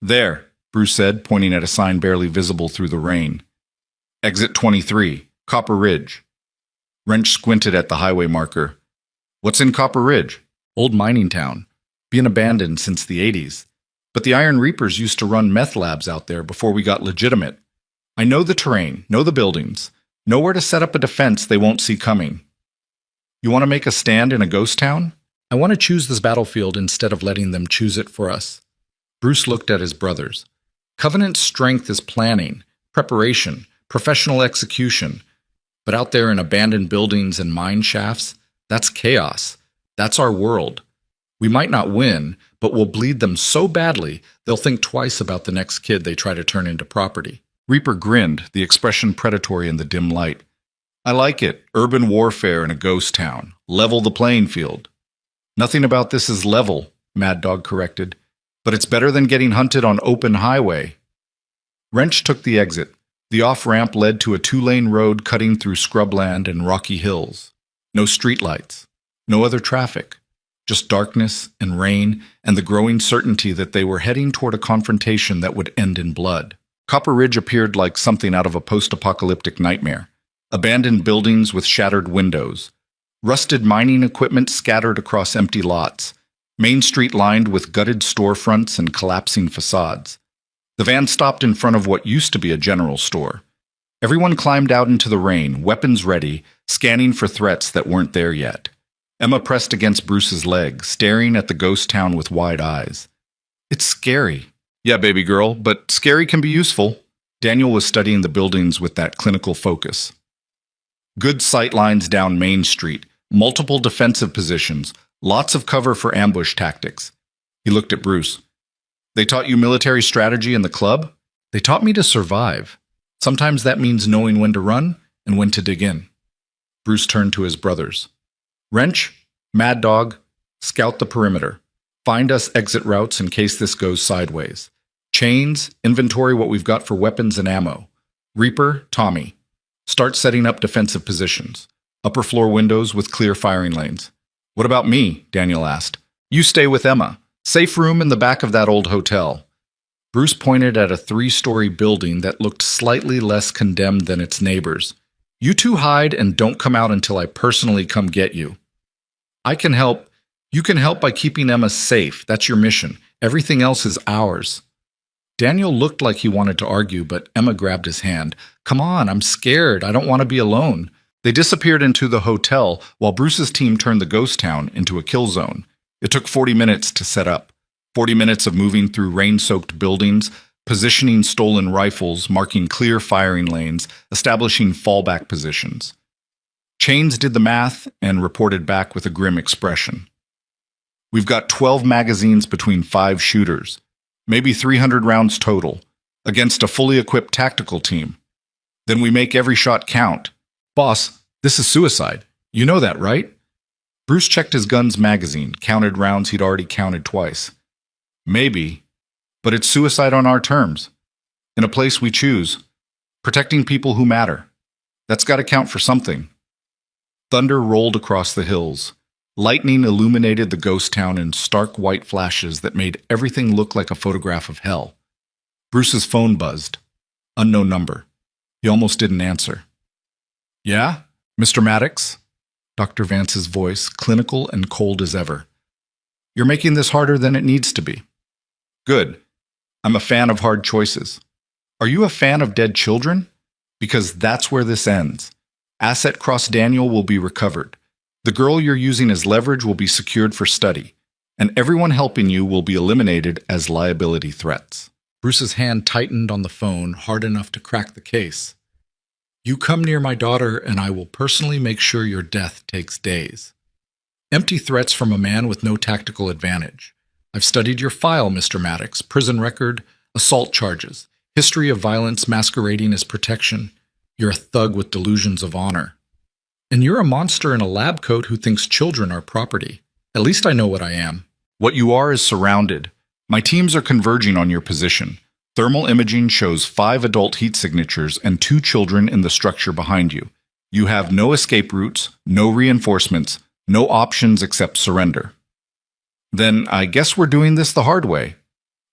There, Bruce said, pointing at a sign barely visible through the rain. Exit 23, Copper Ridge. Wrench squinted at the highway marker. What's in Copper Ridge? Old mining town. Been abandoned since the 80s. But the Iron Reapers used to run meth labs out there before we got legitimate. I know the terrain, know the buildings. Know where to set up a defense they won't see coming. You want to make a stand in a ghost town? I want to choose this battlefield instead of letting them choose it for us. Bruce looked at his brothers. Covenant's strength is planning, preparation, professional execution. But out there in abandoned buildings and mine shafts, that's chaos. That's our world. We might not win, but we'll bleed them so badly they'll think twice about the next kid they try to turn into property. Reaper grinned, the expression predatory in the dim light. I like it. Urban warfare in a ghost town. Level the playing field. Nothing about this is level, Mad Dog corrected. But it's better than getting hunted on open highway. Wrench took the exit. The off-ramp led to a 2-lane road cutting through scrubland and rocky hills. No streetlights. No other traffic. Just darkness and rain and the growing certainty that they were heading toward a confrontation that would end in blood. Copper Ridge appeared like something out of a post-apocalyptic nightmare. Abandoned buildings with shattered windows. Rusted mining equipment scattered across empty lots. Main Street lined with gutted storefronts and collapsing facades. The van stopped in front of what used to be a general store. Everyone climbed out into the rain, weapons ready, scanning for threats that weren't there yet. Emma pressed against Bruce's leg, staring at the ghost town with wide eyes. It's scary. Yeah, baby girl, but scary can be useful. Daniel was studying the buildings with that clinical focus. Good sight lines down Main Street, multiple defensive positions, lots of cover for ambush tactics. He looked at Bruce. They taught you military strategy in the club? They taught me to survive. Sometimes that means knowing when to run and when to dig in. Bruce turned to his brothers. Wrench, Mad Dog, scout the perimeter. Find us exit routes in case this goes sideways. Chains, inventory what we've got for weapons and ammo. Reaper, Tommy. Start setting up defensive positions. Upper floor windows with clear firing lanes. What about me? Daniel asked. You stay with Emma. Safe room in the back of that old hotel. Bruce pointed at a 3-story building that looked slightly less condemned than its neighbors. You two hide and don't come out until I personally come get you. I can help. You can help by keeping Emma safe. That's your mission. Everything else is ours. Daniel looked like he wanted to argue, but Emma grabbed his hand. Come on, I'm scared. I don't want to be alone. They disappeared into the hotel while Bruce's team turned the ghost town into a kill zone. It took 40 minutes to set up. 40 minutes of moving through rain-soaked buildings, positioning stolen rifles, marking clear firing lanes, establishing fallback positions. Chains did the math and reported back with a grim expression. We've got 12 magazines between 5 shooters, maybe 300 rounds total, against a fully equipped tactical team. Then we make every shot count. Boss, this is suicide. You know that, right? Bruce checked his gun's magazine, counted rounds he'd already counted twice. Maybe, but it's suicide on our terms. In a place we choose. Protecting people who matter. That's got to count for something. Thunder rolled across the hills. Lightning illuminated the ghost town in stark white flashes that made everything look like a photograph of hell. Bruce's phone buzzed. Unknown number. He almost didn't answer. Yeah, Mr. Maddox? Dr. Vance's voice, clinical and cold as ever. You're making this harder than it needs to be. Good. I'm a fan of hard choices. Are you a fan of dead children? Because that's where this ends. Asset Cross Daniel will be recovered. The girl you're using as leverage will be secured for study. And everyone helping you will be eliminated as liability threats. Bruce's hand tightened on the phone hard enough to crack the case. You come near my daughter and I will personally make sure your death takes days. Empty threats from a man with no tactical advantage. I've studied your file, Mr. Maddox. Prison record, assault charges, history of violence masquerading as protection. You're a thug with delusions of honor. And you're a monster in a lab coat who thinks children are property. At least I know what I am. What you are is surrounded. My teams are converging on your position. Thermal imaging shows 5 adult heat signatures and 2 children in the structure behind you. You have no escape routes, no reinforcements, no options except surrender. Then I guess we're doing this the hard way.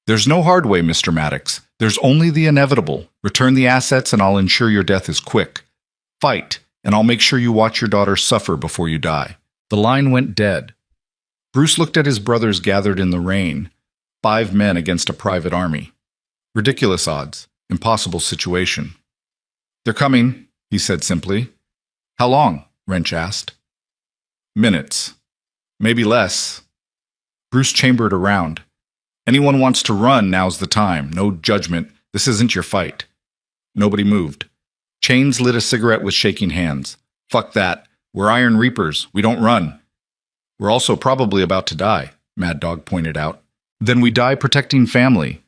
There's no hard way, Mr. Maddox. There's only the inevitable. Return the assets and I'll ensure your death is quick. Fight, and I'll make sure you watch your daughter suffer before you die. The line went dead. Bruce looked at his brothers gathered in the rain. 5 men against a private army. Ridiculous odds. Impossible situation. They're coming, he said simply. How long? Wrench asked. Minutes. Maybe less. Bruce chambered around. Anyone wants to run, now's the time. No judgment. This isn't your fight. Nobody moved. Chains lit a cigarette with shaking hands. Fuck that. We're Iron Reapers. We don't run. We're also probably about to die, Mad Dog pointed out. Then we die protecting family.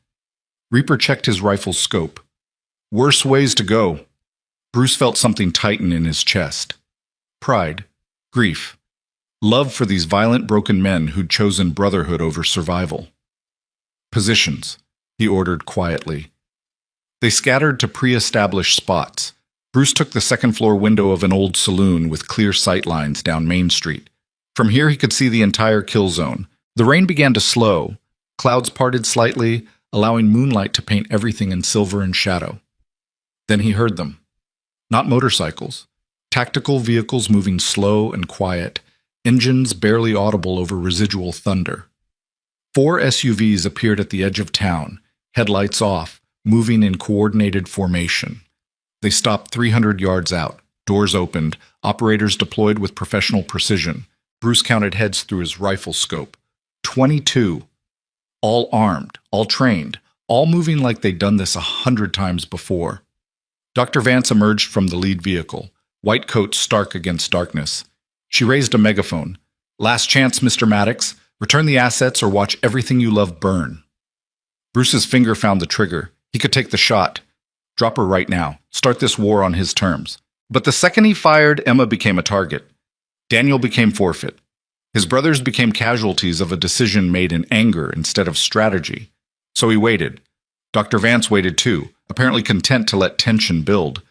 Reaper checked his rifle's scope. Worse ways to go. Bruce felt something tighten in his chest. Pride. Grief. Love for these violent, broken men who'd chosen brotherhood over survival. Positions, he ordered quietly. They scattered to pre-established spots. Bruce took the second-floor window of an old saloon with clear sight lines down Main Street. From here he could see the entire kill zone. The rain began to slow. Clouds parted slightly, allowing moonlight to paint everything in silver and shadow. Then he heard them. Not motorcycles. Tactical vehicles moving slow and quiet, engines barely audible over residual thunder. 4 SUVs appeared at the edge of town, headlights off, moving in coordinated formation. They stopped 300 yards out, doors opened, operators deployed with professional precision. Bruce counted heads through his rifle scope. 22. All armed, all trained, all moving like they'd done this 100 times before. Dr. Vance emerged from the lead vehicle, white coat stark against darkness. She raised a megaphone. Last chance, Mr. Maddox. Return the assets or watch everything you love burn. Bruce's finger found the trigger. He could take the shot. Drop her right now. Start this war on his terms. But the second he fired, Emma became a target. Daniel became forfeit. His brothers became casualties of a decision made in anger instead of strategy. So he waited. Dr. Vance waited too, apparently content to let tension build.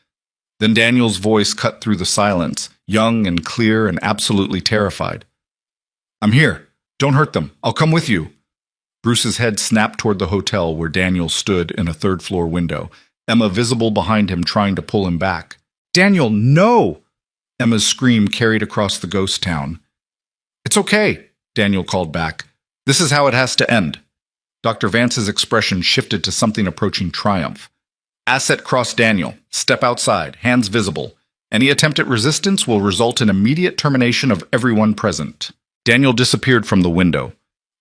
Then Daniel's voice cut through the silence, young and clear and absolutely terrified. "I'm here. Don't hurt them. I'll come with you." Bruce's head snapped toward the hotel where Daniel stood in a third-floor window, Emma visible behind him trying to pull him back. "Daniel, no!" Emma's scream carried across the ghost town. "It's okay," Daniel called back. "This is how it has to end." Dr. Vance's expression shifted to something approaching triumph. "Asset cross Daniel. Step outside, hands visible. Any attempt at resistance will result in immediate termination of everyone present." Daniel disappeared from the window.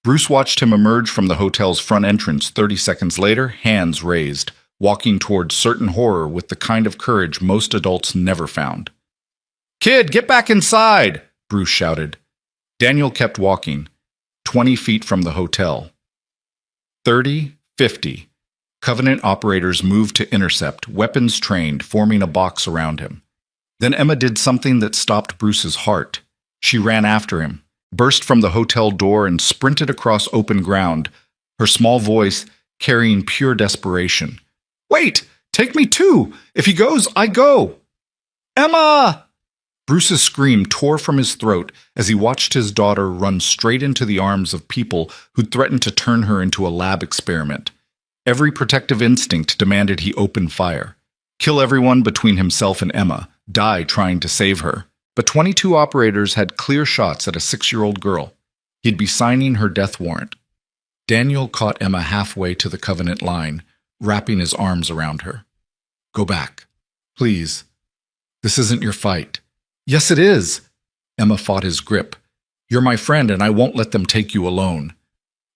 Bruce watched him emerge from the hotel's front entrance 30 seconds later, hands raised, walking toward certain horror with the kind of courage most adults never found. "Kid, get back inside!" Bruce shouted. Daniel kept walking, 20 feet from the hotel. 30, 50. Covenant operators moved to intercept, weapons trained, forming a box around him. Then Emma did something that stopped Bruce's heart. She ran after him, burst from the hotel door and sprinted across open ground, her small voice carrying pure desperation. "Wait! Take me too! If he goes, I go! Emma!" Bruce's scream tore from his throat as he watched his daughter run straight into the arms of people who'd threatened to turn her into a lab experiment. Every protective instinct demanded he open fire. Kill everyone between himself and Emma, die trying to save her. But 22 operators had clear shots at a 6-year-old girl. He'd be signing her death warrant. Daniel caught Emma halfway to the Covenant line, wrapping his arms around her. "Go back. Please. This isn't your fight." "Yes, it is." Emma fought his grip. "You're my friend, and I won't let them take you alone."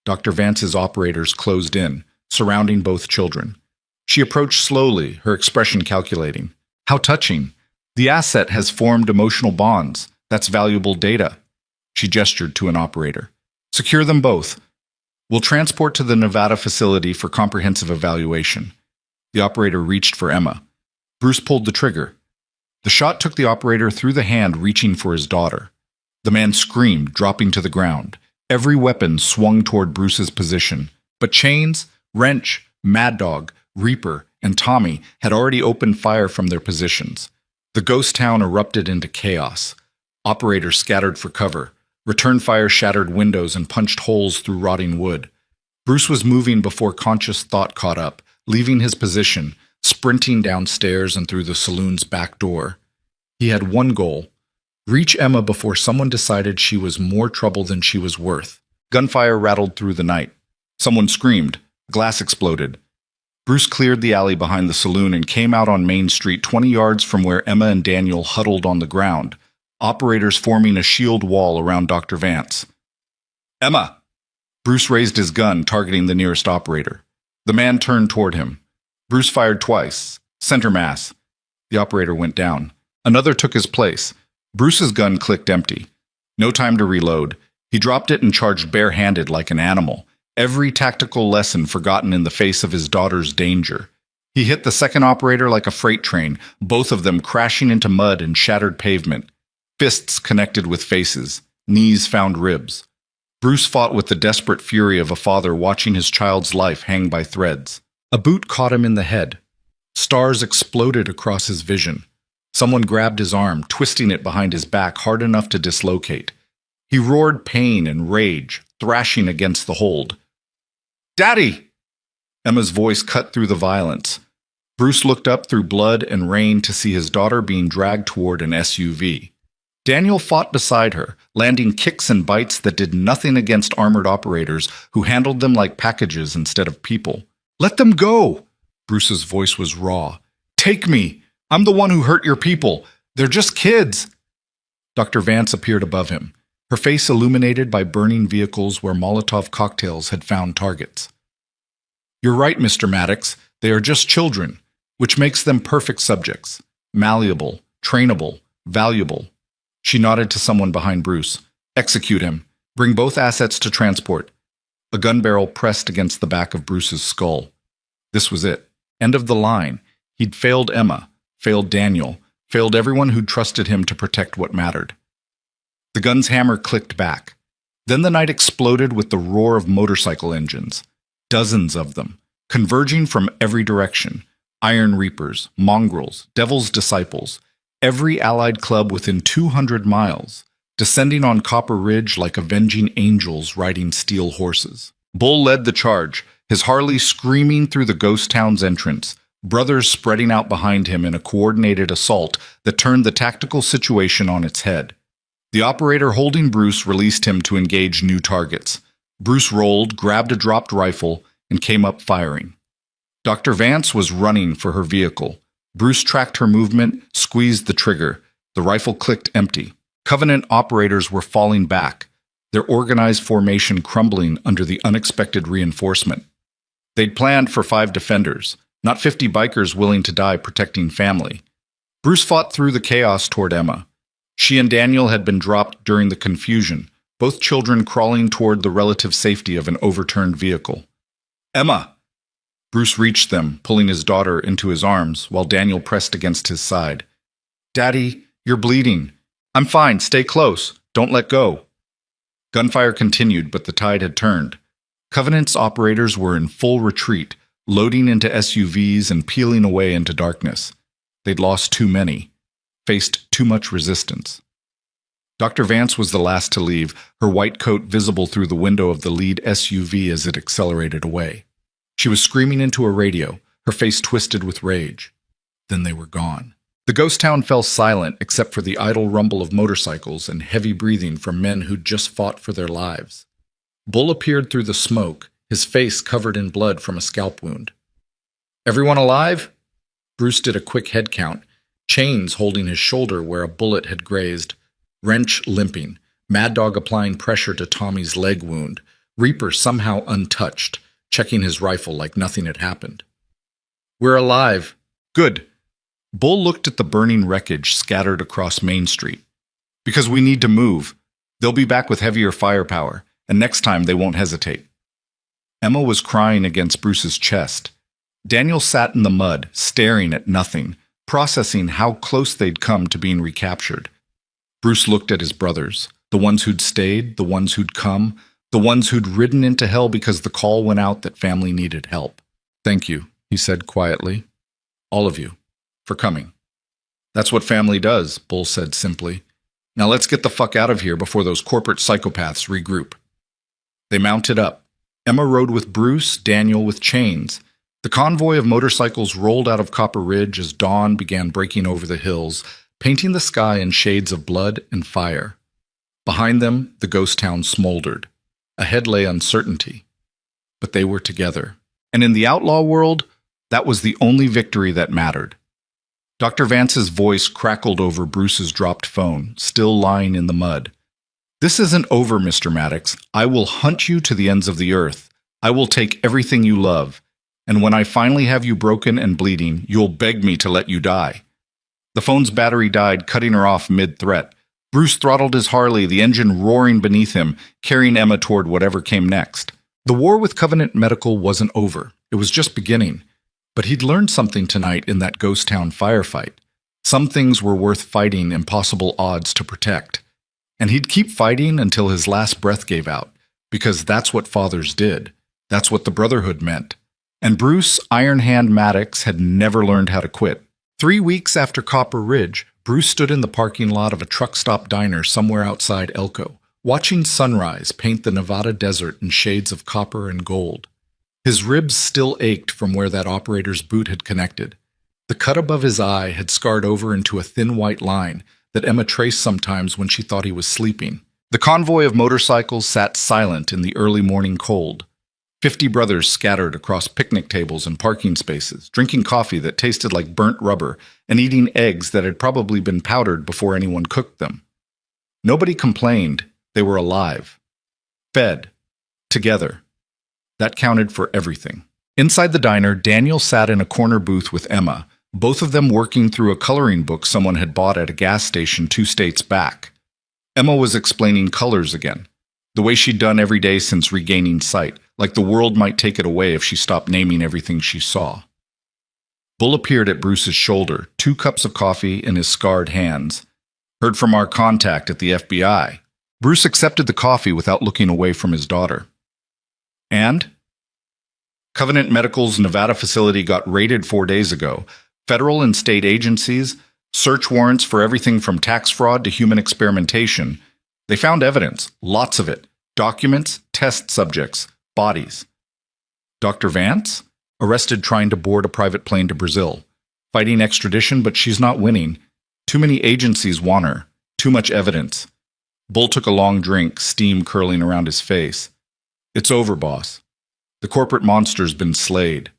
Dr. Vance's operators closed in, surrounding both children. She approached slowly, her expression calculating. "How touching. The asset has formed emotional bonds. That's valuable data." She gestured to an operator. "Secure them both. We'll transport to the Nevada facility for comprehensive evaluation." The operator reached for Emma. Bruce pulled the trigger. The shot took the operator through the hand reaching for his daughter. The man screamed, dropping to the ground. Every weapon swung toward Bruce's position. But Chains, Wrench, Mad Dog, Reaper, and Tommy had already opened fire from their positions. The ghost town erupted into chaos. Operators scattered for cover. Return fire shattered windows and punched holes through rotting wood. Bruce was moving before conscious thought caught up, leaving his position, sprinting downstairs and through the saloon's back door. He had one goal: reach Emma before someone decided she was more trouble than she was worth. Gunfire rattled through the night. Someone screamed. Glass exploded. Bruce cleared the alley behind the saloon and came out on Main Street 20 yards from where Emma and Daniel huddled on the ground, operators forming a shield wall around Dr. Vance. "Emma!" Bruce raised his gun, targeting the nearest operator. The man turned toward him. Bruce fired twice. Center mass. The operator went down. Another took his place. Bruce's gun clicked empty. No time to reload. He dropped it and charged barehanded like an animal, every tactical lesson forgotten in the face of his daughter's danger. He hit the second operator like a freight train, both of them crashing into mud and shattered pavement. Fists connected with faces. Knees found ribs. Bruce fought with the desperate fury of a father watching his child's life hang by threads. A boot caught him in the head. Stars exploded across his vision. Someone grabbed his arm, twisting it behind his back hard enough to dislocate. He roared pain and rage, thrashing against the hold. "Daddy!" Emma's voice cut through the violence. Bruce looked up through blood and rain to see his daughter being dragged toward an SUV. Daniel fought beside her, landing kicks and bites that did nothing against armored operators who handled them like packages instead of people. "Let them go!" Bruce's voice was raw. "Take me! I'm the one who hurt your people. They're just kids." Dr. Vance appeared above him, her face illuminated by burning vehicles where Molotov cocktails had found targets. "You're right, Mr. Maddox. They are just children, which makes them perfect subjects. Malleable, trainable, valuable." She nodded to someone behind Bruce. "Execute him. Bring both assets to transport." A gun barrel pressed against the back of Bruce's skull. This was it. End of the line. He'd failed Emma, failed Daniel, failed everyone who'd trusted him to protect what mattered. The gun's hammer clicked back. Then the night exploded with the roar of motorcycle engines, dozens of them, converging from every direction. Iron Reapers, Mongrels, Devil's Disciples, every allied club within 200 miles, descending on Copper Ridge like avenging angels riding steel horses. Bull led the charge, his Harley screaming through the ghost town's entrance, brothers spreading out behind him in a coordinated assault that turned the tactical situation on its head. The operator holding Bruce released him to engage new targets. Bruce rolled, grabbed a dropped rifle, and came up firing. Dr. Vance was running for her vehicle. Bruce tracked her movement, squeezed the trigger. The rifle clicked empty. Covenant operators were falling back, their organized formation crumbling under the unexpected reinforcement. They'd planned for 5 defenders, not 50 bikers willing to die protecting family. Bruce fought through the chaos toward Emma. She and Daniel had been dropped during the confusion, both children crawling toward the relative safety of an overturned vehicle. Emma! Bruce reached them, pulling his daughter into his arms while Daniel pressed against his side. Daddy, you're bleeding. I'm fine, stay close. Don't let go. Gunfire continued, but the tide had turned. Covenant's operators were in full retreat, loading into SUVs and peeling away into darkness. They'd lost too many, faced too much resistance. Dr. Vance was the last to leave, her white coat visible through the window of the lead SUV as it accelerated away. She was screaming into a radio, her face twisted with rage. Then they were gone. The ghost town fell silent except for the idle rumble of motorcycles and heavy breathing from men who'd just fought for their lives. Bull appeared through the smoke, his face covered in blood from a scalp wound. Everyone alive? Bruce did a quick head count, Chains holding his shoulder where a bullet had grazed, Wrench limping, Mad Dog applying pressure to Tommy's leg wound, Reaper somehow untouched, checking his rifle like nothing had happened. We're alive. Good. Bull looked at the burning wreckage scattered across Main Street. Because we need to move. They'll be back with heavier firepower, and next time they won't hesitate. Emma was crying against Bruce's chest. Daniel sat in the mud, staring at nothing, processing how close they'd come to being recaptured. Bruce looked at his brothers, the ones who'd stayed, the ones who'd come, the ones who'd ridden into hell because the call went out that family needed help. Thank you, he said quietly. All of you, for coming. That's what family does, Bull said simply. Now let's get the fuck out of here before those corporate psychopaths regroup. They mounted up. Emma rode with Bruce, Daniel with Chains. The convoy of motorcycles rolled out of Copper Ridge as dawn began breaking over the hills, painting the sky in shades of blood and fire. Behind them, the ghost town smoldered. Ahead lay uncertainty. But they were together. And in the outlaw world, that was the only victory that mattered. Dr. Vance's voice crackled over Bruce's dropped phone, still lying in the mud. This isn't over, Mr. Maddox. I will hunt you to the ends of the earth. I will take everything you love. And when I finally have you broken and bleeding, you'll beg me to let you die. The phone's battery died, cutting her off mid-threat. Bruce throttled his Harley, the engine roaring beneath him, carrying Emma toward whatever came next. The war with Covenant Medical wasn't over. It was just beginning. But he'd learned something tonight in that ghost town firefight. Some things were worth fighting impossible odds to protect. And he'd keep fighting until his last breath gave out, because that's what fathers did. That's what the brotherhood meant. And Bruce Iron Hand Maddox had never learned how to quit. 3 weeks after Copper Ridge, Bruce stood in the parking lot of a truck stop diner somewhere outside Elko, watching sunrise paint the Nevada desert in shades of copper and gold. His ribs still ached from where that operator's boot had connected. The cut above his eye had scarred over into a thin white line that Emma traced sometimes when she thought he was sleeping. The convoy of motorcycles sat silent in the early morning cold. 50 brothers scattered across picnic tables and parking spaces, drinking coffee that tasted like burnt rubber and eating eggs that had probably been powdered before anyone cooked them. Nobody complained. They were alive. Fed. Together. That counted for everything. Inside the diner, Daniel sat in a corner booth with Emma, both of them working through a coloring book someone had bought at a gas station 2 states back. Emma was explaining colors again, the way she'd done every day since regaining sight, like the world might take it away if she stopped naming everything she saw. Bull appeared at Bruce's shoulder, 2 cups of coffee in his scarred hands. Heard from our contact at the FBI. Bruce accepted the coffee without looking away from his daughter. And? Covenant Medical's Nevada facility got raided 4 days ago. Federal and state agencies, search warrants for everything from tax fraud to human experimentation. They found evidence, lots of it. Documents, test subjects, bodies. Dr. Vance? Arrested trying to board a private plane to Brazil. Fighting extradition, but she's not winning. Too many agencies want her. Too much evidence. Bull took a long drink, steam curling around his face. It's over, boss. The corporate monster's been slayed.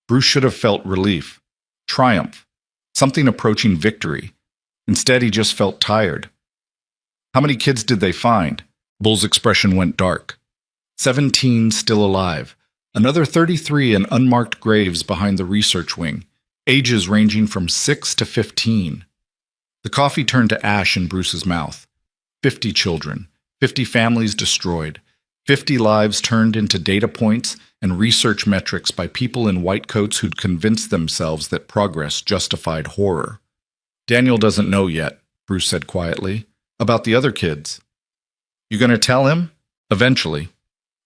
Bruce should have felt relief, triumph, something approaching victory. Instead, he just felt tired. How many kids did they find? Bull's expression went dark. 17 still alive. Another 33 in unmarked graves behind the research wing, ages ranging from 6 to 15. The coffee turned to ash in Bruce's mouth. 50 children, 50 families destroyed, 50 lives turned into data points and research metrics by people in white coats who'd convinced themselves that progress justified horror. Daniel doesn't know yet, Bruce said quietly, about the other kids. You gonna tell him? Eventually.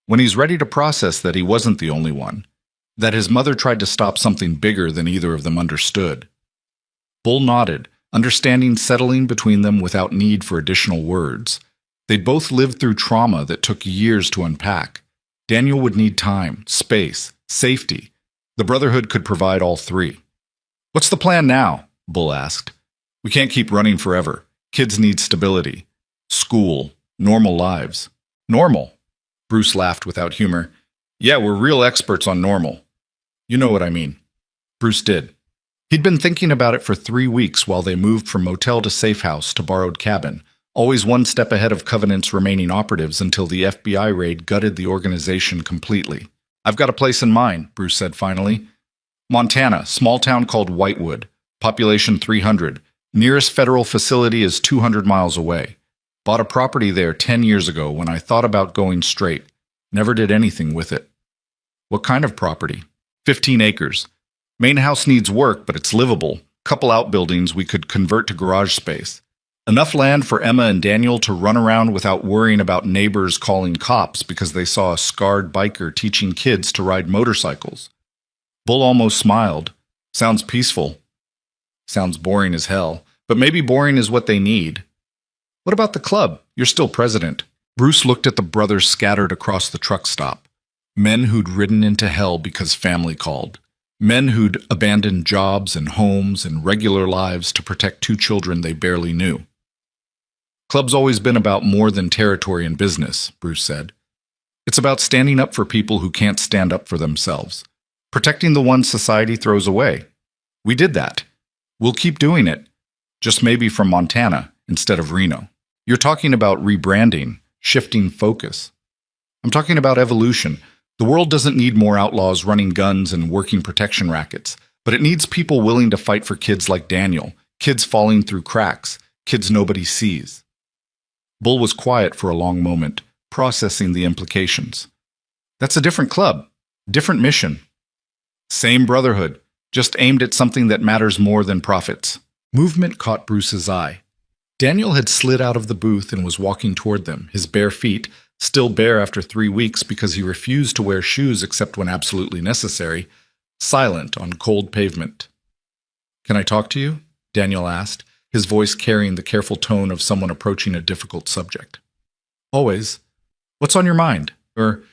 When he's ready to process that he wasn't the only one, that his mother tried to stop something bigger than either of them understood. Bull nodded, understanding settling between them without need for additional words. They'd both lived through trauma that took years to unpack. Daniel would need time, space, safety. The Brotherhood could provide all three. What's the plan now? Bull asked. We can't keep running forever. Kids need stability. School. Normal lives. Normal. Bruce laughed without humor. Yeah, we're real experts on normal. You know what I mean. Bruce did. He'd been thinking about it for 3 weeks while they moved from motel to safe house to borrowed cabin, always one step ahead of Covenant's remaining operatives until the FBI raid gutted the organization completely. I've got a place in mind, Bruce said finally. Montana, small town called Whitewood, population 300. Nearest federal facility is 200 miles away. Bought a property there 10 years ago when I thought about going straight. Never did anything with it. What kind of property? 15 acres. Main house needs work, but it's livable. Couple outbuildings we could convert to garage space. Enough land for Emma and Daniel to run around without worrying about neighbors calling cops because they saw a scarred biker teaching kids to ride motorcycles. Bull almost smiled. Sounds peaceful. Sounds boring as hell, but maybe boring is what they need. What about the club? You're still president. Bruce looked at the brothers scattered across the truck stop. Men who'd ridden into hell because family called. Men who'd abandoned jobs and homes and regular lives to protect 2 children they barely knew. Club's always been about more than territory and business, Bruce said. It's about standing up for people who can't stand up for themselves. Protecting the ones society throws away. We did that. We'll keep doing it. Just maybe from Montana instead of Reno. You're talking about rebranding, shifting focus. I'm talking about evolution. The world doesn't need more outlaws running guns and working protection rackets, but it needs people willing to fight for kids like Daniel, kids falling through cracks, kids nobody sees. Bull was quiet for a long moment, processing the implications. That's a different club, different mission. Same brotherhood, just aimed at something that matters more than profits. Movement caught Bruce's eye. Daniel had slid out of the booth and was walking toward them, his bare feet, still bare after 3 weeks because he refused to wear shoes except when absolutely necessary, silent on cold pavement. Can I talk to you? Daniel asked, his voice carrying the careful tone of someone approaching a difficult subject. Always. What's on your mind? Or